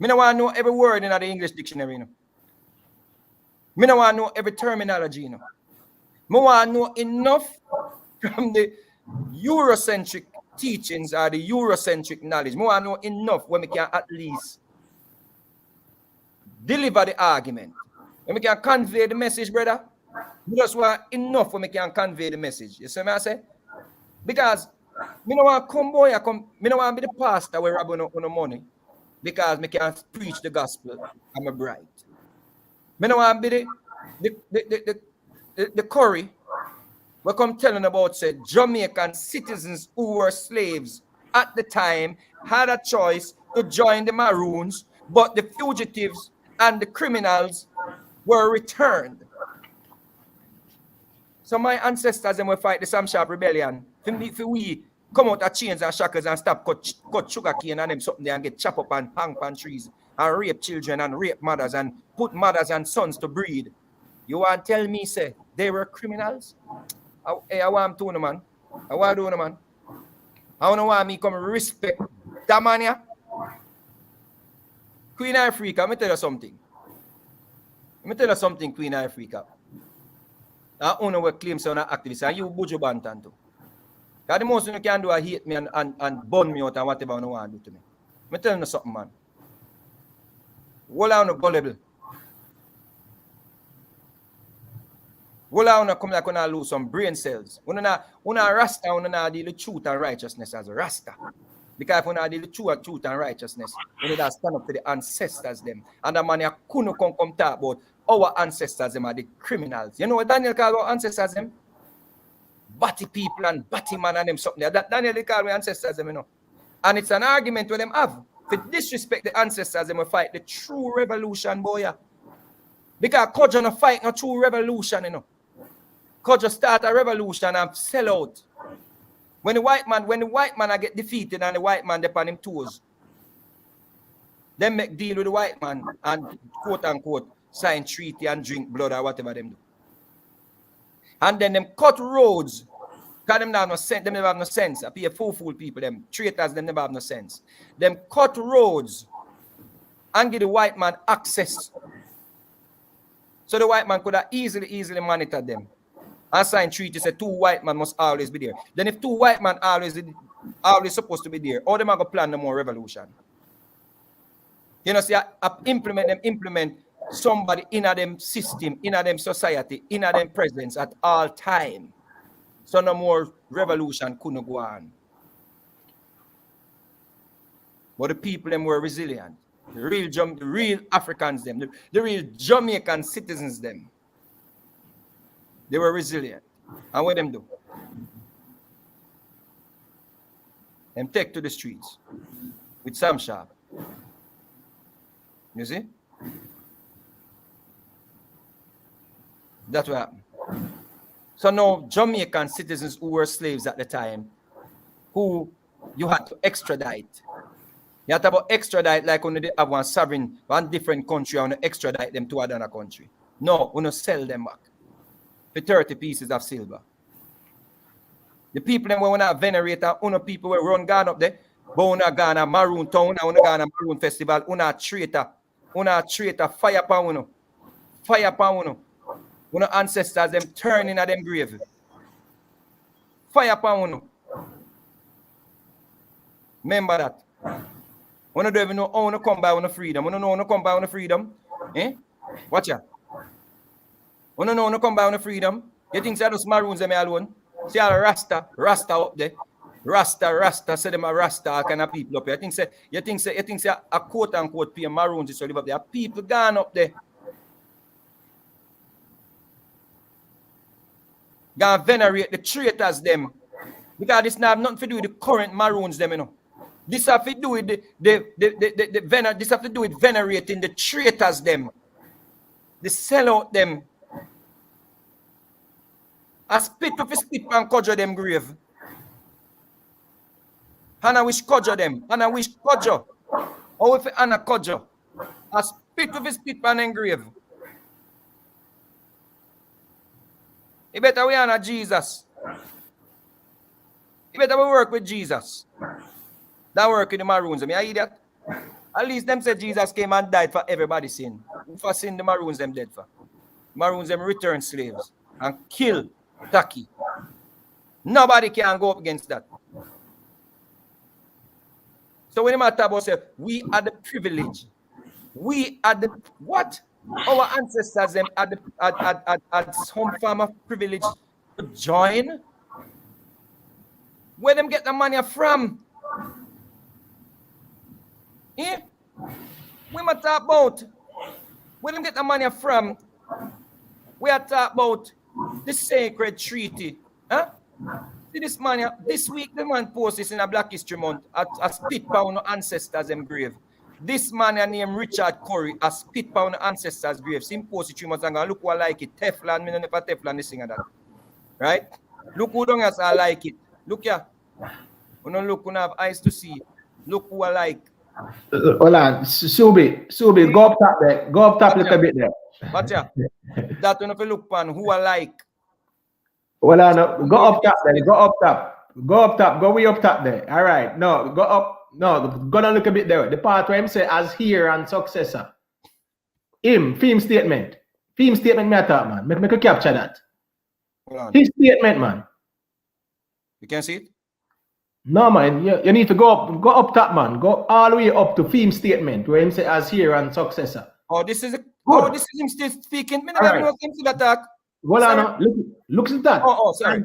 I don't want to know every word in the English dictionary, you know. I don't want to know every terminology, you know. I want to know enough from the Eurocentric teachings or the Eurocentric knowledge. I want to know enough when we can at least deliver the argument. When we can convey the message, brother. We just want enough when we can convey the message. You see what I say? Because I don't want to come boy, I don't want to be the pastor where I no money. Because I can't preach the gospel. I'm a bride. I don't want to be the curry we come telling about said Jamaican citizens who were slaves at the time had a choice to join the Maroons, but the fugitives and the criminals were returned. So my ancestors and we fight the Sam Sharp rebellion. For we come out of chains and shackles and stop cut sugar cane and them something there and get chop up and hang pan trees and rape children and rape mothers and put mothers and sons to breed. You want to tell me, say, they were criminals? I want to know, man. I want to know, man. I don't want me come respect that man here. Queen Africa, let me tell you something. Queen Africa. I own our claims on an activist, and you Buju Bantan too. Because the most you can do is hate me and burn me out and whatever you want to do to me. I'm telling you something, man. Wall on the gullible. Wall on come like when I lose some brain cells. When I Rasta, when I deal with truth and righteousness as a Rasta. Because when I deal with truth and righteousness, when I stand up to the ancestors them. And the man here couldn't come talk about our ancestors them are the criminals. You know what Daniel called our ancestors them? Batty people and batty man and them something there. That Daniel they call our ancestors them, you know. And it's an argument with them have. To disrespect the ancestors them will fight the true revolution, boy. Yeah. Because Kodja no fight no true revolution, you know. Kodja start a revolution and sell out. When the white man I get defeated and the white man dep on him toes, them make deal with the white man and quote unquote sign treaty and drink blood or whatever them do. And then them cut roads Because them never have no sense. Them never have no sense. I be a fool people. Them traitors. Them never have no sense. Them cut roads and give the white man access. So the white man could have easily monitor them. And sign treaty say 2 white men must always be there. Then if 2 white men always supposed to be there, all them are going to plan no more revolution. You know, see, I implement somebody in a them system, in a them society, in a them presence at all time. So no more revolution couldn't go on. But the people them were resilient. The real Africans them, the real Jamaican citizens them. They were resilient. And what them do? Them take to the streets with Sam Sharp. You see? That's what happened. So now Jamaican citizens who were slaves at the time, who you had to extradite. You had to extradite like when they have one sovereign, one different country, and extradite them to another country. No, we don't sell them back for 30 pieces of silver. The people them when we venerate, people will run gone up there, but we gone a Maroon town, we gone a Maroon festival, we traitor, fire upon we, fire upon we. When our ancestors them turning at them grave. Fire upon we. Remember that. We don't even know how to come by on the freedom. We don't know how to come by on the freedom. Eh? Watch out. We don't know how to come by on the freedom. You think say those Maroons them alone? See all Rasta up there. Rasta, say them a Rasta kind of people up here. You think say a quote unquote pure Maroons is live up there. People gone up there. Gonna venerate the traitors them. Because this have nothing to do with the current Maroons them, you know. This have to do with this have to do with venerating the traitors them. The sellout them. I spit and cudgel them grave. And I wish cudgel them. And I wish cudgel. Or if Anna cudgel. I spit and engrave. You better we honor Jesus. You better we work with Jesus. That work with the Maroons. I mean, I hear that. At least them said Jesus came and died for everybody's sin. For sin, the Maroons them dead for. Maroons them return slaves and kill Taki. Nobody can go up against that. So when you talk about say, we are the privilege. We are the what? Our ancestors them had some form of privilege to join. Where them get the money from? Eh? We might talk about where them get the money from. We are talking about the sacred treaty. Huh? See this man, this week the man post this in a Black History Month a spit pound of ancestors' grave. This man named Richard Curry a spit pound of ancestors' grave. Sim post it 3 months ago. Look who I like it. Teflon, me no never Teflon this thing of that. Right? Look who don't have I like it. Look here. We don't look, we don't have eyes to see. Look who I like. Hold on, Subi, go up top there. Go up top a little bit there. Watch ya. That one if you look on who I like. Well, no, go up top there. Go up top. Go up top. Go way up top there. All right. No, go up. No, go down look a bit there. The part where him say as heir and successor. Theme statement. Theme statement me talk, man. Make me capture that. His statement, man. You can see it? No, man. You need to go up top, man. Go all the way up to theme statement where him say as heir and successor. Oh, this is him still speaking. Me never know him still attack. Well, look at that. Oh, sorry.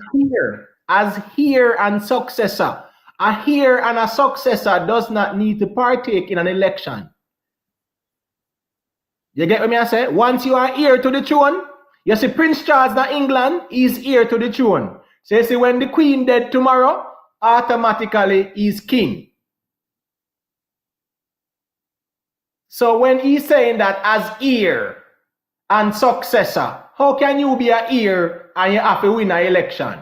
As heir and successor. A heir and a successor does not need to partake in an election. You get what I say? Once you are heir to the throne, you see Prince Charles of England is heir to the throne. So you see when the Queen dead tomorrow, automatically he's king. So when he's saying that as heir and successor, how can you be an heir and you have to win an election?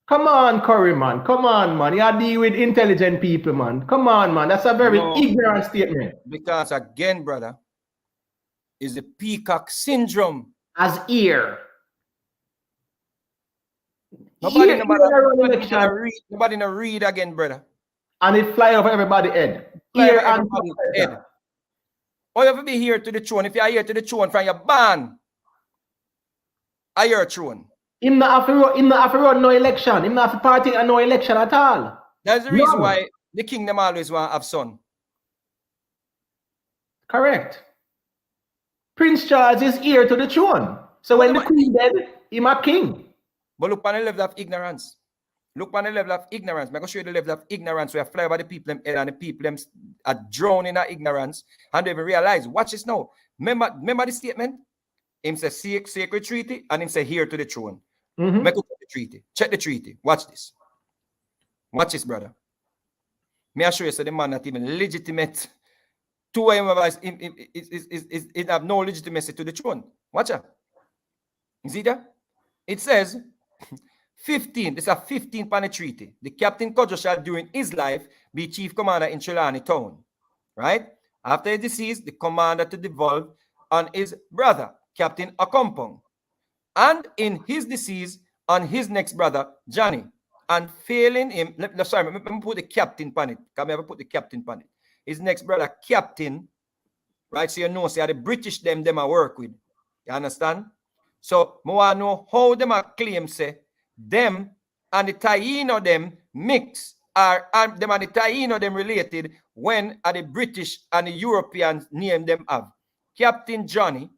Come on, Curry, man. Come on, man. You deal with intelligent people, man. Come on, man. That's a very ignorant statement. Because again, brother, is the peacock syndrome. As heir. Nobody Here, no here matter, they run election, nobody no read again, brother. and it fly over everybody's head. Fly Here over and everybody's head. Or you have to be here to the throne. If you are here to the throne from your ban, are your throne. Him not have to run no election. Him not have to party in no election at all. That's the reason why the kingdom always want to have son. Correct. Prince Charles is heir to the throne. So when the queen dead, him a king. But look on the level of ignorance. Look on the level of ignorance. I'm going to show you the level of ignorance where I fly over the people them head and the people them are drowning in that ignorance and they even realize. Watch this now. Remember the statement? Him say sacred treaty and him say here to the throne. Make up the treaty. Check the treaty. Watch this. Watch this, brother. May I show you so the man not even legitimate to him it have no legitimacy to the throne. Watch out. You see that? It says 15. This is a 15 pan treaty. The captain Kojo shall during his life be chief commander in Trelawney town. Right? After his decease, the commander to devolve on his brother, Captain Akompong. And in his decease, on his next brother, Johnny. And failing him, let me put the captain pan it. Can I ever put the captain pan it? His next brother, Captain, right? So you know, see how the British them I work with. You understand? So, I want to know how them a claim say, them and the Taino them mix, them and the Taino them related when are the British and the Europeans name them have. Captain Johnny,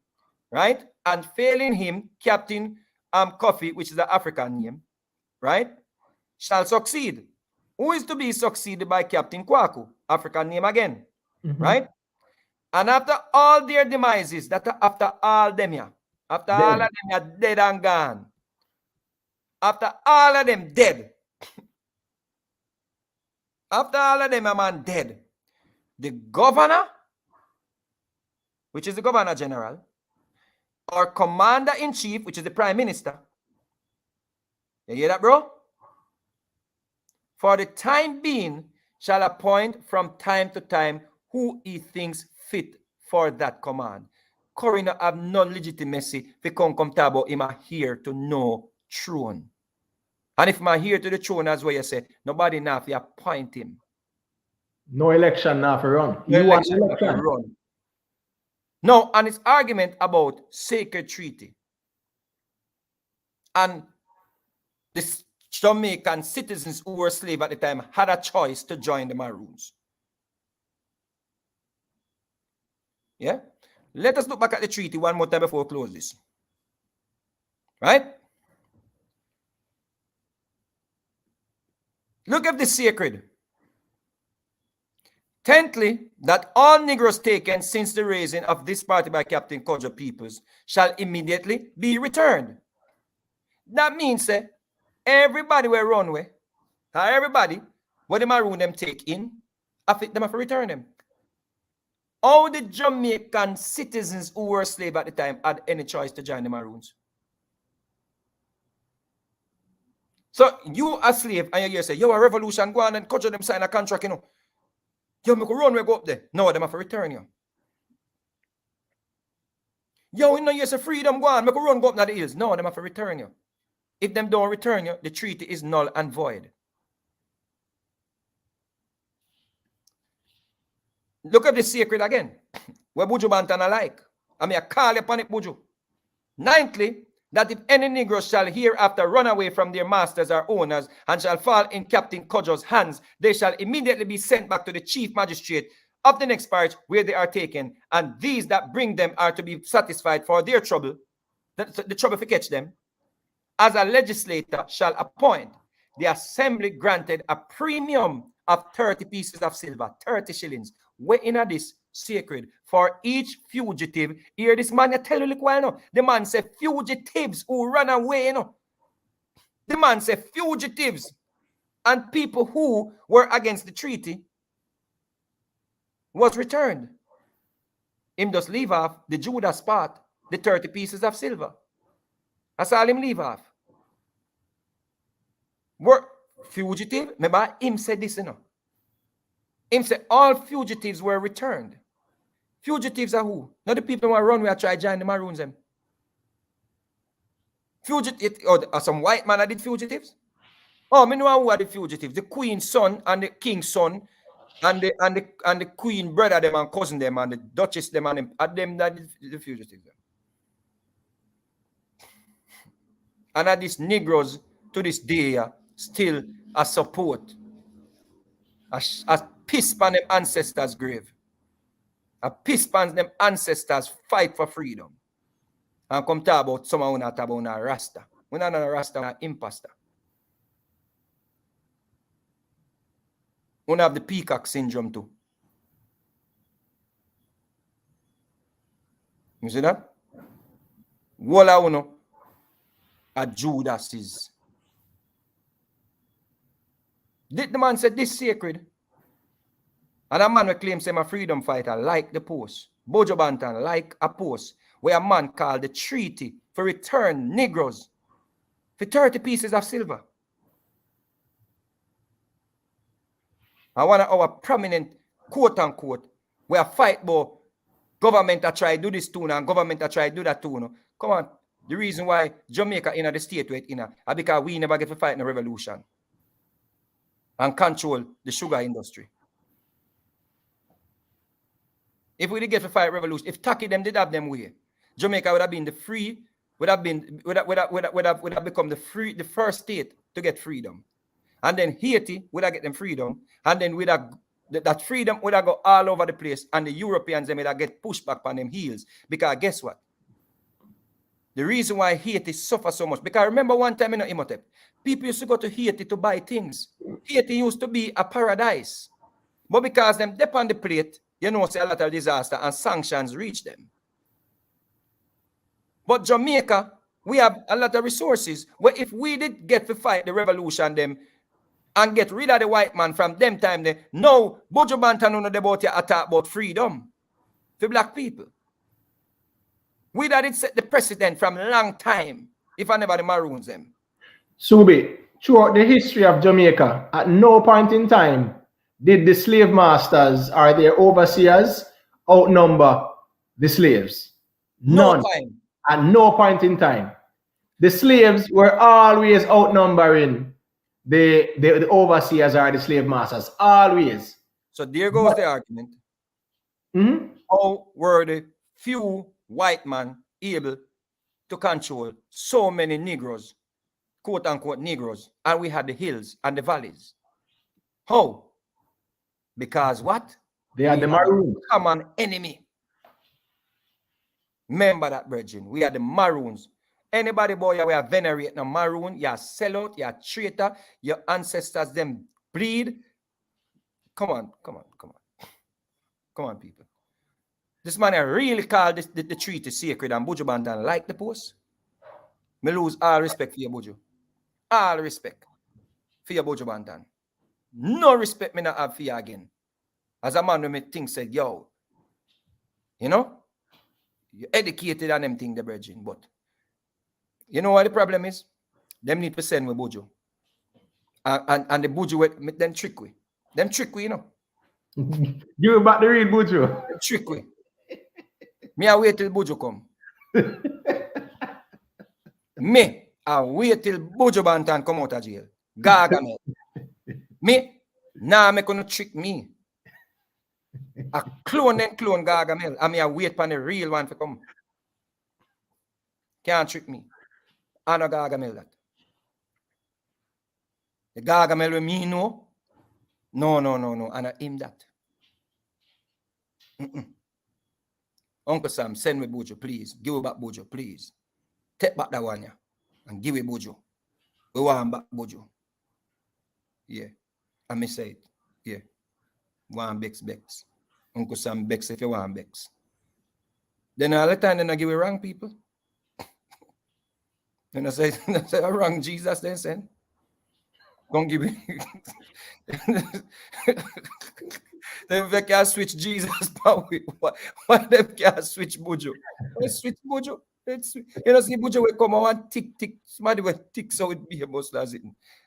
right? And failing him, Captain Coffee, which is the African name, right? Shall succeed. Who is to be succeeded by Captain Kwaku? African name again, right? And after all their demises, that after all them here, after all of them are dead and gone, after all of them dead, after all of them are man dead, the governor, which is the governor general, or commander-in-chief, which is the prime minister, you hear that, bro? For the time being, shall appoint from time to time who he thinks fit for that command. Coroner have no legitimacy to come talk about him here to no throne. And if I'm here to the throne, as well you say, nobody now to appoint him. No election now for run. No election now for run. No, and it's argument about sacred treaty. And the Jamaican citizens who were slaves at the time had a choice to join the Maroons. Yeah? Let us look back at the treaty one more time before we close this. Right? Look at the sacred. Tenthly, that all Negroes taken since the raising of this party by Captain Kojo Peoples shall immediately be returned. That means everybody will run away. Everybody, what the Maroon them take in, them have to return them. All the Jamaican citizens who were slaves at the time had any choice to join the Maroons. So you a slave and you say, yo, a revolution, go on and Kojo them sign a contract, you know. Yo, me go run, we go up there. No, them have to return you. Yo, you know, you say freedom, go on, me go run, go up to the hills. No, them have to return you. If them don't return you, the treaty is null and void. Look at the sacred again. Where Buju Bantan like. I mean, I call upon it, Buju. Ninthly, that if any Negro shall hereafter run away from their masters or owners and shall fall in Captain Kojo's hands, they shall immediately be sent back to the chief magistrate of the next parish where they are taken, and these that bring them are to be satisfied for their trouble, the trouble to catch them, as a legislator shall appoint. The assembly granted a premium of 30 pieces of silver, 30 shillings, way in this sacred for each fugitive. Hear this man, I tell you, look why no. The man said fugitives who run away, you know. The man said fugitives and people who were against the treaty was returned. Him just leave off the Judas part, the 30 pieces of silver. That's all him leave off. Were fugitive, remember him said this, you know. Him said all fugitives were returned. Fugitives are who? Not the people who are run, we are trying to join the Maroons them. Fugitive, or some white man that did fugitives? Oh, me know who are the fugitives. The queen's son and the king's son and the queen brother them and cousin them and the duchess them and them that the fugitives. And that these Negroes to this day still a support. A piss pan them ancestors' grave. A piss pan them ancestors fight for freedom. And come talk about someone who not talk about a Rasta. We're not a Rasta, an imposter. We have the peacock syndrome too. You see that? Walla uno a Judas is. The man said this sacred. And a man will claim him a freedom fighter like the post. Bojo Banton like a post where a man called the treaty for return Negroes for 30 pieces of silver. And one of our prominent quote unquote where fight about government a try do this too and government a try do that too. Come on. The reason why Jamaica in the state where it in because we never get to fight in a revolution and control the sugar industry. If we did get to fight revolution, if Taki them did have them way, Jamaica would have been the free, would have become the first state to get freedom. And then Haiti would have get them freedom. And then that freedom would have go all over the place. And the Europeans them would have get pushed back on them heels. Because guess what? The reason why Haiti suffer so much, because remember one time in Imhotep, people used to go to Haiti to buy things. Haiti used to be a paradise. But because them dip on the plate, you know, say a lot of disaster and sanctions reach them. But Jamaica, we have a lot of resources where if we did get to fight the revolution them and get rid of the white man from them time, they no, Bojo Banton no about your attack about freedom for black people. We that did set the precedent from a long time, if I never the Maroons them. Subi, throughout the history of Jamaica, at no point in time did the slave masters or their overseers outnumber the slaves. None. No time. At no point in time. The slaves were always outnumbering the overseers or the slave masters. Always. So there goes the argument. How were the few white men able to control so many Negroes, quote unquote Negroes, and we had the hills and the valleys? How? Because what? They are the Maroons. Common enemy. Remember that, brethren. We are the Maroons. Anybody boy we are venerating a Maroon, you are sellout, you are traitor, your ancestors them bleed. Come on, people. This man I really called the treaty sacred and Bojo Banton like the post. Me lose all respect for your Bojo. All respect for your Bojo Banton. No respect me not have for you again. As a man when me think said, yo, you know, you educated on them thing the brethren, but you know what the problem is? Them need to send with Bojo. And the Bojo them trick we. Them trick we, you know. You about the real Bojo. Them trick we. Me I wait till Bojo come. Me I wait till Bojo Banton come out of jail. Gargamel. Me, nah, me gonna trick me. A clone and clone Gargamel. I mean, I wait for the real one to come. Can't trick me. I know Gargamel that. The Gargamel with me, no. No. I know him that. Uncle Sam, send me Bojo, please. Give me back Bojo, please. Take back that one, yeah. And give me Bojo. We want back Bojo. Yeah. I may say it. Yeah. One Bex. Uncle Sam Bex if you want Bex. Then all the time then I give it wrong people. Then I say wrong Jesus then send. Don't give me. Then they can't switch Jesus power. Why them can't switch Bojo? Let's switch Bojo. You know, see Bojo will come on tick. Somebody will tick so it be a most as it.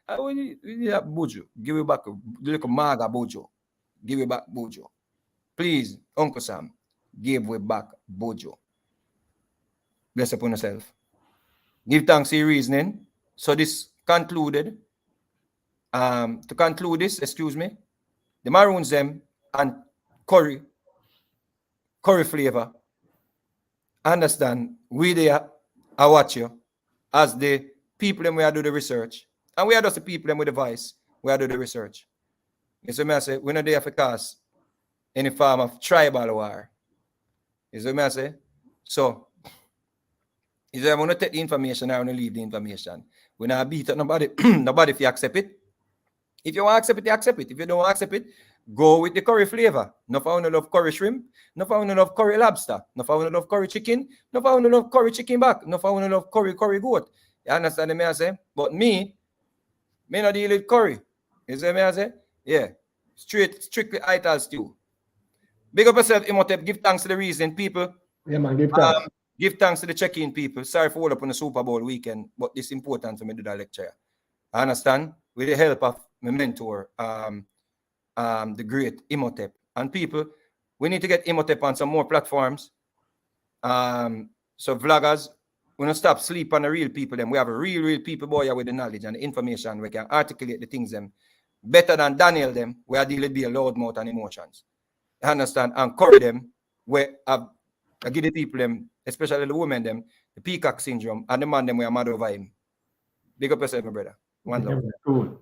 I want you have Bojo. Give it back. Look Maga Bojo. Give it back Bojo. Please, Uncle Sam, give it back Bojo. Bless upon yourself. Give thanks to your reasoning. So this concluded. To conclude this, excuse me, the Maroons them and curry flavor. Understand? We there, I watch you as the people them we are do the research. And we are just the people them with the voice. We are do the research. You see me I say, we're not there for cause any form of tribal war. You see me I say? So, is I want to take the information, I want to leave the information. We're not beat up nobody, nobody if you accept it. If you want to accept it, you accept it. If you don't want to accept it, go with the curry flavor. No for one love curry shrimp, no for one love curry lobster, no for one love curry chicken, no for one love curry chicken back, no for one love curry goat. You understand me I say? But me not deal with curry. You see me I say? Yeah. Strictly ital stew. Big up yourself, Imhotep. Give thanks to the reason, people. Yeah, man, give thanks. Give thanks to the check-in people. Sorry for all up on the Super Bowl weekend, but it's important for me to do that lecture. I understand? With the help of my mentor, the great Imhotep. And people, we need to get Imhotep on some more platforms. So vloggers, we don't stop sleep on the real people. Them. We have a real people boy with the knowledge and the information. We can articulate the things them better than Daniel them. We are dealing with a loud mouth and emotions. You understand? And cover them where I give the people them, especially the women them, the peacock syndrome, and the man them we are mad over him. Big up yourself, my brother. One love. Cool.